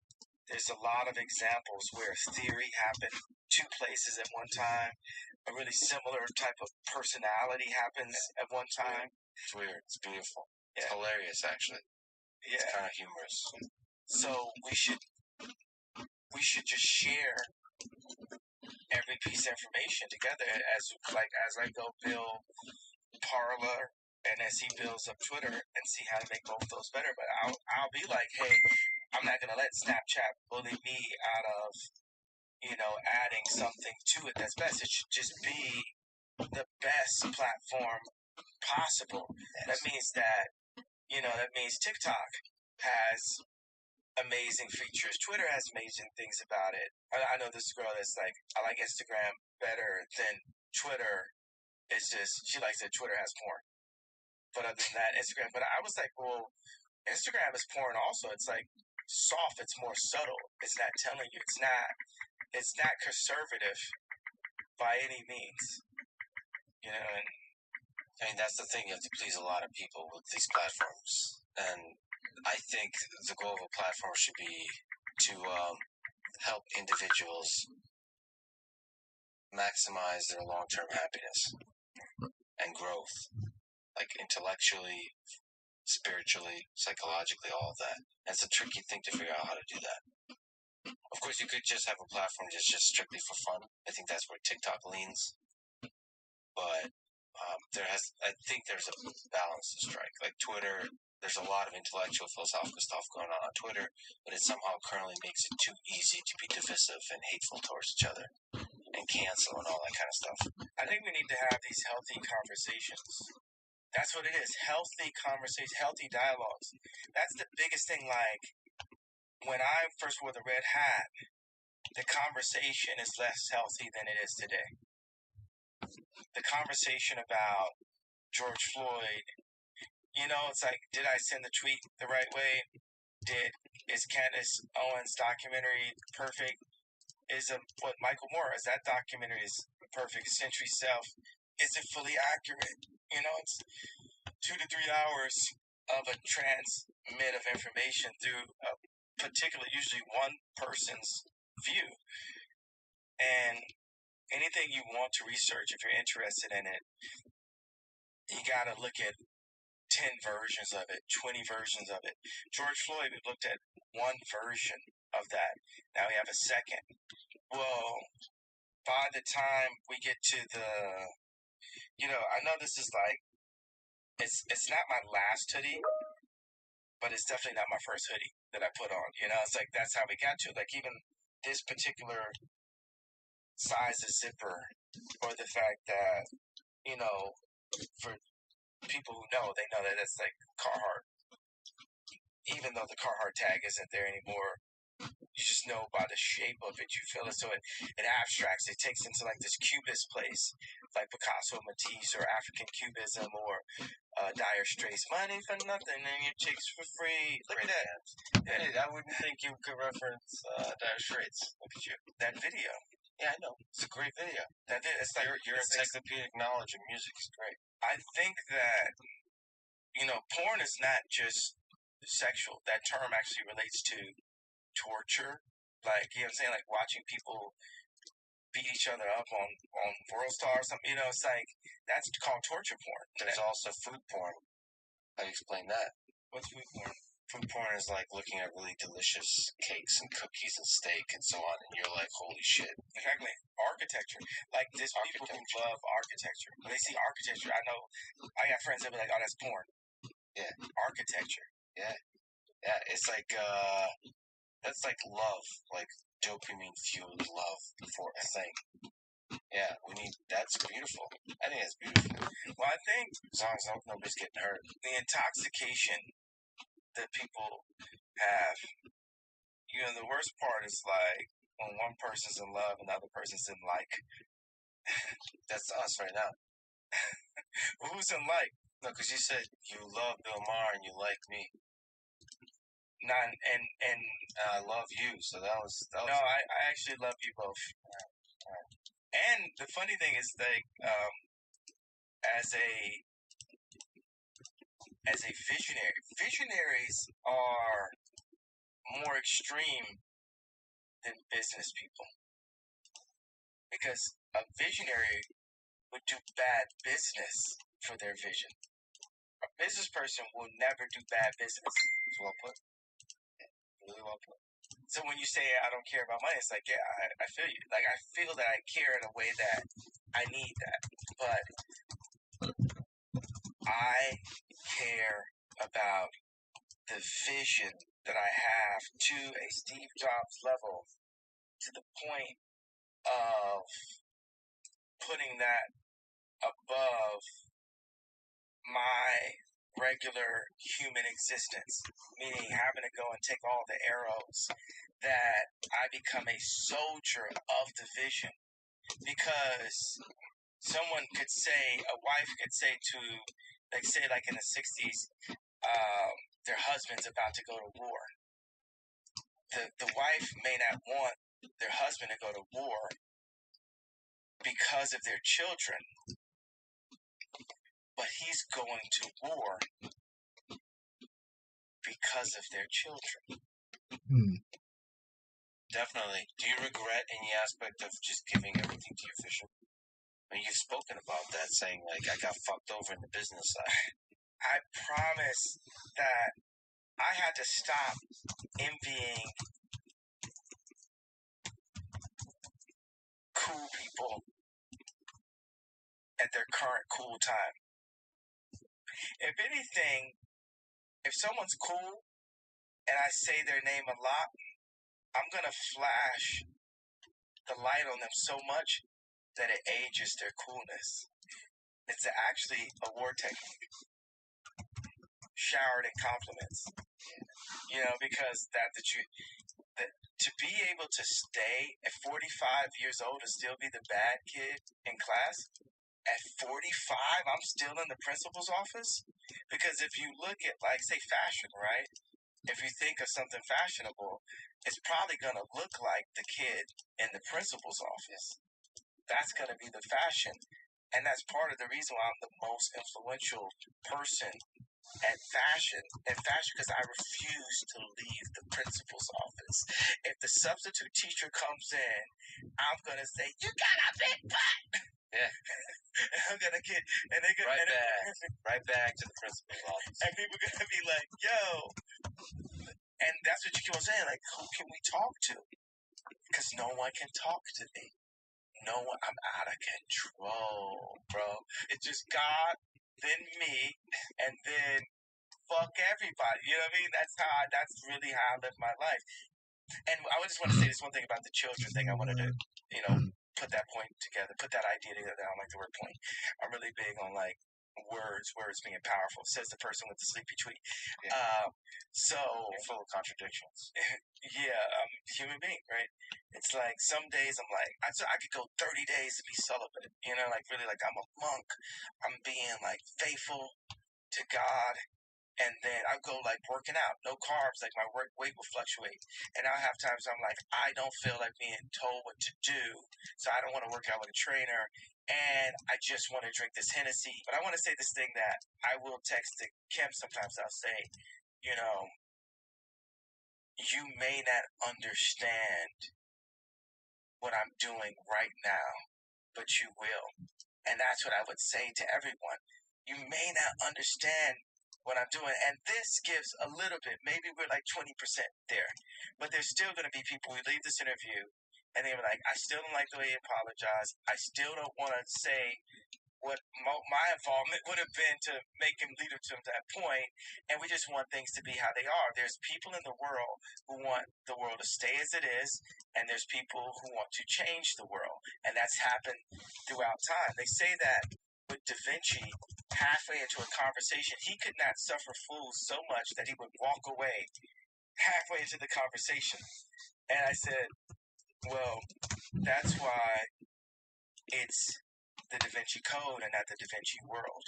There's a lot of examples where theory happened two places at one time. A really similar type of personality happens at one time. It's weird. It's beautiful. It's hilarious, actually. Yeah. It's kind of humorous. So we should just share every piece of information together as I go build Parler and as he builds up Twitter and see how to make both those better. But I'll be like, hey, I'm not gonna let Snapchat bully me out of adding something to it that's best. It should just be the best platform possible. Yes. That means that TikTok has amazing features. Twitter has amazing things about it. I know this girl that's like, I like Instagram better than Twitter. It's just, she likes that Twitter has porn. But other than that, Instagram. But I was like, well, Instagram is porn also. It's like soft. It's more subtle. It's not telling you. It's not conservative by any means. And I mean, that's the thing. You have to please a lot of people with these platforms. And I think the goal of a platform should be to help individuals maximize their long-term happiness and growth, like intellectually, spiritually, psychologically, all of that. And it's a tricky thing to figure out how to do that. Of course, you could just have a platform that's just strictly for fun. I think that's where TikTok leans. But I think there's a balance to strike. Like Twitter, there's a lot of intellectual, philosophical stuff going on Twitter, but it somehow currently makes it too easy to be divisive and hateful towards each other and cancel and all that kind of stuff. I think we need to have these healthy conversations. That's what it is. Healthy conversations, healthy dialogues. That's the biggest thing. Like, when I first wore the red hat, the conversation is less healthy than it is today. The conversation about George Floyd, it's like, did I send the tweet the right way? Is Candace Owens' documentary perfect? Is Michael Moore, is that documentary is perfect? Century Self, is it fully accurate? It's 2 to 3 hours of a transmit of information through a particular, usually one person's view. And anything you want to research, if you're interested in it, you got to look at 10 versions of it, 20 versions of it. George Floyd, we looked at one version of that. Now we have a second. Well, by the time we get to I know this is like, it's not my last hoodie, but it's definitely not my first hoodie that I put on. It's like, that's how we got to it. Like, even this particular size of zipper, or the fact that, for people who know, they know that it's like Carhartt. Even though the Carhartt tag isn't there anymore, you just know by the shape of it, you feel it. So it abstracts. It takes into like this cubist place, like Picasso, Matisse, or African Cubism, or Dire Straits. Money for nothing and your chicks for free. Look at that. Hey, I wouldn't think you could reference Dire Straits. Look at you. That video. Yeah, I know. It's a great video. It's like your encyclopedic knowledge of music is great. I think that porn is not just sexual. That term actually relates to torture. Like, what I'm saying? Like watching people beat each other up on WorldStar or something. It's like, that's called torture porn. There's also food porn. How do you explain that? What's food porn? Food porn is like looking at really delicious cakes and cookies and steak and so on, and you're like, holy shit. Exactly. Architecture. Like, there's people who love architecture. When they see architecture, I know, I got friends that be like, oh, that's porn. Yeah. Architecture. Yeah. Yeah, it's like, that's like love, like dopamine-fueled love for a thing. Yeah, that's beautiful. I think that's beautiful. Well, I think as long as nobody's getting hurt. The intoxication that people have, the worst part is like when one person's in love and the other person's in like. That's us right now. Who's in like? No, because you said you love Bill Maher and you like me. Not and I love you, so that was no. I actually love you both. Right. And the funny thing is, like, as a visionary, visionaries are more extreme than business people, because a visionary would do bad business for their vision. A business person will never do bad business. It's well put. Really well put. So when you say I don't care about money, it's like, yeah, I feel you. Like, I feel that I care in a way that I need that. But I care about the vision that I have to a Steve Jobs level, to the point of putting that above my regular human existence, meaning having to go and take all the arrows, that I become a soldier of the vision. Because someone could say, a wife could say to, like, say like in the 60s, their husband's about to go to war. The wife may not want their husband to go to war because of their children, but he's going to war because of their children. Definitely. Do you regret any aspect of just giving everything to your vision? I mean, you've spoken about that, saying, like, I got fucked over in the business side. I promise that I had to stop envying cool people at their current cool time. If anything, if someone's cool and I say their name a lot, I'm going to flash the light on them so much that it ages their coolness. It's actually a war technique, showered in compliments. Because to be able to stay at 45 years old and still be the bad kid in class, at 45, I'm still in the principal's office? Because if you look at, like, say, fashion, right? If you think of something fashionable, it's probably going to look like the kid in the principal's office. That's going to be the fashion. And that's part of the reason why I'm the most influential person at fashion, because I refuse to leave the principal's office. If the substitute teacher comes in, I'm going to say, you got a big butt! Yeah. I'm going to get, and they're going to right back to the principal's office. And people are going to be like, yo. And that's what you keep on saying, like, who can we talk to? Because no one can talk to me. No one, I'm out of control, bro. It's just God, then me, and then fuck everybody. You know what I mean? That's really how I live my life. And I just want to say this one thing about the children thing. I wanted to, put that point together, put that idea together. I don't like the word point. I'm really big on, like, words being powerful, says the person with the sleepy tweet. Yeah. So you're full of contradictions. Yeah, I'm a human being, right? It's like some days I'm like, I could go 30 days to be celibate, like really, like I'm a monk. I'm being like faithful to God. And then I go like working out, no carbs, like my weight will fluctuate. And I'll have times I'm like, I don't feel like being told what to do. So I don't want to work out with a trainer. And I just want to drink this Hennessy. But I want to say this thing that I will text to Kim sometimes. I'll say, you may not understand what I'm doing right now, but you will. And that's what I would say to everyone. You may not understand what I'm doing, and this gives a little bit, maybe we're like 20% there, but there's still going to be people who leave this interview and they're like, I still don't like the way you apologize. I still don't want to say what my involvement would have been to make him lead him to that point, and we just want things to be how they are. There's people in the world who want the world to stay as it is, and there's people who want to change the world, and that's happened throughout time. They say that with Da Vinci, halfway into a conversation, he could not suffer fools so much that he would walk away halfway into the conversation. And I said, well, that's why it's the Da Vinci Code and not the Da Vinci world.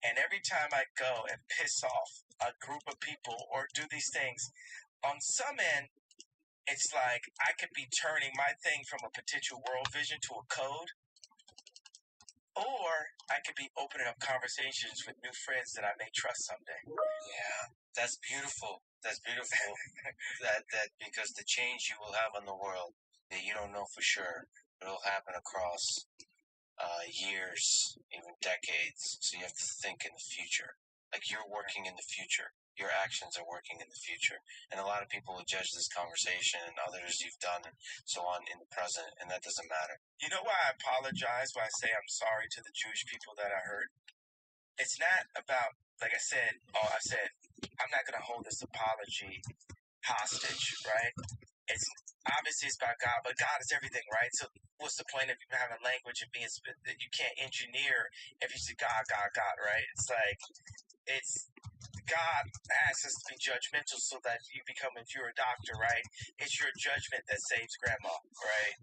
And every time I go and piss off a group of people or do these things, on some end, it's like I could be turning my thing from a potential world vision to a code, or I could be opening up conversations with new friends that I may trust someday. Yeah, that's beautiful. That's beautiful. that because the change you will have on the world that you don't know for sure, it'll happen across years, even decades. So you have to think in the future. Like you're working in the future. Your actions are working in the future. And a lot of people will judge this conversation and others you've done and so on in the present, and that doesn't matter. You know why I apologize, why I say I'm sorry to the Jewish people that I hurt? It's not about, like I said, I'm not going to hold this apology hostage, right? It's obviously it's about God, but God is everything, right? So what's the point of you having language and being that you can't engineer if you say God, God, God, right? It's like God asks us to be judgmental so that you become, if you're a doctor, right? It's your judgment that saves grandma, right?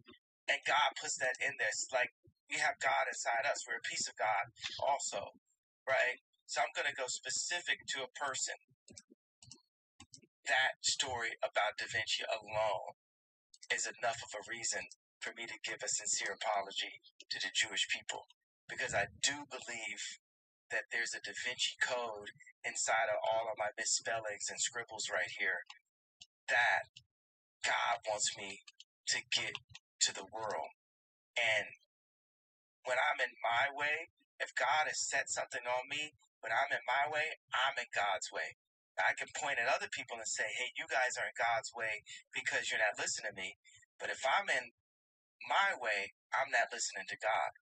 And God puts that in there. It's like we have God inside us. We're a piece of God also, right? So I'm going to go specific to a person. That story about Da Vinci alone is enough of a reason for me to give a sincere apology to the Jewish people, because I do believe that there's a Da Vinci Code inside of all of my misspellings and scribbles right here that God wants me to get to the world. And when I'm in my way, if God has set something on me, when I'm in my way, I'm in God's way. I can point at other people and say, hey, you guys are in God's way because you're not listening to me. But if I'm in my way, I'm not listening to God.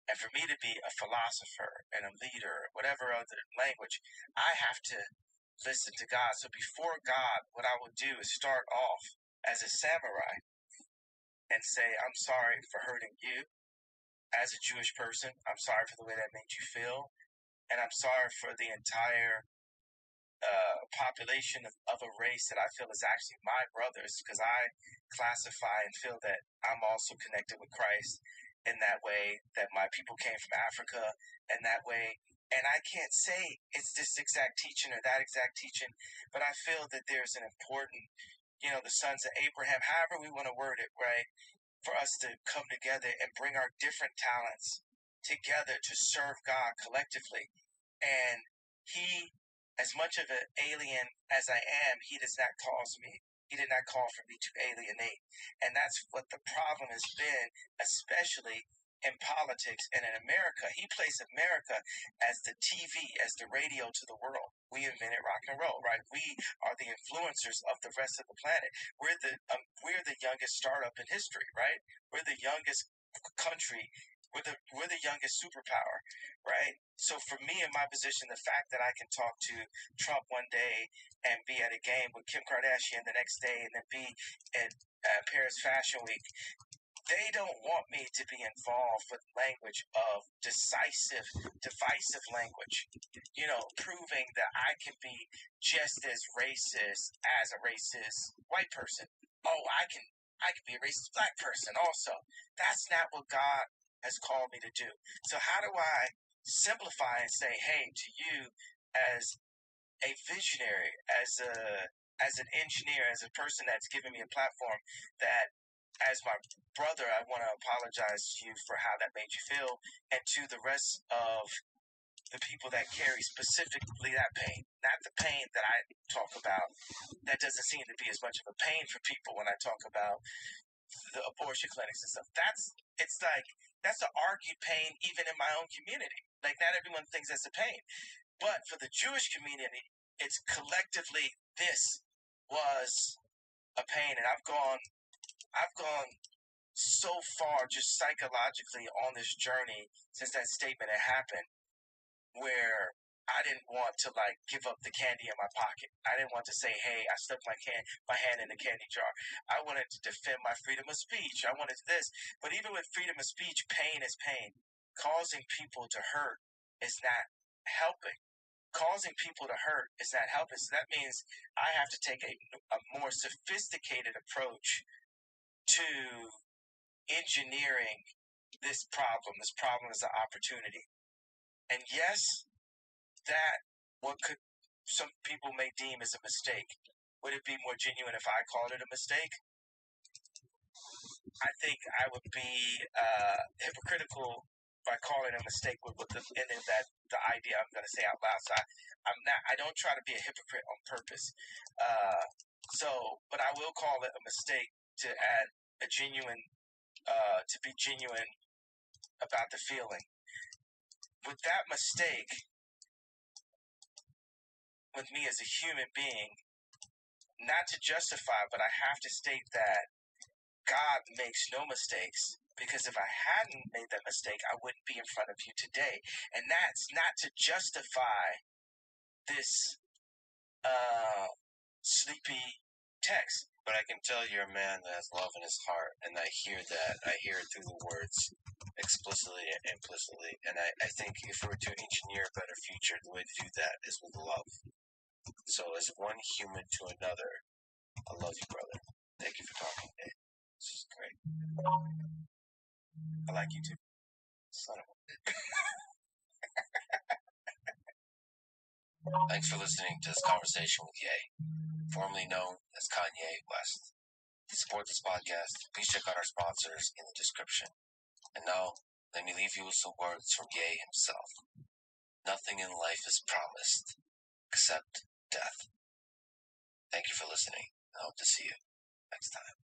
And for me to be a philosopher and a leader, whatever other language, I have to listen to God. So before God, what I will do is start off as a samurai and say, I'm sorry for hurting you as a Jewish person. I'm sorry for the way that made you feel. And I'm sorry for the entire population of a race that I feel is actually my brothers, because I classify and feel that I'm also connected with Christ in that way, that my people came from Africa in that way. And I can't say it's this exact teaching or that exact teaching, but I feel that there's an important, the sons of Abraham, however we want to word it, right? For us to come together and bring our different talents together to serve God collectively. And he, as much of an alien as I am, he does not cause me. He did not call for me to alienate. And that's what the problem has been, especially in politics and in America. He plays America as the TV, as the radio to the world. We invented rock and roll, right? We are the influencers of the rest of the planet. We're the youngest startup in history, right? We're the youngest country. We're the youngest superpower, right? So for me in my position, the fact that I can talk to Trump one day and be at a game with Kim Kardashian the next day and then be at Paris Fashion Week, they don't want me to be involved with language of divisive language, proving that I can be just as racist as a racist white person. Oh, I can be a racist black person also. That's not what God has called me to do. So how do I simplify and say, hey, to you as a visionary, as an engineer, as a person that's given me a platform, that as my brother, I want to apologize to you for how that made you feel, and to the rest of the people that carry specifically that pain, not the pain that I talk about. That doesn't seem to be as much of a pain for people when I talk about the abortion clinics and stuff. That's an argued pain even in my own community. Like, not everyone thinks that's a pain. But for the Jewish community, it's collectively, this was a pain. And I've gone so far just psychologically on this journey since that statement had happened where I didn't want to like give up the candy in my pocket. I didn't want to say, hey, I stuck my hand in the candy jar. I wanted to defend my freedom of speech. I wanted this. But even with freedom of speech, pain is pain. Causing people to hurt is not helping. Causing people to hurt is not helping. So that means I have to take a more sophisticated approach to engineering this problem. This problem is an opportunity. And yes, that what could some people may deem as a mistake. Would it be more genuine if I called it a mistake? I think I would be hypocritical by calling it a mistake with the and then that the idea I'm going to say out loud. So I don't try to be a hypocrite on purpose. But I will call it a mistake to add a genuine, to be genuine about the feeling. With that mistake, with me as a human being, not to justify, but I have to state that God makes no mistakes, because if I hadn't made that mistake, I wouldn't be in front of you today. And that's not to justify this sleepy text. But I can tell you're a man that has love in his heart, and I hear that. I hear it through the words explicitly and implicitly. And I think if we were to engineer a better future, the way to do that is with love. So as one human to another, I love you, brother. Thank you for talking today. This is great. I like you too. Son of a... Thanks for listening to this conversation with Ye, formerly known as Kanye West. To support this podcast, please check out our sponsors in the description. And now, let me leave you with some words from Ye himself. Nothing in life is promised except death. Thank you for listening. I hope to see you next time.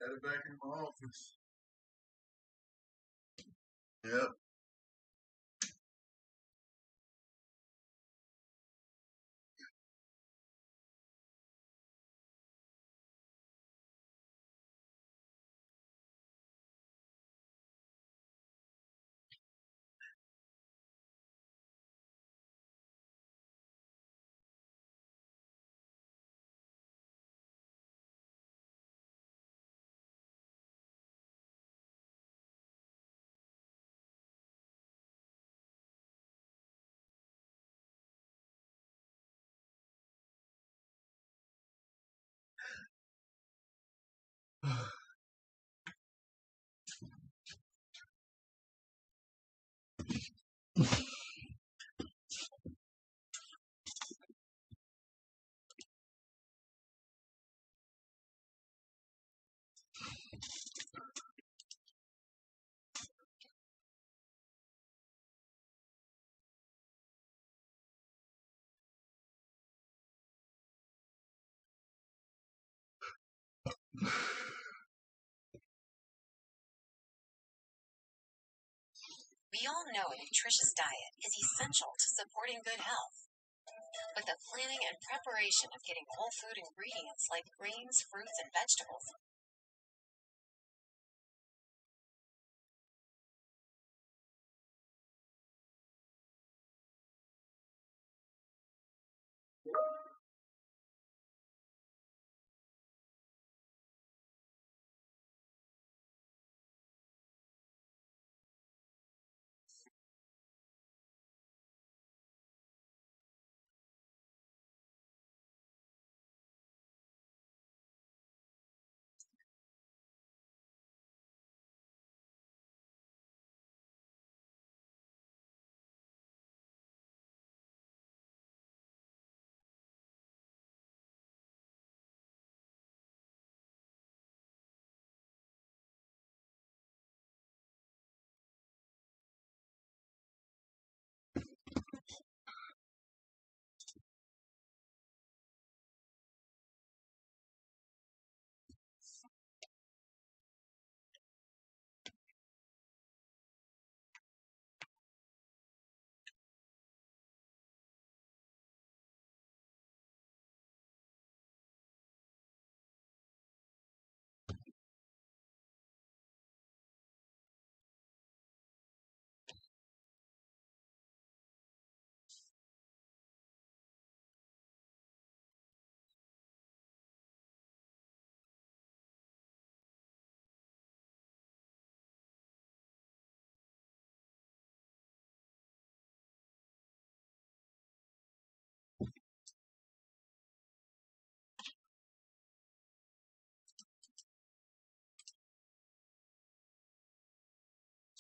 Had it back in my office. Yep. We all know a nutritious diet is essential to supporting good health. But the planning and preparation of getting whole food ingredients like grains, fruits, and vegetables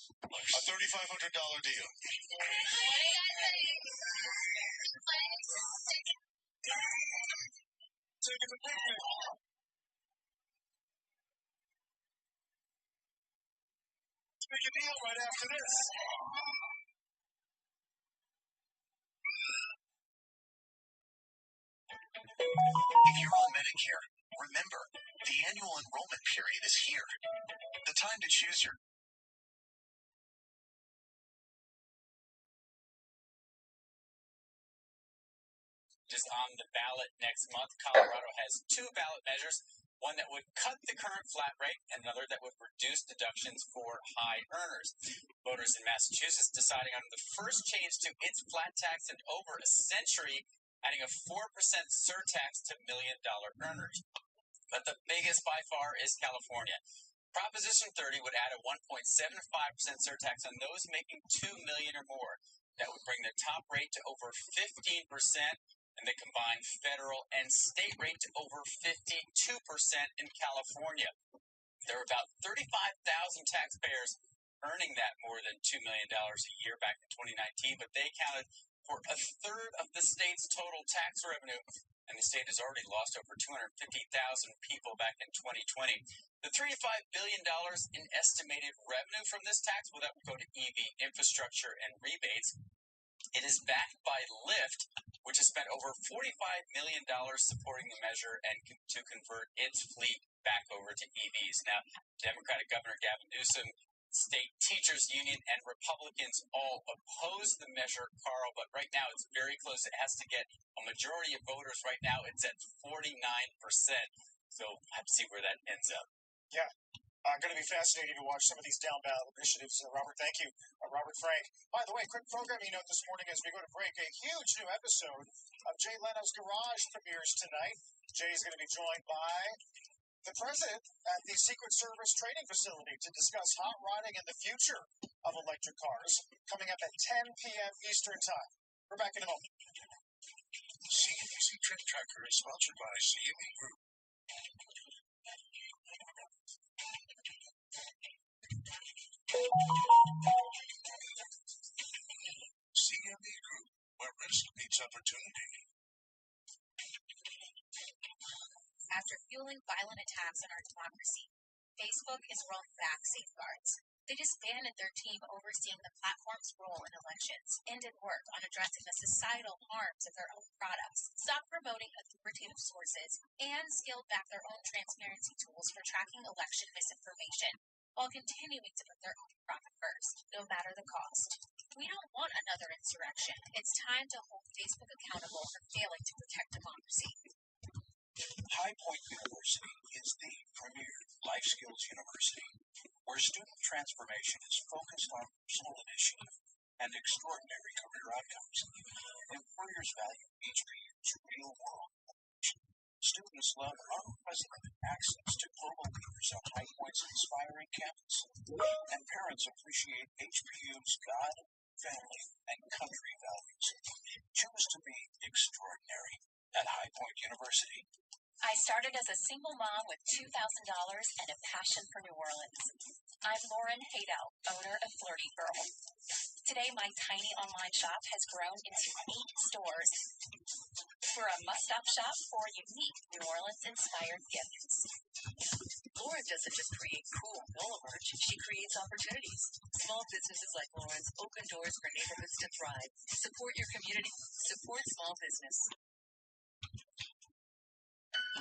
A $3,500 deal. Make a deal right after this. If you're on Medicare, remember, the annual enrollment period is here. The time to choose your just on the ballot next month. Colorado has two ballot measures, one that would cut the current flat rate and another that would reduce deductions for high earners. Voters in Massachusetts deciding on the first change to its flat tax in over a century, adding a 4% surtax to million-dollar earners. But the biggest by far is California. Proposition 30 would add a 1.75% surtax on those making $2 million or more. That would bring the top rate to over 15%. And the combined federal and state rate to over 52% in California. There were about 35,000 taxpayers earning that more than $2 million a year back in 2019, but they accounted for a third of the state's total tax revenue, and the state has already lost over 250,000 people back in 2020. The $3 to $5 billion in estimated revenue from this tax, well, that would go to EV infrastructure and rebates. It is backed by Lyft, which has spent over $45 million supporting the measure and to convert its fleet back over to EVs. Now, Democratic Governor Gavin Newsom, State Teachers Union, and Republicans all oppose the measure, Carl, but right now it's very close. It has to get a majority of voters. Right now it's at 49%. So I have to see where that ends up. Yeah. Going to be fascinating to watch some of these down ballot initiatives. Robert, thank you. Robert Frank. By the way, quick programming note this morning as we go to break. A huge new episode of Jay Leno's Garage premieres tonight. Jay is going to be joined by the president at the Secret Service training facility to discuss hot rodding and the future of electric cars. Coming up at 10 p.m. Eastern Time. We're back in a moment. CNBC Trend Tracker is sponsored by CME Group. CME Group, where risk meets opportunity. After fueling violent attacks on our democracy, Facebook is rolling back safeguards. They disbanded their team overseeing the platform's role in elections, ended work on addressing the societal harms of their own products, stopped promoting authoritative sources, and scaled back their own transparency tools for tracking election misinformation, while continuing to put their own profit first, no matter the cost. We don't want another insurrection. It's time to hold Facebook accountable for failing to protect democracy. High Point University is the premier life skills university, where student transformation is focused on personal initiative and extraordinary career outcomes. Employers value HPU's real-world knowledge. Students love unprecedented access to global leaders on High Point's inspiring campus, and parents appreciate HPU's God, family, and country values. Choose to be extraordinary at High Point University. I started as a single mom with $2,000 and a passion for New Orleans. I'm Lauren Haydell, owner of Flirty Girl. Today, my tiny online shop has grown into 8 stores. We're a must-stop shop for unique New Orleans-inspired gifts. Lauren doesn't just create cool NOLA merch, she creates opportunities. Small businesses like Lauren's open doors for neighborhoods to thrive. Support your community. Support small business.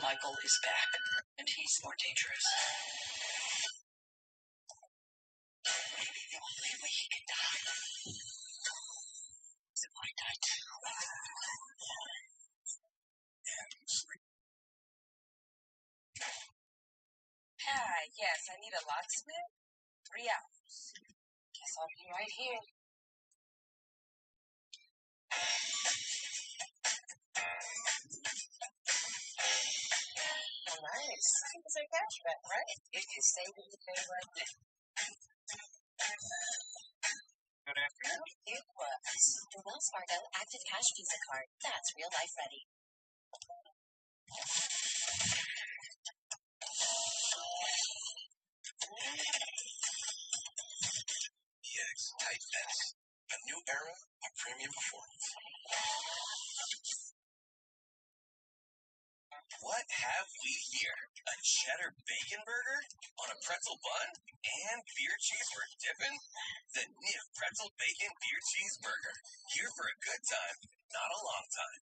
Michael is back, and he's more dangerous. The only way he can die is at my night. Yes, I need a locksmith. 3 hours. Guess I'll be right here. Nice. It's a cashback, right? If you save it, you pay right then. Good afternoon. It was. The Wells Fargo Active Cash Visa card. That's real life ready. have we here? A cheddar bacon burger on a pretzel bun and beer cheese for dipping? The Nif Pretzel Bacon Beer Cheeseburger. Here for a good time, not a long time.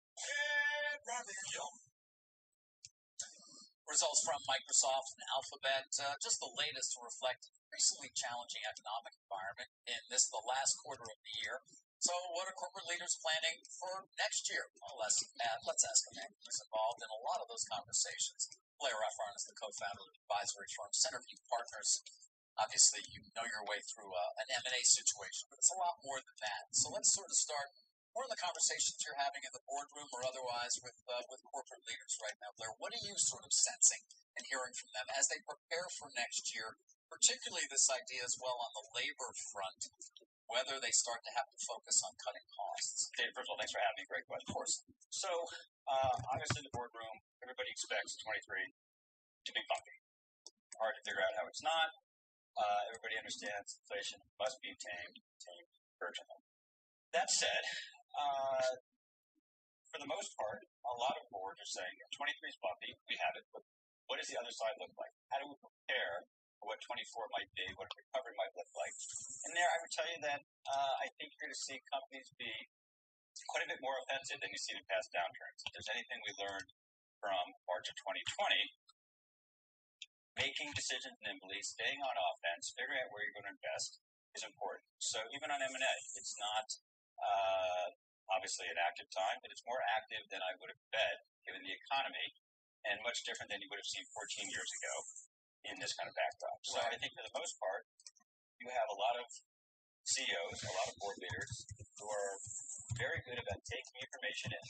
Results from Microsoft and Alphabet, just the latest to reflect increasingly challenging economic environment in the last quarter of the year. So what are corporate leaders planning for next year? Well, let's ask a man who's involved in a lot of those conversations. Blair Efron is the co-founder of the advisory firm Centerview Partners. Obviously, you know your way through an M&A situation, but it's a lot more than that. So let's sort of start more in the conversations you're having in the boardroom or otherwise with corporate leaders right now. Blair, what are you sort of sensing and hearing from them as they prepare for next year, particularly this idea as well on the labor front, whether they start to have to focus on cutting costs? Dave, first of all, thanks for having me. Great question. Of course. So, obviously, the boardroom, everybody expects 23 to be bumpy. Hard to figure out how it's not. Everybody understands inflation must be tamed urgently. That said, for the most part, a lot of boards are saying 23 is bumpy, we have it, but what does the other side look like? How do we prepare for what 24 might be, what a recovery might look like? And there, I would tell you that I think you're going to see companies be quite a bit more offensive than you've seen in past downturns. If there's anything we learned from March of 2020, making decisions nimbly, staying on offense, figuring out where you're going to invest is important. So even on M&A, it's not obviously an active time, but it's more active than I would have bet given the economy and much different than you would have seen 14 years ago in this kind of backdrop. So I think for the most part, you have a lot of CEOs, a lot of board leaders who are very good about taking information in,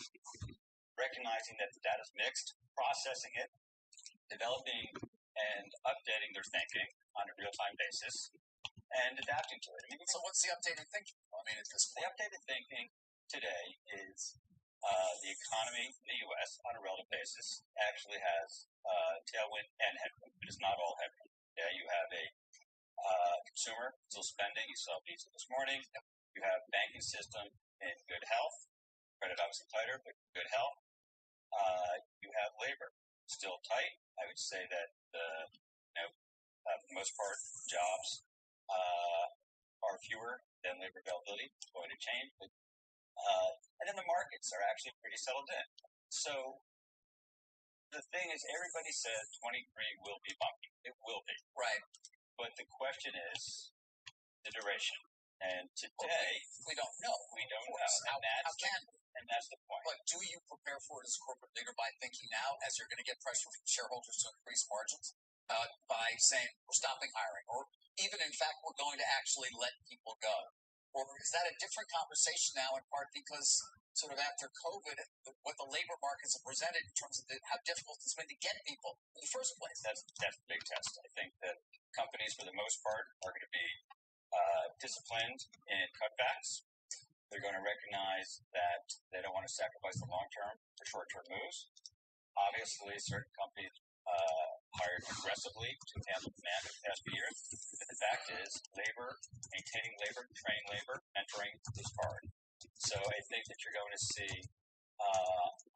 recognizing that the data is mixed, processing it, developing and updating their thinking on a real-time basis, and adapting to it. I mean, so what's the updated thinking? I mean, at this point, the updated thinking today is the economy in the U.S. on a relative basis actually has tailwind and headwind. It is not all headwind. Yeah, you have a consumer still spending. You saw Visa this morning. You have banking system in good health. Credit obviously tighter, but good health. You have labor still tight. I would say that for the most part, jobs are fewer than labor availability. It's going to change. But, and then the markets are actually pretty settled in. So the thing is, everybody said 23 will be bumpy. It will be. Right. But the question is the duration. And today, we don't know. We don't know. And that's the point. But do you prepare for it as a corporate leader by thinking now, as you're going to get pressure from shareholders to increase margins, by saying we're stopping hiring, or even in fact we're going to actually let people go? Or is that a different conversation now, in part because sort of after COVID, what the labor markets have presented in terms of how difficult it's been to get people in the first place? That's a big test. I think that companies, for the most part, are going to be disciplined in cutbacks. They're going to recognize that they don't want to sacrifice the long term for short term moves. Obviously, certain companies hired aggressively to handle demand in the past few years. But the fact is, maintaining labor, training labor, mentoring is hard. So I think that you're going to see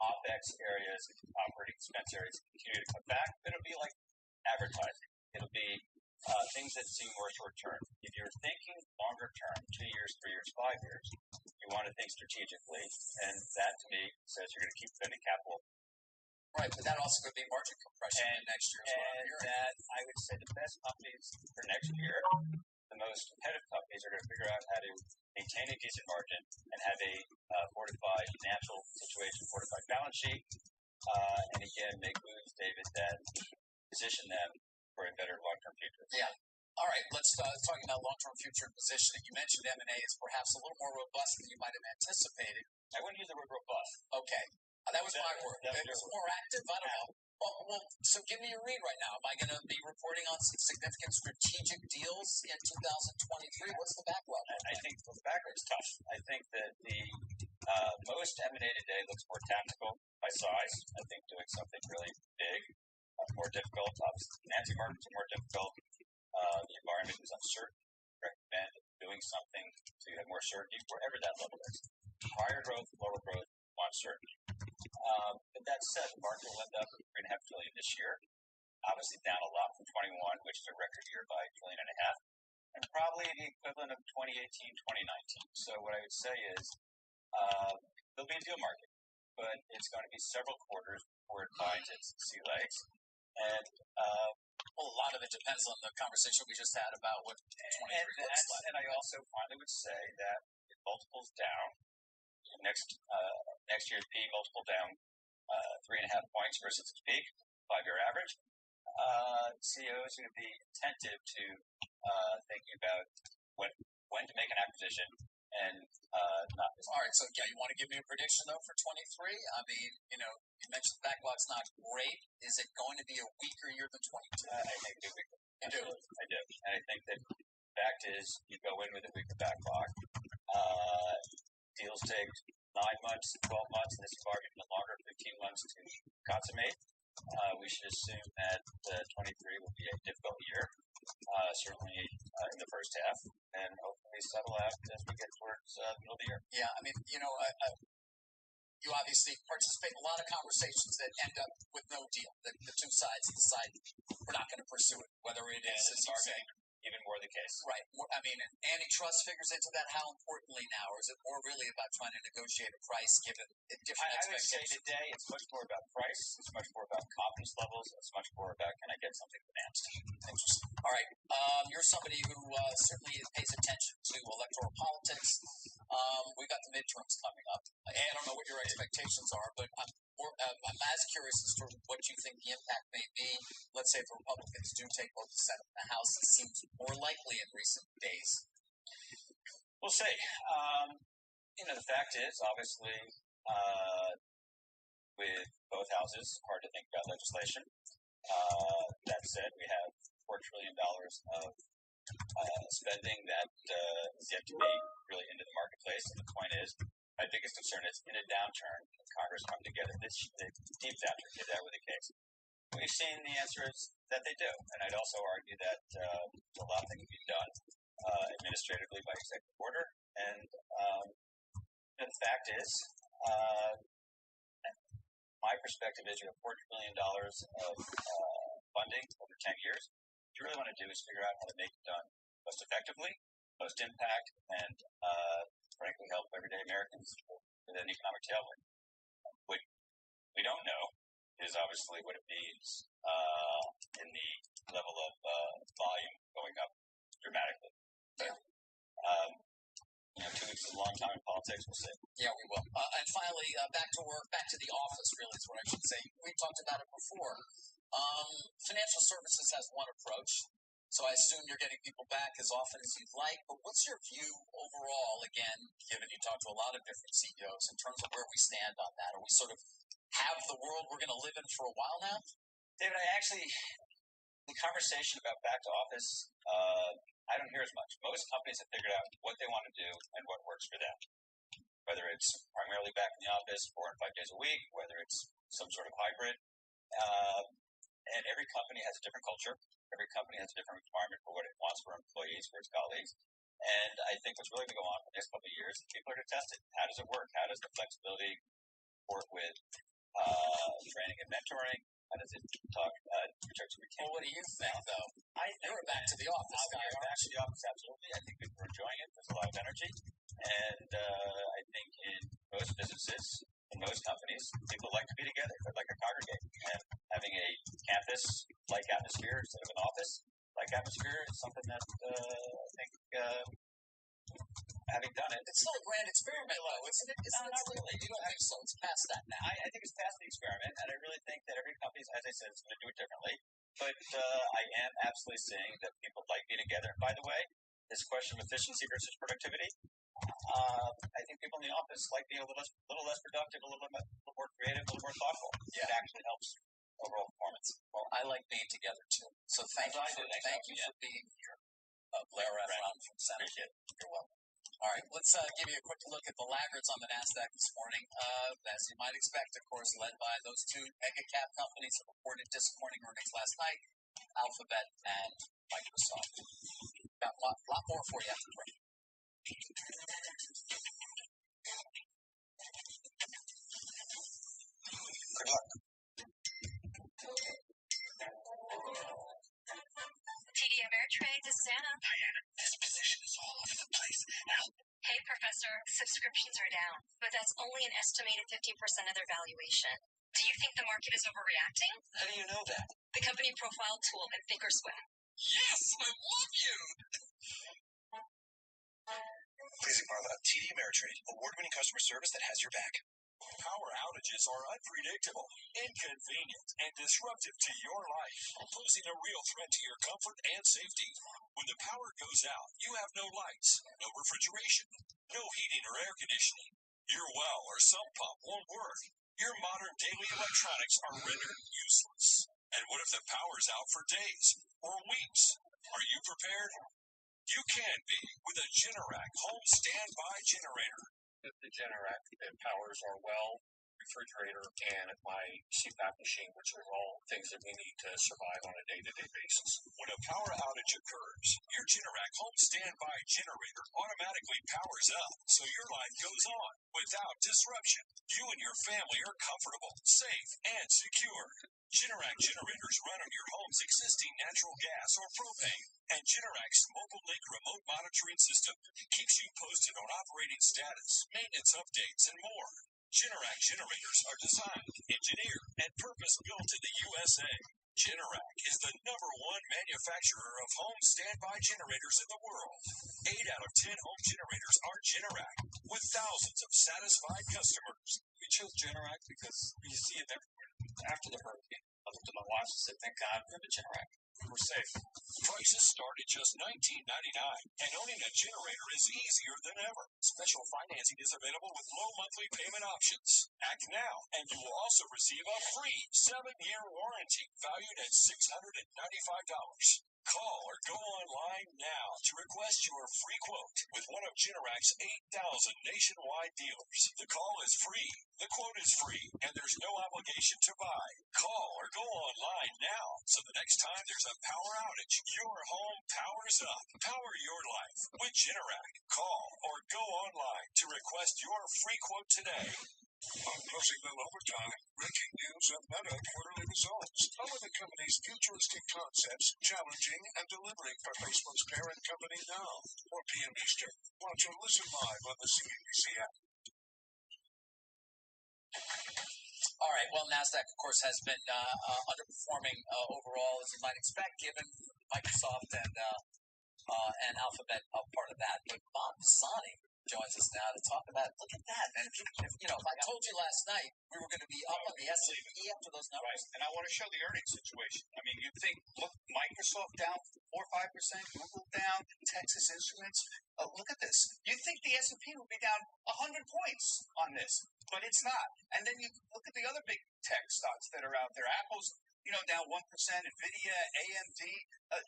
OPEX areas, operating expense areas continue to cut back. It'll be like advertising. It'll be things that seem more short term. If you're thinking longer term, 2 years, 3 years, 5 years, you want to think strategically. And that, to me, says you're going to keep spending capital. Right, but that also could be margin compression next year as well. And that, I would say, the best companies for next year, the most competitive companies, are going to figure out how to maintain a decent margin and have a fortified financial situation, fortified balance sheet, and again, make moves, David, that position them for a better long-term future. Yeah. All right, let's talk about long-term future and positioning. You mentioned M&A is perhaps a little more robust than you might have anticipated. I wouldn't use the word robust. Okay. That was my word. It was more active. I don't know. Well, so give me your read right now. Am I going to be reporting on some significant strategic deals in 2023? What's the backlog? I think the backlog is tough. I think that the most M&A today looks more tactical by size. I think doing something really big, more difficult. Obviously, financing markets are more difficult. The environment is uncertain. Recommend doing something so you have more certainty wherever that level is. Higher growth, lower growth, want certainty. But that said, the market will end up at $3.5 trillion this year. Obviously down a lot from 21, which is a record year by $1.5 trillion, and probably the equivalent of 2018, 2019. So what I would say is there'll be a deal market, but it's going to be several quarters before it finds its sea legs. And well, a lot of it depends on the conversation we just had about what 23 looks like. And I also finally would say that if multiples down, next year's P multiple down 3.5 points versus its peak, 5-year average, CEOs are going to be attentive to thinking about when to make an acquisition and not. All right, so yeah, you want to give me a prediction though for 23? I mean, you mentioned the backlog's not great. Is it going to be a weaker year than 22? I think it'll be weaker. You do? I do. And I think that the fact is you go in with a weaker backlog. Deals take 9 months, 12 months, in this environment even longer, 15 months to consummate. We should assume that 23 will be a difficult year, certainly in the first half, and hopefully settle out as we get towards the middle of the year. Yeah, I mean, you obviously participate in a lot of conversations that end up with no deal. The two sides decide we're not going to pursue it, whether it is, as you say, even more the case. Right. I mean, antitrust figures into that. How importantly now, or is it more really about trying to negotiate a price given different expectations? I would say today it's much more about price. It's much more about confidence levels. It's much more about can I get something financed. Interesting. All right. You're somebody who certainly pays attention to electoral politics. We've got the midterms coming up. I don't know what your expectations are, but I'm as curious as to what you think the impact may be. Let's say if the Republicans do take both the Senate and the House, it seems more likely in recent days. We'll see. The fact is, obviously, with both houses, hard to think about legislation. That said, we have $4 trillion of spending that is yet to be really into the marketplace. And the point is, my biggest concern is in a downturn, Congress come together. This deep downturn, if that were the case. We've seen the answer is that they do. And I'd also argue that a lot of things can be done administratively by executive order. And the fact is, my perspective is you have $4 trillion of funding over 10 years. What you really want to do is figure out how to make it done most effectively, most impact, and frankly help everyday Americans with an economic tailwind. What we don't know is obviously what it means in the level of volume going up dramatically. But 2 weeks is a long time in politics. We'll see. Yeah, we will. And finally, back to work, back to the office, really is what I should say. We talked about it before. Financial services has one approach. So I assume you're getting people back as often as you'd like. But what's your view overall, again, given you talk to a lot of different CEOs, in terms of where we stand on that? Are we sort of have the world we're going to live in for a while now? David, the conversation about back to office, I don't hear as much. Most companies have figured out what they want to do and what works for them. Whether it's primarily back in the office 4 and 5 days a week, whether it's some sort of hybrid. And every company has a different culture. Every company has a different requirement for what it wants for employees, for its colleagues. And I think what's really going to go on for the next couple of years, people are going to test it. How does it work? How does the flexibility work with training and mentoring? How does it talk in terms of retention? Well, what do you think, though? You're back to the office guy. Back to the office, absolutely. I think people are enjoying it. There's a lot of energy. And I think in most businesses, in most companies, people like to be together. They like to congregate. And having a campus-like atmosphere instead of an office-like atmosphere is something that I think, having done it... It's still a grand experiment, though, isn't it? Not really. You don't think so? It's past that now. I think it's past the experiment, and I really think that every company, as I said, is going to do it differently. But I am absolutely seeing that people like being together. And by the way, this question of efficiency versus productivity, I think people in the office like being a little less productive, a little more creative, a little more thoughtful. Yeah. It actually helps overall performance. Well, I like being together, too. So thank you for being here. Blair Efron from Senate. You're welcome. All right, let's give you a quick look at the laggards on the NASDAQ this morning. As you might expect, of course, led by those two mega cap companies that reported disappointing earnings last night, Alphabet and Microsoft. Got a lot more for you after the break. Good luck. TD Ameritrade, this is Anna. Diana, this position is all over the place. Help. Hey, Professor, subscriptions are down, but that's only an estimated 50% of their valuation. Do you think the market is overreacting? How do you know that? The company profile tool in Thinkorswim. Yes, I love you. Please ignore that. TD Ameritrade, award-winning customer service that has your back. Power outages are unpredictable, inconvenient, and disruptive to your life, posing a real threat to your comfort and safety. When the power goes out, you have no lights, no refrigeration, no heating or air conditioning. Your well or sump pump won't work. Your modern daily electronics are rendered useless. And what if the power's out for days or weeks? Are you prepared? You can be with a Generac home standby generator. The Generac powers our well, refrigerator, and my CPAP machine, which are all things that we need to survive on a day-to-day basis. When a power outage occurs, your Generac home standby generator automatically powers up, so your life goes on without disruption. You and your family are comfortable, safe, and secure. Generac generators run on your home's existing natural gas or propane, and Generac's Mobile Link remote monitoring system keeps you posted on operating status, maintenance updates, and more. Generac generators are designed, engineered, and purpose-built in the USA. Generac is the #1 manufacturer of home standby generators in the world. 8 out of 10 home generators are Generac, with thousands of satisfied customers. We chose Generac because you see it everywhere. After the hurricane, I looked at my watch and said, thank God for the Generac. We're safe. Prices start at just $19.99, and owning a generator is easier than ever. Special financing is available with low monthly payment options. Act now, and you will also receive a free 7-year warranty valued at $695. Call or go online now to request your free quote with one of Generac's 8,000 nationwide dealers. The call is free, the quote is free, and there's no obligation to buy. Call or go online now, so the next time there's a power outage, your home powers up. Power your life with Generac. Call or go online to request your free quote today. On Closing Bell Overtime, breaking news and Meta quarterly results. Some of the company's futuristic concepts challenging and delivering for Facebook's parent company now. 4 p.m. Eastern. Watch or listen live on the CNBC app. All right. Well, NASDAQ, of course, has been underperforming overall, as you might expect, given Microsoft and Alphabet are part of that. But Bob Pisani joins us now to talk about, look at that, man. If I told you last night we were going to be up on the S&P after those numbers. Right. And I want to show the earnings situation. I mean, you think, look, Microsoft down 4 or 5%, Google down, Texas Instruments. Look at this. You think the S&P would be down 100 points on this, but it's not. And then you look at the other big tech stocks that are out there. Apple's, down 1%. Nvidia, AMD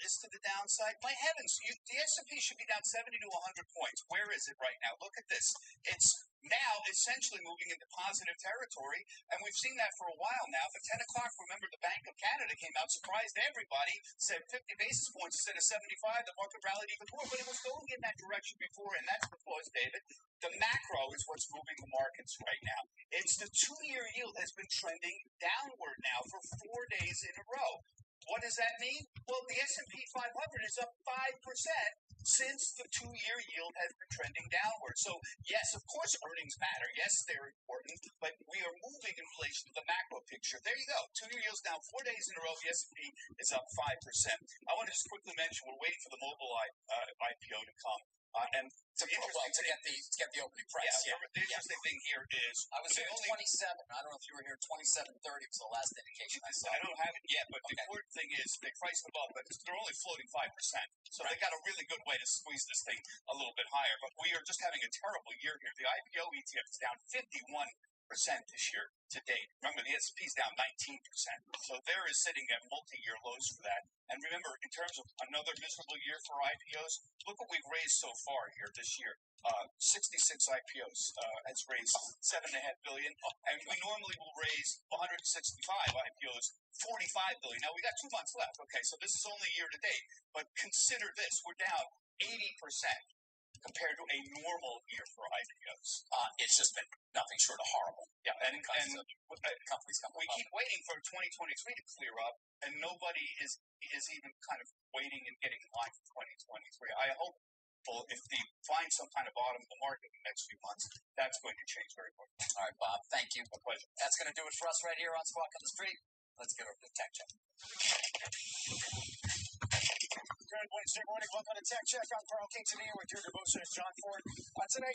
is to the downside. My heavens, the S&P should be down 70 to 100 points. Where is it right now? Look at this. It's now essentially moving into positive territory, and we've seen that for a while now. But 10 o'clock, remember, the Bank of Canada came out, surprised everybody, said 50 basis points instead of 75. The market rallied even more, but it was going in that direction before, and that's because, David, the macro is what's moving the markets right now. It's the 2-year yield has been trending downward now for 4 days in a row. What does that mean? Well, the S&P 500 is up 5% since the 2-year yield has been trending downward. So, yes, of course, earnings matter. Yes, they're important, but we are moving in relation to the macro picture. There you go. 2-year yield's down 4 days in a row. The S&P is up 5%. I want to just quickly mention we're waiting for the mobile IPO to come. And to get the opening price. Yeah. The interesting thing here is I was there 27. I don't know if you were here 27.30 was the last indication I saw. I don't have it yet, but the important thing is they priced them up, but they're only floating 5%. So they got a really good way to squeeze this thing a little bit higher. But we are just having a terrible year here. The IPO ETF is down 51% this year to date. Remember, the S&P is down 19%. So there is sitting at multi-year lows for that. And remember, in terms of another miserable year for IPOs, look what we've raised so far here this year. 66 IPOs has raised $7.5 billion, and we normally will raise 165 IPOs, $45 billion. Now we got 2 months left. Okay, so this is only year to date, but consider this: we're down 80% compared to a normal year for IPOs? It's just been nothing short of horrible. Yeah, and companies we keep waiting for 2023 to clear up, and nobody is even kind of waiting and getting in line for 2023. I hope if they find some kind of bottom in the market in the next few months, that's going to change very quickly. All right, Bob, thank you. A pleasure. That's going to do it for us right here on Squawk on the Street. Let's get over to Tech Check. Good Wednesday morning. Welcome to Tech Check. I'm Carl King today with your devotionist, John Ford. Today,